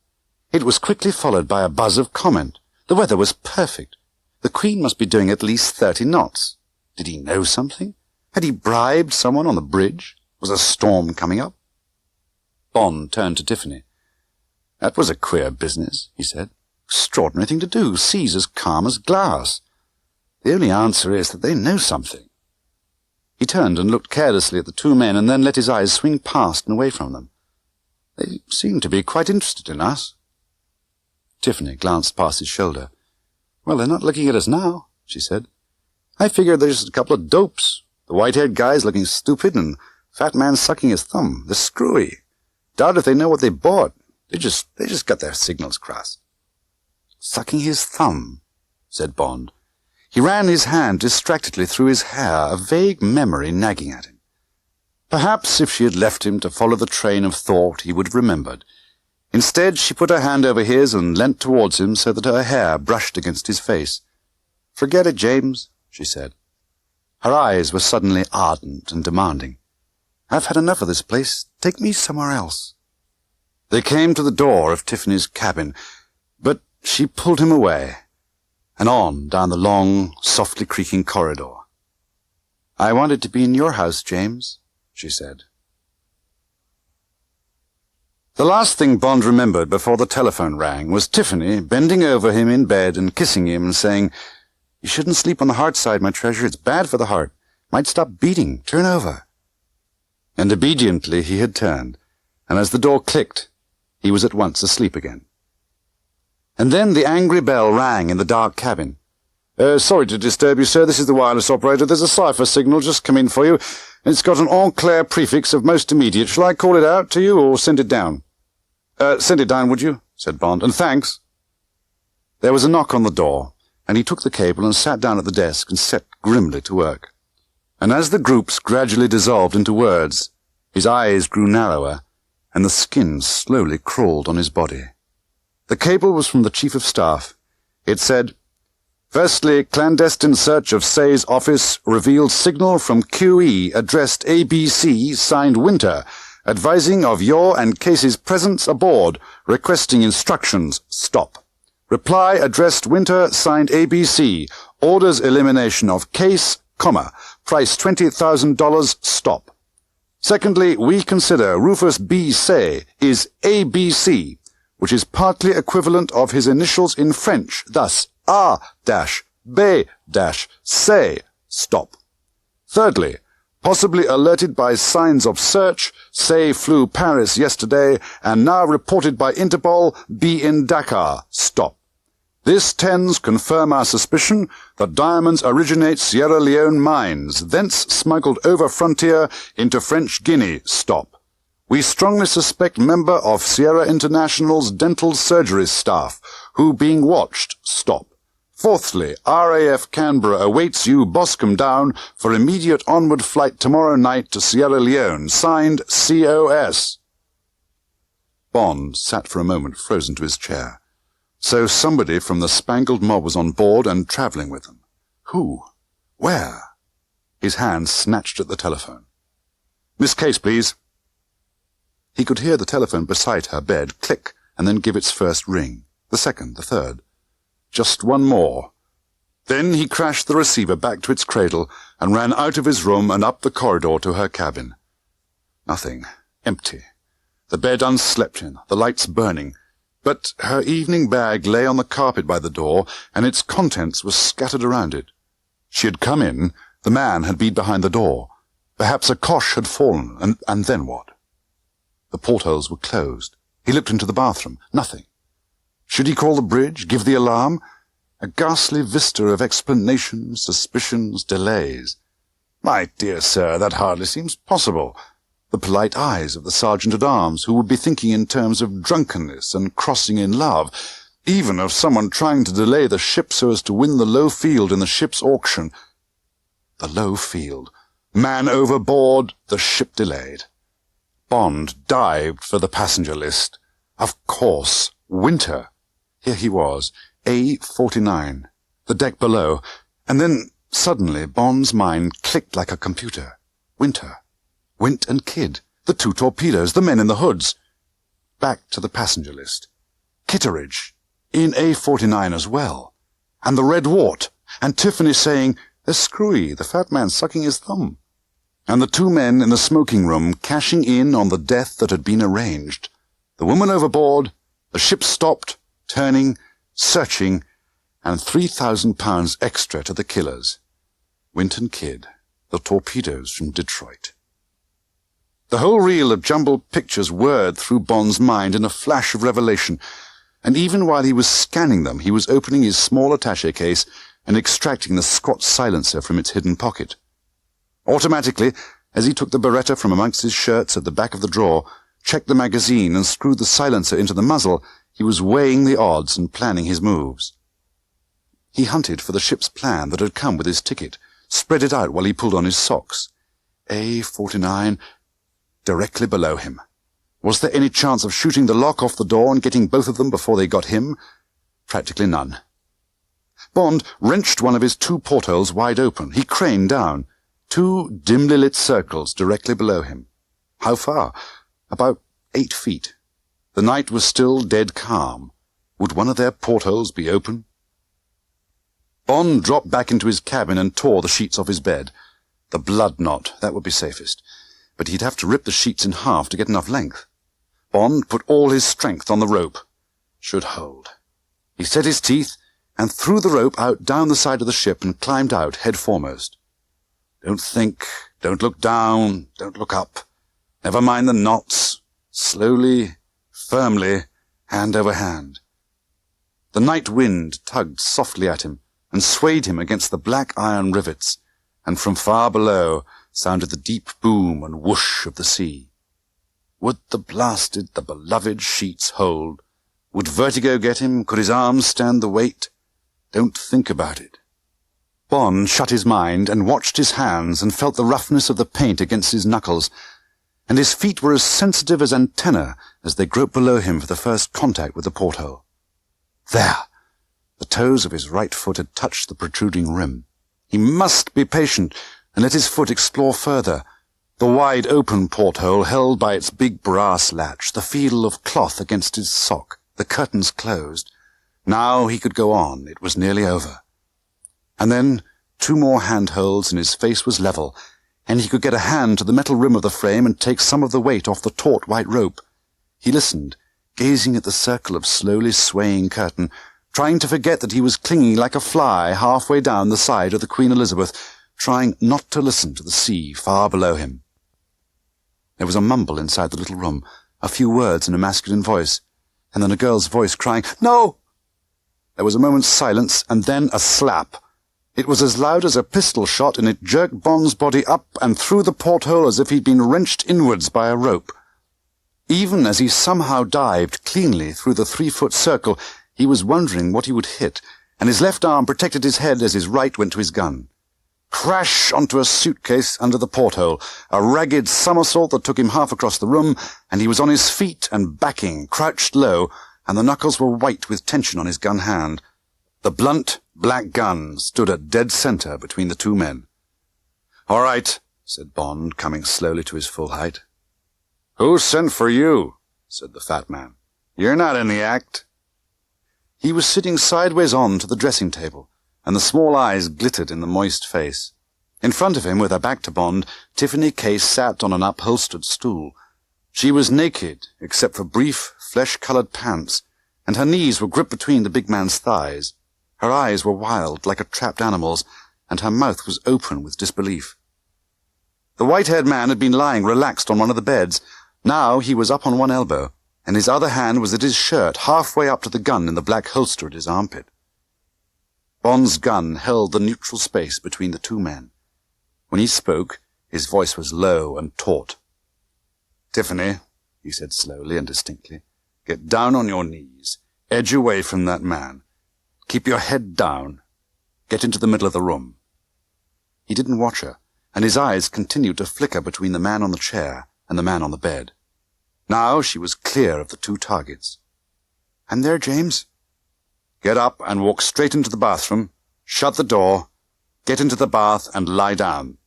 It was quickly followed by a buzz of comment. The weather was perfect. The Queen must be doing at least 30 knots. Did he know something? Had he bribed someone on the bridge? Was a storm coming up? Bond turned to Tiffany. That was a queer business, he said. Extraordinary thing to do, seas as calm as glass. The only answer is that they know something. He turned and looked carelessly at the two men and then let his eyes swing past and away from them. They seemed to be quite interested in us. Tiffany glanced past his shoulder. Well, they're not looking at us now, she said. I figured they're just a couple of dopes. The white-haired guy's looking stupid and fat man sucking his thumb. They're screwy. Doubt if they know what they bought. They just got their signals crossed. Sucking his thumb, said Bond. He ran his hand distractedly through his hair, a vague memory nagging at him. Perhaps if she had left him to follow the train of thought, he would have remembered. Instead, she put her hand over his and leant towards him so that her hair brushed against his face. Forget it, James, she said. Her eyes were suddenly ardent and demanding. I've had enough of this place. Take me somewhere else. They came to the door of Tiffany's cabin, but she pulled him away, and on down the long, softly creaking corridor. I wanted to be in your house, James, she said. The last thing Bond remembered before the telephone rang was Tiffany bending over him in bed and kissing him and saying, "You shouldn't sleep on the hard side, my treasure. It's bad for the heart. Might stop beating. Turn over." And obediently he had turned, and as the door clicked, he was at once asleep again. And then the angry bell rang in the dark cabin. "Sorry to disturb you, sir. This is the wireless operator. There's a cipher signal just come in for you, and it's got an en clair prefix of most immediate. Shall I call it out to you or send it down?" "Send it down, would you?" said Bond, "and thanks." There was a knock on the door, and he took the cable and sat down at the desk and set grimly to work. And as the groups gradually dissolved into words, his eyes grew narrower, and the skin slowly crawled on his body. The cable was from the Chief of Staff. It said, "Firstly, clandestine search of Say's office revealed signal from QE addressed ABC, signed Winter, advising of your and Casey's presence aboard, requesting instructions, stop. Reply addressed Winter, signed ABC, orders elimination of Case, price $20,000, stop. Secondly, we consider Rufus B. Say is ABC, which is partly equivalent of his initials in French, thus A-B-Say, stop. Thirdly, possibly alerted by signs of search, Say flew Paris yesterday, and now reported by Interpol, be in Dakar, stop. This tends confirm our suspicion that diamonds originate Sierra Leone mines, thence smuggled over frontier into French Guinea, stop. We strongly suspect member of Sierra International's dental surgery staff, who being watched, stop. Fourthly, RAF Canberra awaits you Boscombe down for immediate onward flight tomorrow night to Sierra Leone, signed COS. Bond sat for a moment frozen to his chair. So somebody from the Spangled Mob was on board and travelling with them. Who? Where? His hand snatched at the telephone. "Miss Case, please." He could hear the telephone beside her bed click and then give its first ring, the second, the third. Just one more. Then he crashed the receiver back to its cradle and ran out of his room and up the corridor to her cabin. Nothing. Empty. The bed unslept in, the lights burning. But her evening bag lay on the carpet by the door, and its contents were scattered around it. She had come in, the man had been behind the door. Perhaps a cosh had fallen, and then what? The portholes were closed. He looked into the bathroom. Nothing. Should he call the bridge, give the alarm? A ghastly vista of explanations, suspicions, delays. "My dear sir, that hardly seems possible." The polite eyes of the sergeant-at-arms, who would be thinking in terms of drunkenness and crossing in love, even of someone trying to delay the ship so as to win the low field in the ship's auction. The low field. Man overboard, the ship delayed. Bond dived for the passenger list. Of course, Winter. Here he was, A49, the deck below, and then suddenly Bond's mind clicked like a computer. Winter. Wint and Kidd, the two torpedoes, the men in the hoods. Back to the passenger list. Kitteridge, in A49 as well. And the Red Wart, and Tiffany saying, "There's Screwy, the fat man sucking his thumb." And the two men in the smoking room cashing in on the death that had been arranged. The woman overboard, the ship stopped, turning, searching, and £3,000 extra to the killers. Wint and Kidd, the torpedoes from Detroit. The whole reel of jumbled pictures whirred through Bond's mind in a flash of revelation, and even while he was scanning them, he was opening his small attaché case and extracting the Scott silencer from its hidden pocket. Automatically, as he took the Beretta from amongst his shirts at the back of the drawer, checked the magazine and screwed the silencer into the muzzle, he was weighing the odds and planning his moves. He hunted for the ship's plan that had come with his ticket, spread it out while he pulled on his socks. A49... directly below him. Was there any chance of shooting the lock off the door and getting both of them before they got him? Practically none. Bond wrenched one of his two portholes wide open. He craned down. Two dimly lit circles directly below him. How far? About 8 feet. The night was still dead calm. Would one of their portholes be open? Bond dropped back into his cabin and tore the sheets off his bed. The blood knot, that would be safest. But he'd have to rip the sheets in half to get enough length. Bond put all his strength on the rope. Should hold. He set his teeth and threw the rope out down the side of the ship and climbed out head foremost. Don't think, don't look down, don't look up. Never mind the knots. Slowly, firmly, hand over hand. The night wind tugged softly at him and swayed him against the black iron rivets, and from far below sounded the deep boom and whoosh of the sea. Would the beloved sheets hold? Would vertigo get him? Could his arms stand the weight? Don't think about it. Bond shut his mind and watched his hands and felt the roughness of the paint against his knuckles, and his feet were as sensitive as antennae as they groped below him for the first contact with the porthole. There! The toes of his right foot had touched the protruding rim. He must be patient and let his foot explore further. The wide-open porthole held by its big brass latch, the feel of cloth against his sock, the curtains closed. Now he could go on. It was nearly over. And then 2 more handholds and his face was level, and he could get a hand to the metal rim of the frame and take some of the weight off the taut white rope. He listened, gazing at the circle of slowly swaying curtain, trying to forget that he was clinging like a fly halfway down the side of the Queen Elizabeth, trying not to listen to the sea far below him. There was a mumble inside the little room, a few words in a masculine voice, and then a girl's voice crying, "No!" There was a moment's silence, and then a slap. It was as loud as a pistol shot, and it jerked Bond's body up and through the porthole as if he'd been wrenched inwards by a rope. Even as he somehow dived cleanly through the 3-foot circle, he was wondering what he would hit, and his left arm protected his head as his right went to his gun. Crash onto a suitcase under the porthole, a ragged somersault that took him half across the room, and he was on his feet and backing, crouched low, and the knuckles were white with tension on his gun hand. The blunt, black gun stood at dead center between the 2 men. "All right," said Bond, coming slowly to his full height. "Who sent for you?" said the fat man. "You're not in the act." He was sitting sideways on to the dressing table, and the small eyes glittered in the moist face. In front of him, with her back to Bond, Tiffany Case sat on an upholstered stool. She was naked, except for brief, flesh-colored pants, and her knees were gripped between the big man's thighs. Her eyes were wild, like a trapped animal's, and her mouth was open with disbelief. The white-haired man had been lying relaxed on one of the beds. Now he was up on one elbow, and his other hand was at his shirt, halfway up to the gun in the black holster at his armpit. Bond's gun held the neutral space between the 2 men. When he spoke, his voice was low and taut. "Tiffany," he said slowly and distinctly, "get down on your knees. Edge away from that man. Keep your head down. Get into the middle of the room." He didn't watch her, and his eyes continued to flicker between the man on the chair and the man on the bed. Now she was clear of the 2 targets. "I'm there, James." "Get up and walk straight into the bathroom. Shut the door. Get into the bath and lie down."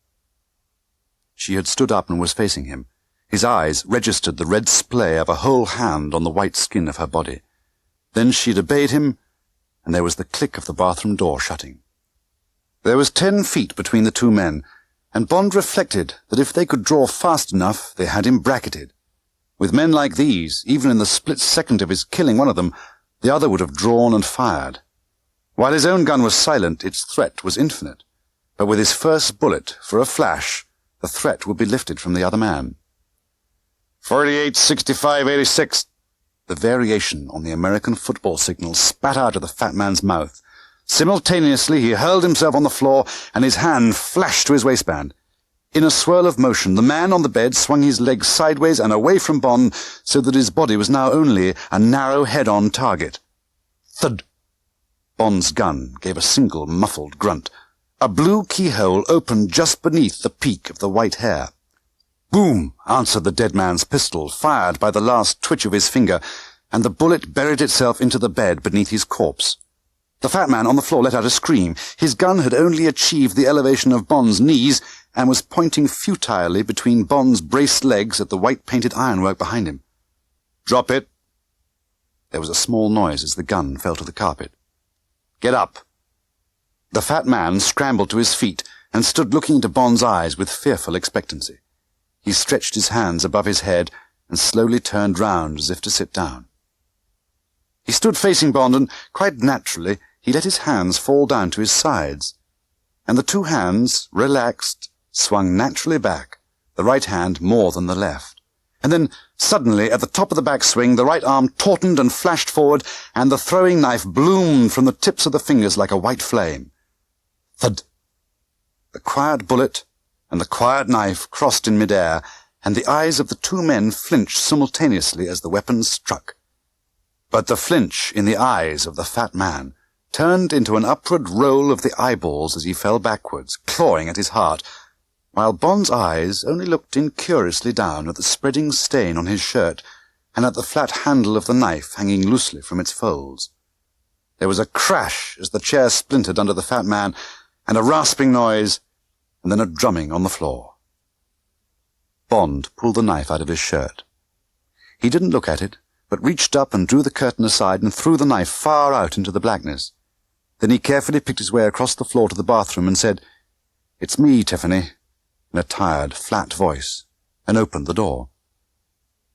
She had stood up and was facing him. His eyes registered the red splay of a whole hand on the white skin of her body. Then she had obeyed him, and there was the click of the bathroom door shutting. There was 10 feet between the 2 men, and Bond reflected that if they could draw fast enough, they had him bracketed. With men like these, even in the split second of his killing one of them, the other would have drawn and fired. While his own gun was silent, its threat was infinite. But with his first bullet, for a flash, the threat would be lifted from the other man. 48, 65, 86. The variation on the American football signal spat out of the fat man's mouth. Simultaneously, he hurled himself on the floor, and his hand flashed to his waistband. In a swirl of motion, the man on the bed swung his legs sideways and away from Bond, so that his body was now only a narrow head-on target. Thud! Bond's gun gave a single muffled grunt. A blue keyhole opened just beneath the peak of the white hair. Boom! Answered the dead man's pistol, fired by the last twitch of his finger, and the bullet buried itself into the bed beneath his corpse. The fat man on the floor let out a scream. His gun had only achieved the elevation of Bond's knees, and was pointing futilely between Bond's braced legs at the white-painted ironwork behind him. "Drop it." There was a small noise as the gun fell to the carpet. "Get up." The fat man scrambled to his feet and stood looking into Bond's eyes with fearful expectancy. He stretched his hands above his head and slowly turned round as if to sit down. He stood facing Bond, and quite naturally he let his hands fall down to his sides, and the two hands, relaxed, swung naturally back, the right hand more than the left. And then, suddenly, at the top of the backswing, the right arm tautened and flashed forward, and the throwing knife bloomed from the tips of the fingers like a white flame. Thud! The quiet bullet and the quiet knife crossed in mid-air, and the eyes of the two men flinched simultaneously as the weapons struck. But the flinch in the eyes of the fat man turned into an upward roll of the eyeballs as he fell backwards, clawing at his heart, while Bond's eyes only looked incuriously down at the spreading stain on his shirt and at the flat handle of the knife hanging loosely from its folds. There was a crash as the chair splintered under the fat man, and a rasping noise, and then a drumming on the floor. Bond pulled the knife out of his shirt. He didn't look at it, but reached up and drew the curtain aside and threw the knife far out into the blackness. Then he carefully picked his way across the floor to the bathroom and said, "It's me, Tiffany," in a tired, flat voice, and opened the door.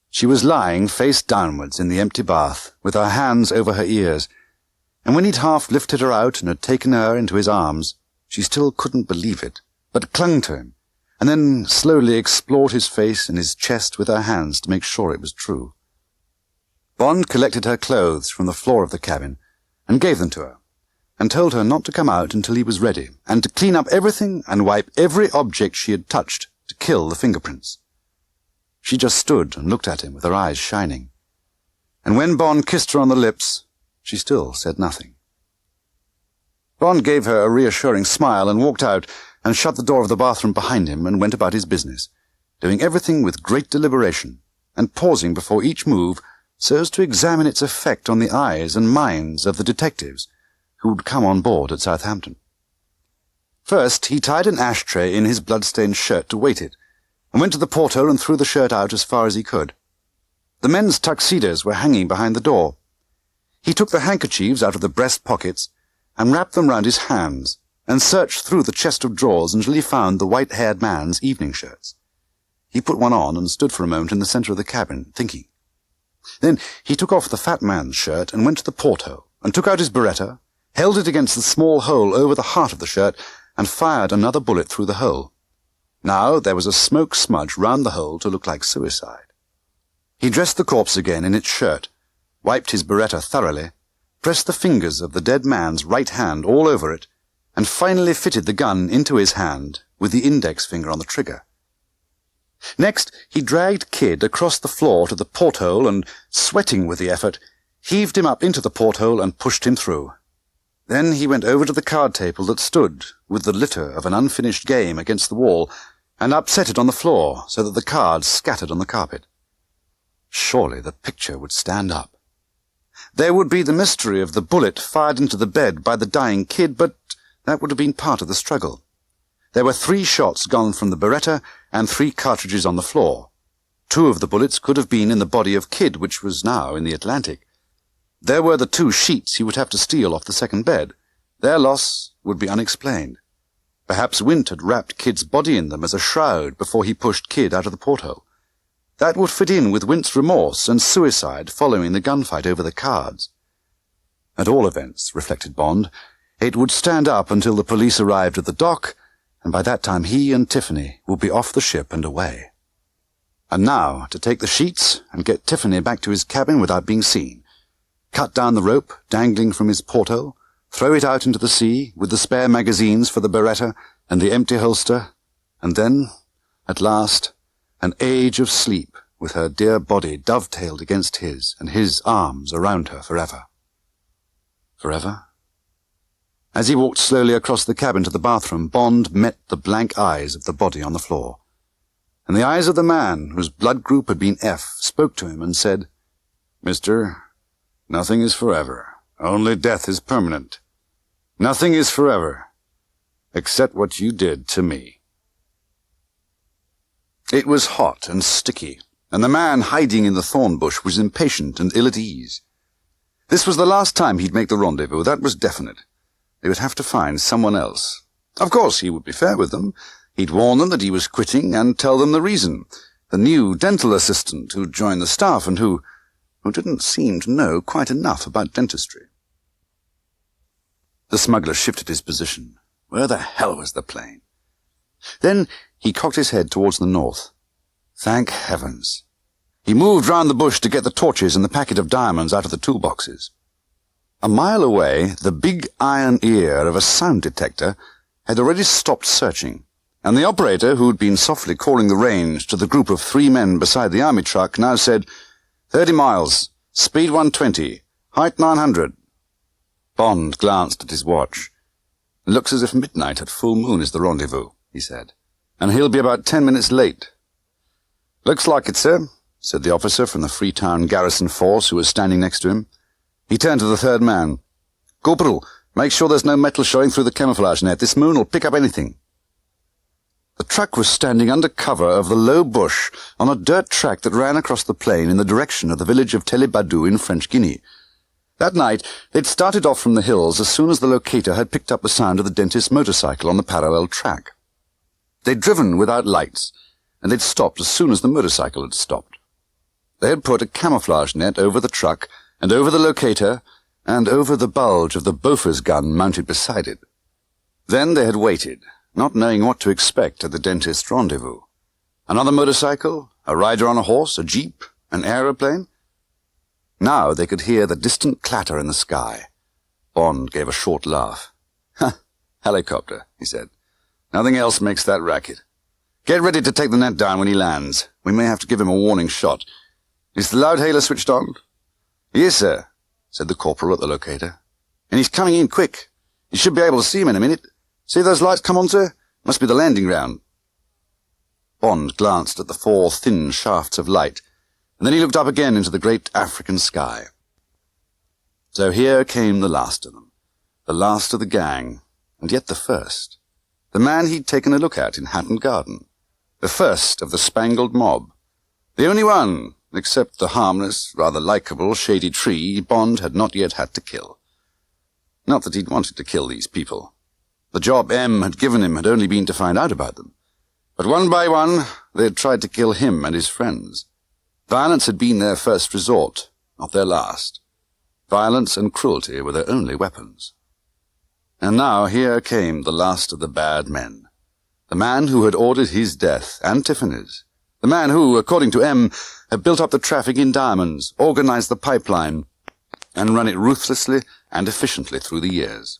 She was lying face downwards in the empty bath, with her hands over her ears, and when he'd half lifted her out and had taken her into his arms, she still couldn't believe it, but clung to him, and then slowly explored his face and his chest with her hands to make sure it was true. Bond collected her clothes from the floor of the cabin and gave them to her, and told her not to come out until he was ready, and to clean up everything and wipe every object she had touched to kill the fingerprints. She just stood and looked at him with her eyes shining, and when Bond kissed her on the lips, she still said nothing. Bond gave her a reassuring smile and walked out and shut the door of the bathroom behind him and went about his business, doing everything with great deliberation and pausing before each move so as to examine its effect on the eyes and minds of the detectives who would come on board at Southampton. First, he tied an ashtray in his blood-stained shirt to weight it, and went to the porthole and threw the shirt out as far as he could. The men's tuxedos were hanging behind the door. He took the handkerchiefs out of the breast pockets and wrapped them round his hands, and searched through the chest of drawers until he found the white-haired man's evening shirts. He put one on and stood for a moment in the centre of the cabin, thinking. Then he took off the fat man's shirt and went to the porthole, and took out his Beretta, held it against the small hole over the heart of the shirt, and fired another bullet through the hole. Now there was a smoke smudge round the hole to look like suicide. He dressed the corpse again in its shirt, wiped his Beretta thoroughly, pressed the fingers of the dead man's right hand all over it, and finally fitted the gun into his hand with the index finger on the trigger. Next, he dragged Kidd across the floor to the porthole and, sweating with the effort, heaved him up into the porthole and pushed him through. Then he went over to the card table that stood, with the litter of an unfinished game against the wall, and upset it on the floor so that the cards scattered on the carpet. Surely the picture would stand up. There would be the mystery of the bullet fired into the bed by the dying Kidd, but that would have been part of the struggle. There were 3 shots gone from the Beretta and 3 cartridges on the floor. 2 of the bullets could have been in the body of Kidd, which was now in the Atlantic. There were the 2 sheets he would have to steal off the second bed. Their loss would be unexplained. Perhaps Wint had wrapped Kidd's body in them as a shroud before he pushed Kidd out of the porthole. That would fit in with Wint's remorse and suicide following the gunfight over the cards. At all events, reflected Bond, it would stand up until the police arrived at the dock, and by that time he and Tiffany would be off the ship and away. And now, to take the sheets and get Tiffany back to his cabin without being seen. Cut down the rope dangling from his porthole, throw it out into the sea with the spare magazines for the Beretta and the empty holster, and then, at last, an age of sleep with her dear body dovetailed against his and his arms around her forever. Forever? As he walked slowly across the cabin to the bathroom, Bond met the blank eyes of the body on the floor. And the eyes of the man, whose blood group had been F, spoke to him and said, "Mister, nothing is forever. Only death is permanent. Nothing is forever, except what you did to me." It was hot and sticky, and the man hiding in the thorn bush was impatient and ill at ease. This was the last time he'd make the rendezvous, that was definite. They would have to find someone else. Of course, he would be fair with them. He'd warn them that he was quitting and tell them the reason, the new dental assistant who'd joined the staff and who didn't seem to know quite enough about dentistry. The smuggler shifted his position. Where the hell was the plane? Then he cocked his head towards the north. Thank heavens. He moved round the bush to get the torches and the packet of diamonds out of the toolboxes. A mile away, the big iron ear of a sound detector had already stopped searching, and the operator, who'd been softly calling the range to the group of 3 men beside the army truck, now said, 30 miles, speed 120, height 900. Bond glanced at his watch. Looks as if midnight at full moon is the rendezvous, he said, and he'll be about 10 minutes late. Looks like it, sir, said the officer from the Freetown garrison force who was standing next to him. He turned to the third man. Corporal, make sure there's no metal showing through the camouflage net. This moon will pick up anything. The truck was standing under cover of the low bush on a dirt track that ran across the plain in the direction of the village of Telebadou in French Guinea. That night, they'd started off from the hills as soon as the locator had picked up the sound of the dentist's motorcycle on the parallel track. They'd driven without lights, and they'd stopped as soon as the motorcycle had stopped. They had put a camouflage net over the truck, and over the locator, and over the bulge of the Bofors gun mounted beside it. Then they had waited, not knowing what to expect at the dentist's rendezvous. Another motorcycle, a rider on a horse, a jeep, an aeroplane. Now they could hear the distant clatter in the sky. Bond gave a short laugh. "Ha, helicopter," he said. "Nothing else makes that racket. Get ready to take the net down when he lands. We may have to give him a warning shot. Is the loudhailer switched on?" "Yes, sir," said the corporal at the locator. "And he's coming in quick. You should be able to see him in a minute. See those lights come on, sir? Must be the landing ground." Bond glanced at the 4 thin shafts of light, and then he looked up again into the great African sky. So here came the last of them, the last of the gang, and yet the first. The man he'd taken a look at in Hatton Garden. The first of the Spangled Mob. The only one, except the harmless, rather likeable, shady tree Bond had not yet had to kill. Not that he'd wanted to kill these people. The job M had given him had only been to find out about them. But one by one, they had tried to kill him and his friends. Violence had been their first resort, not their last. Violence and cruelty were their only weapons. And now here came the last of the bad men. The man who had ordered his death, and Tiffany's. The man who, according to M, had built up the traffic in diamonds, organized the pipeline, and run it ruthlessly and efficiently through the years.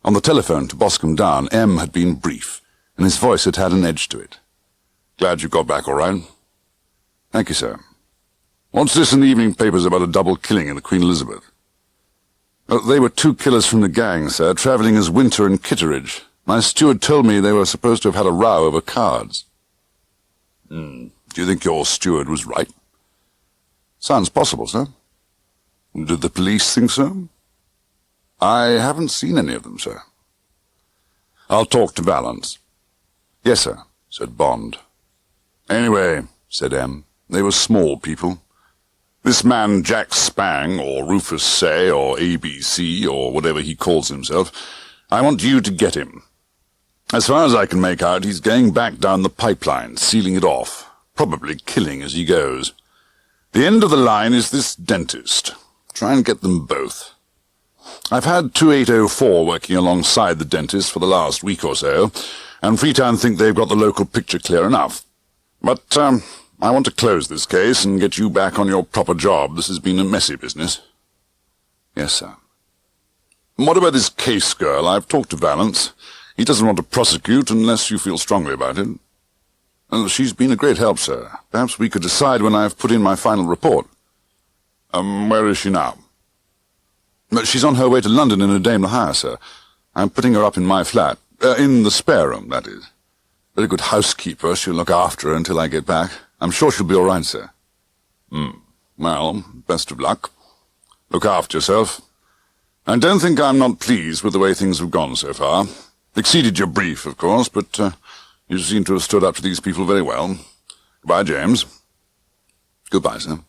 On the telephone to Boscombe Down, M had been brief, and his voice had had an edge to it. "Glad you got back all right." "Thank you, sir. What's this in the evening papers about a double killing in the Queen Elizabeth?" "They were 2 killers from the gang, sir, travelling as Winter and Kitteridge. My steward told me they were supposed to have had a row over cards." Do you think your steward was right?" "Sounds possible, sir." "Did the police think so?" "I haven't seen any of them, sir." "I'll talk to Valance." "Yes, sir," said Bond. "Anyway," said M, "they were small people. This man Jack Spang, or Rufus Say, or ABC, or whatever he calls himself, I want you to get him. As far as I can make out, he's going back down the pipeline, sealing it off, probably killing as he goes. The end of the line is this dentist. Try and get them both. I've had 2804 working alongside the dentist for the last week or so, and Freetown think they've got the local picture clear enough. But I want to close this case and get you back on your proper job. This has been a messy business." "Yes, sir." "What about this case girl? I've talked to Valance. He doesn't want to prosecute unless you feel strongly about it." "She's been a great help, sir. Perhaps we could decide when I've put in my final report." Where is she now?" "She's on her way to London in a Daimler hire, sir. I'm putting her up in my flat. In the spare room, that is. Very good housekeeper. She'll look after her until I get back. I'm sure she'll be all right, sir." Well, best of luck. Look after yourself. I don't think I'm not pleased with the way things have gone so far. Exceeded your brief, of course, but you seem to have stood up to these people very well. Goodbye, James." "Goodbye, sir."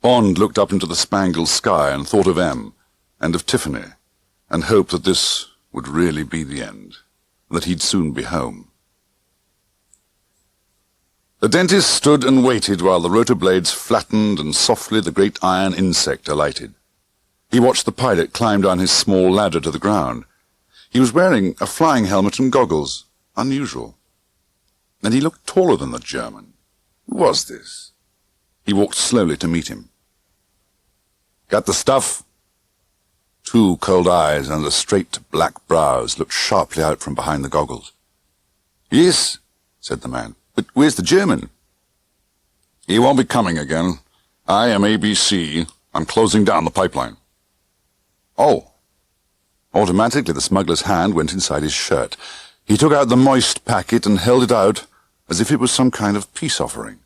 Bond looked up into the spangled sky and thought of M, and of Tiffany, and hoped that this would really be the end, that he'd soon be home. The dentist stood and waited while the rotor blades flattened and softly the great iron insect alighted. He watched the pilot climb down his small ladder to the ground. He was wearing a flying helmet and goggles, unusual. And he looked taller than the German. Who was this? He walked slowly to meet him. Got the stuff? Two cold eyes under straight black brows looked sharply out from behind the goggles. Yes, said the man. But where's the German? He won't be coming again. I am ABC. I'm closing down the pipeline. Oh. Automatically the smuggler's hand went inside his shirt. He took out the moist packet and held it out as if it was some kind of peace offering.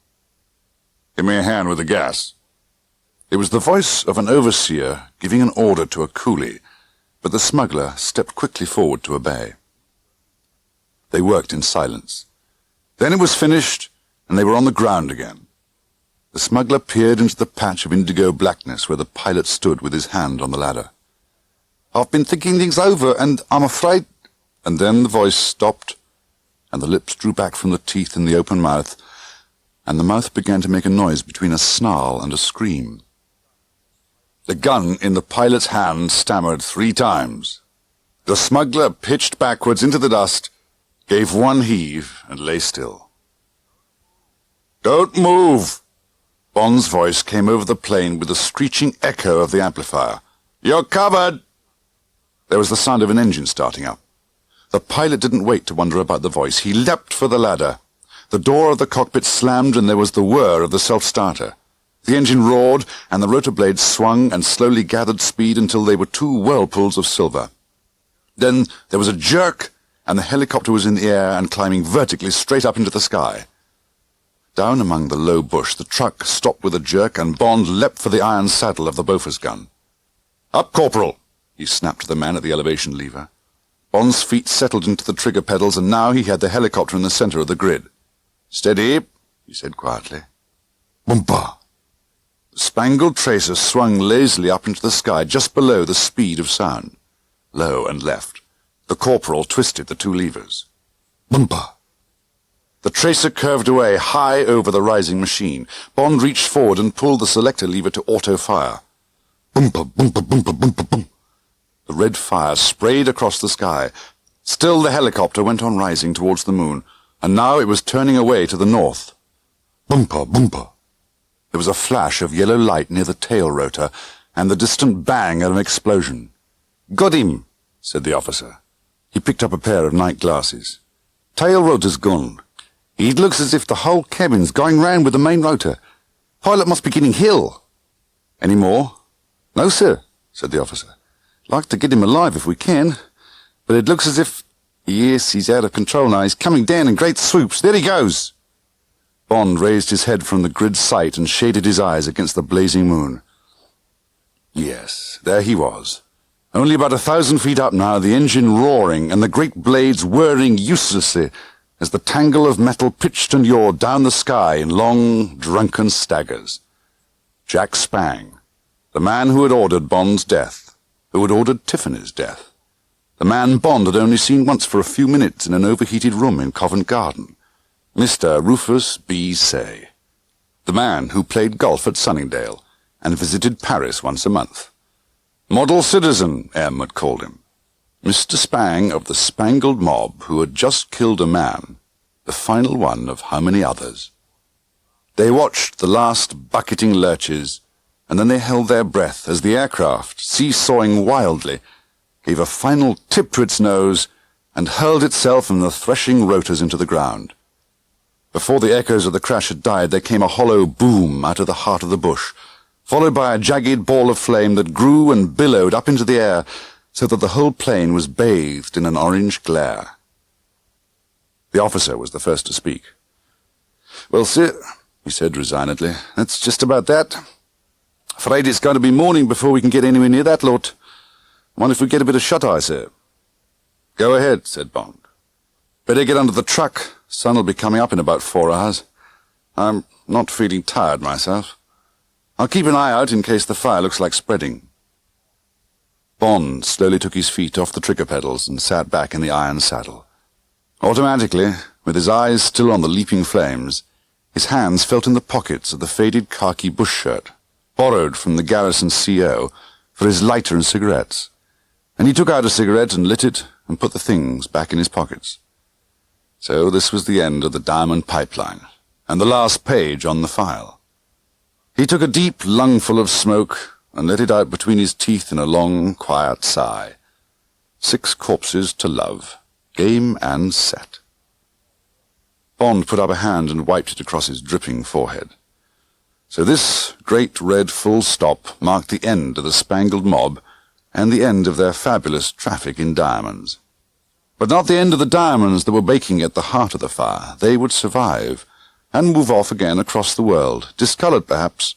Give me a hand with the gas. It was the voice of an overseer giving an order to a coolie, but the smuggler stepped quickly forward to obey. They worked in silence. Then it was finished, and they were on the ground again. The smuggler peered into the patch of indigo blackness where the pilot stood with his hand on the ladder. I've been thinking things over, and I'm afraid... And then the voice stopped, and the lips drew back from the teeth in the open mouth, and the mouth began to make a noise between a snarl and a scream. The gun in the pilot's hand stammered 3 times. The smuggler pitched backwards into the dust, gave one heave, and lay still. Don't move! Bond's voice came over the plain with the screeching echo of the amplifier. You're covered! There was the sound of an engine starting up. The pilot didn't wait to wonder about the voice. He leapt for the ladder. The door of the cockpit slammed and there was the whir of the self-starter. The engine roared and the rotor blades swung and slowly gathered speed until they were 2 whirlpools of silver. Then there was a jerk and the helicopter was in the air and climbing vertically straight up into the sky. Down among the low bush, the truck stopped with a jerk, and Bond leapt for the iron saddle of the Bofors gun. Up, Corporal! He snapped to the man at the elevation lever. Bond's feet settled into the trigger pedals, and now he had the helicopter in the center of the grid. Steady, he said quietly. Boompa! The spangled tracer swung lazily up into the sky just below the speed of sound. Low and left. The corporal twisted the 2 levers. Boompa! The tracer curved away high over the rising machine. Bond reached forward and pulled the selector lever to auto-fire. Boompa, boompa, boompa, boompa, boom. The red fire sprayed across the sky. Still the helicopter went on rising towards the moon, and now it was turning away to the north. Boompa, boompa. There was a flash of yellow light near the tail rotor, and the distant bang of an explosion. Got him, said the officer. He picked up a pair of night glasses. Tail rotor's gone. It looks as if the whole cabin's going round with the main rotor. Pilot must be getting hill. Any more? No, sir, said the officer. Like to get him alive if we can, but it looks as if... Yes, he's out of control now. He's coming down in great swoops. There he goes. Bond raised his head from the grid sight and shaded his eyes against the blazing moon. Yes, there he was. Only about 1,000 feet up now, the engine roaring and the great blades whirring uselessly as the tangle of metal pitched and yawed down the sky in long, drunken staggers. Jack Spang, the man who had ordered Bond's death, who had ordered Tiffany's death, the man Bond had only seen once for a few minutes in an overheated room in Covent Garden, Mr. Rufus B. Say, the man who played golf at Sunningdale and visited Paris once a month. Model citizen, M had called him. Mr. Spang of the Spangled Mob, who had just killed a man, the final one of how many others. They watched the last bucketing lurches, and then they held their breath as the aircraft, seesawing wildly, gave a final tip to its nose and hurled itself and the threshing rotors into the ground. Before the echoes of the crash had died, there came a hollow boom out of the heart of the bush, followed by a jagged ball of flame that grew and billowed up into the air so that the whole plain was bathed in an orange glare. The officer was the first to speak. Well, sir, he said resignedly, that's just about that. Afraid it's going to be morning before we can get anywhere near that lot. Mind if we get a bit of shut-eye, sir? Go ahead, said Bond. Better get under the truck. Sun'll be coming up in about 4 hours. I'm not feeling tired myself. I'll keep an eye out in case the fire looks like spreading. Bond slowly took his feet off the trigger pedals and sat back in the iron saddle. Automatically, with his eyes still on the leaping flames, His hands felt in the pockets of the faded khaki bush shirt, borrowed from the garrison CO, for his lighter and cigarettes, and he took out a cigarette and lit it and put the things back in his pockets. So this was the end of the diamond pipeline, and the last page on the file. He took a deep lungful of smoke and let it out between his teeth in a long, quiet sigh. 6 corpses to love, game and set. Bond put up a hand and wiped it across his dripping forehead. So this great red full stop marked the end of the Spangled Mob and the end of their fabulous traffic in diamonds. But not the end of the diamonds that were baking at the heart of the fire. They would survive and move off again across the world, discolored perhaps,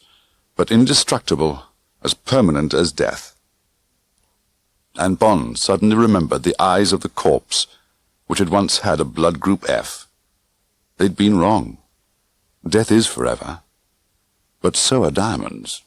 but indestructible, as permanent as death. And Bond suddenly remembered the eyes of the corpse, which had once had a blood group F. They'd been wrong. Death is forever, but so are diamonds.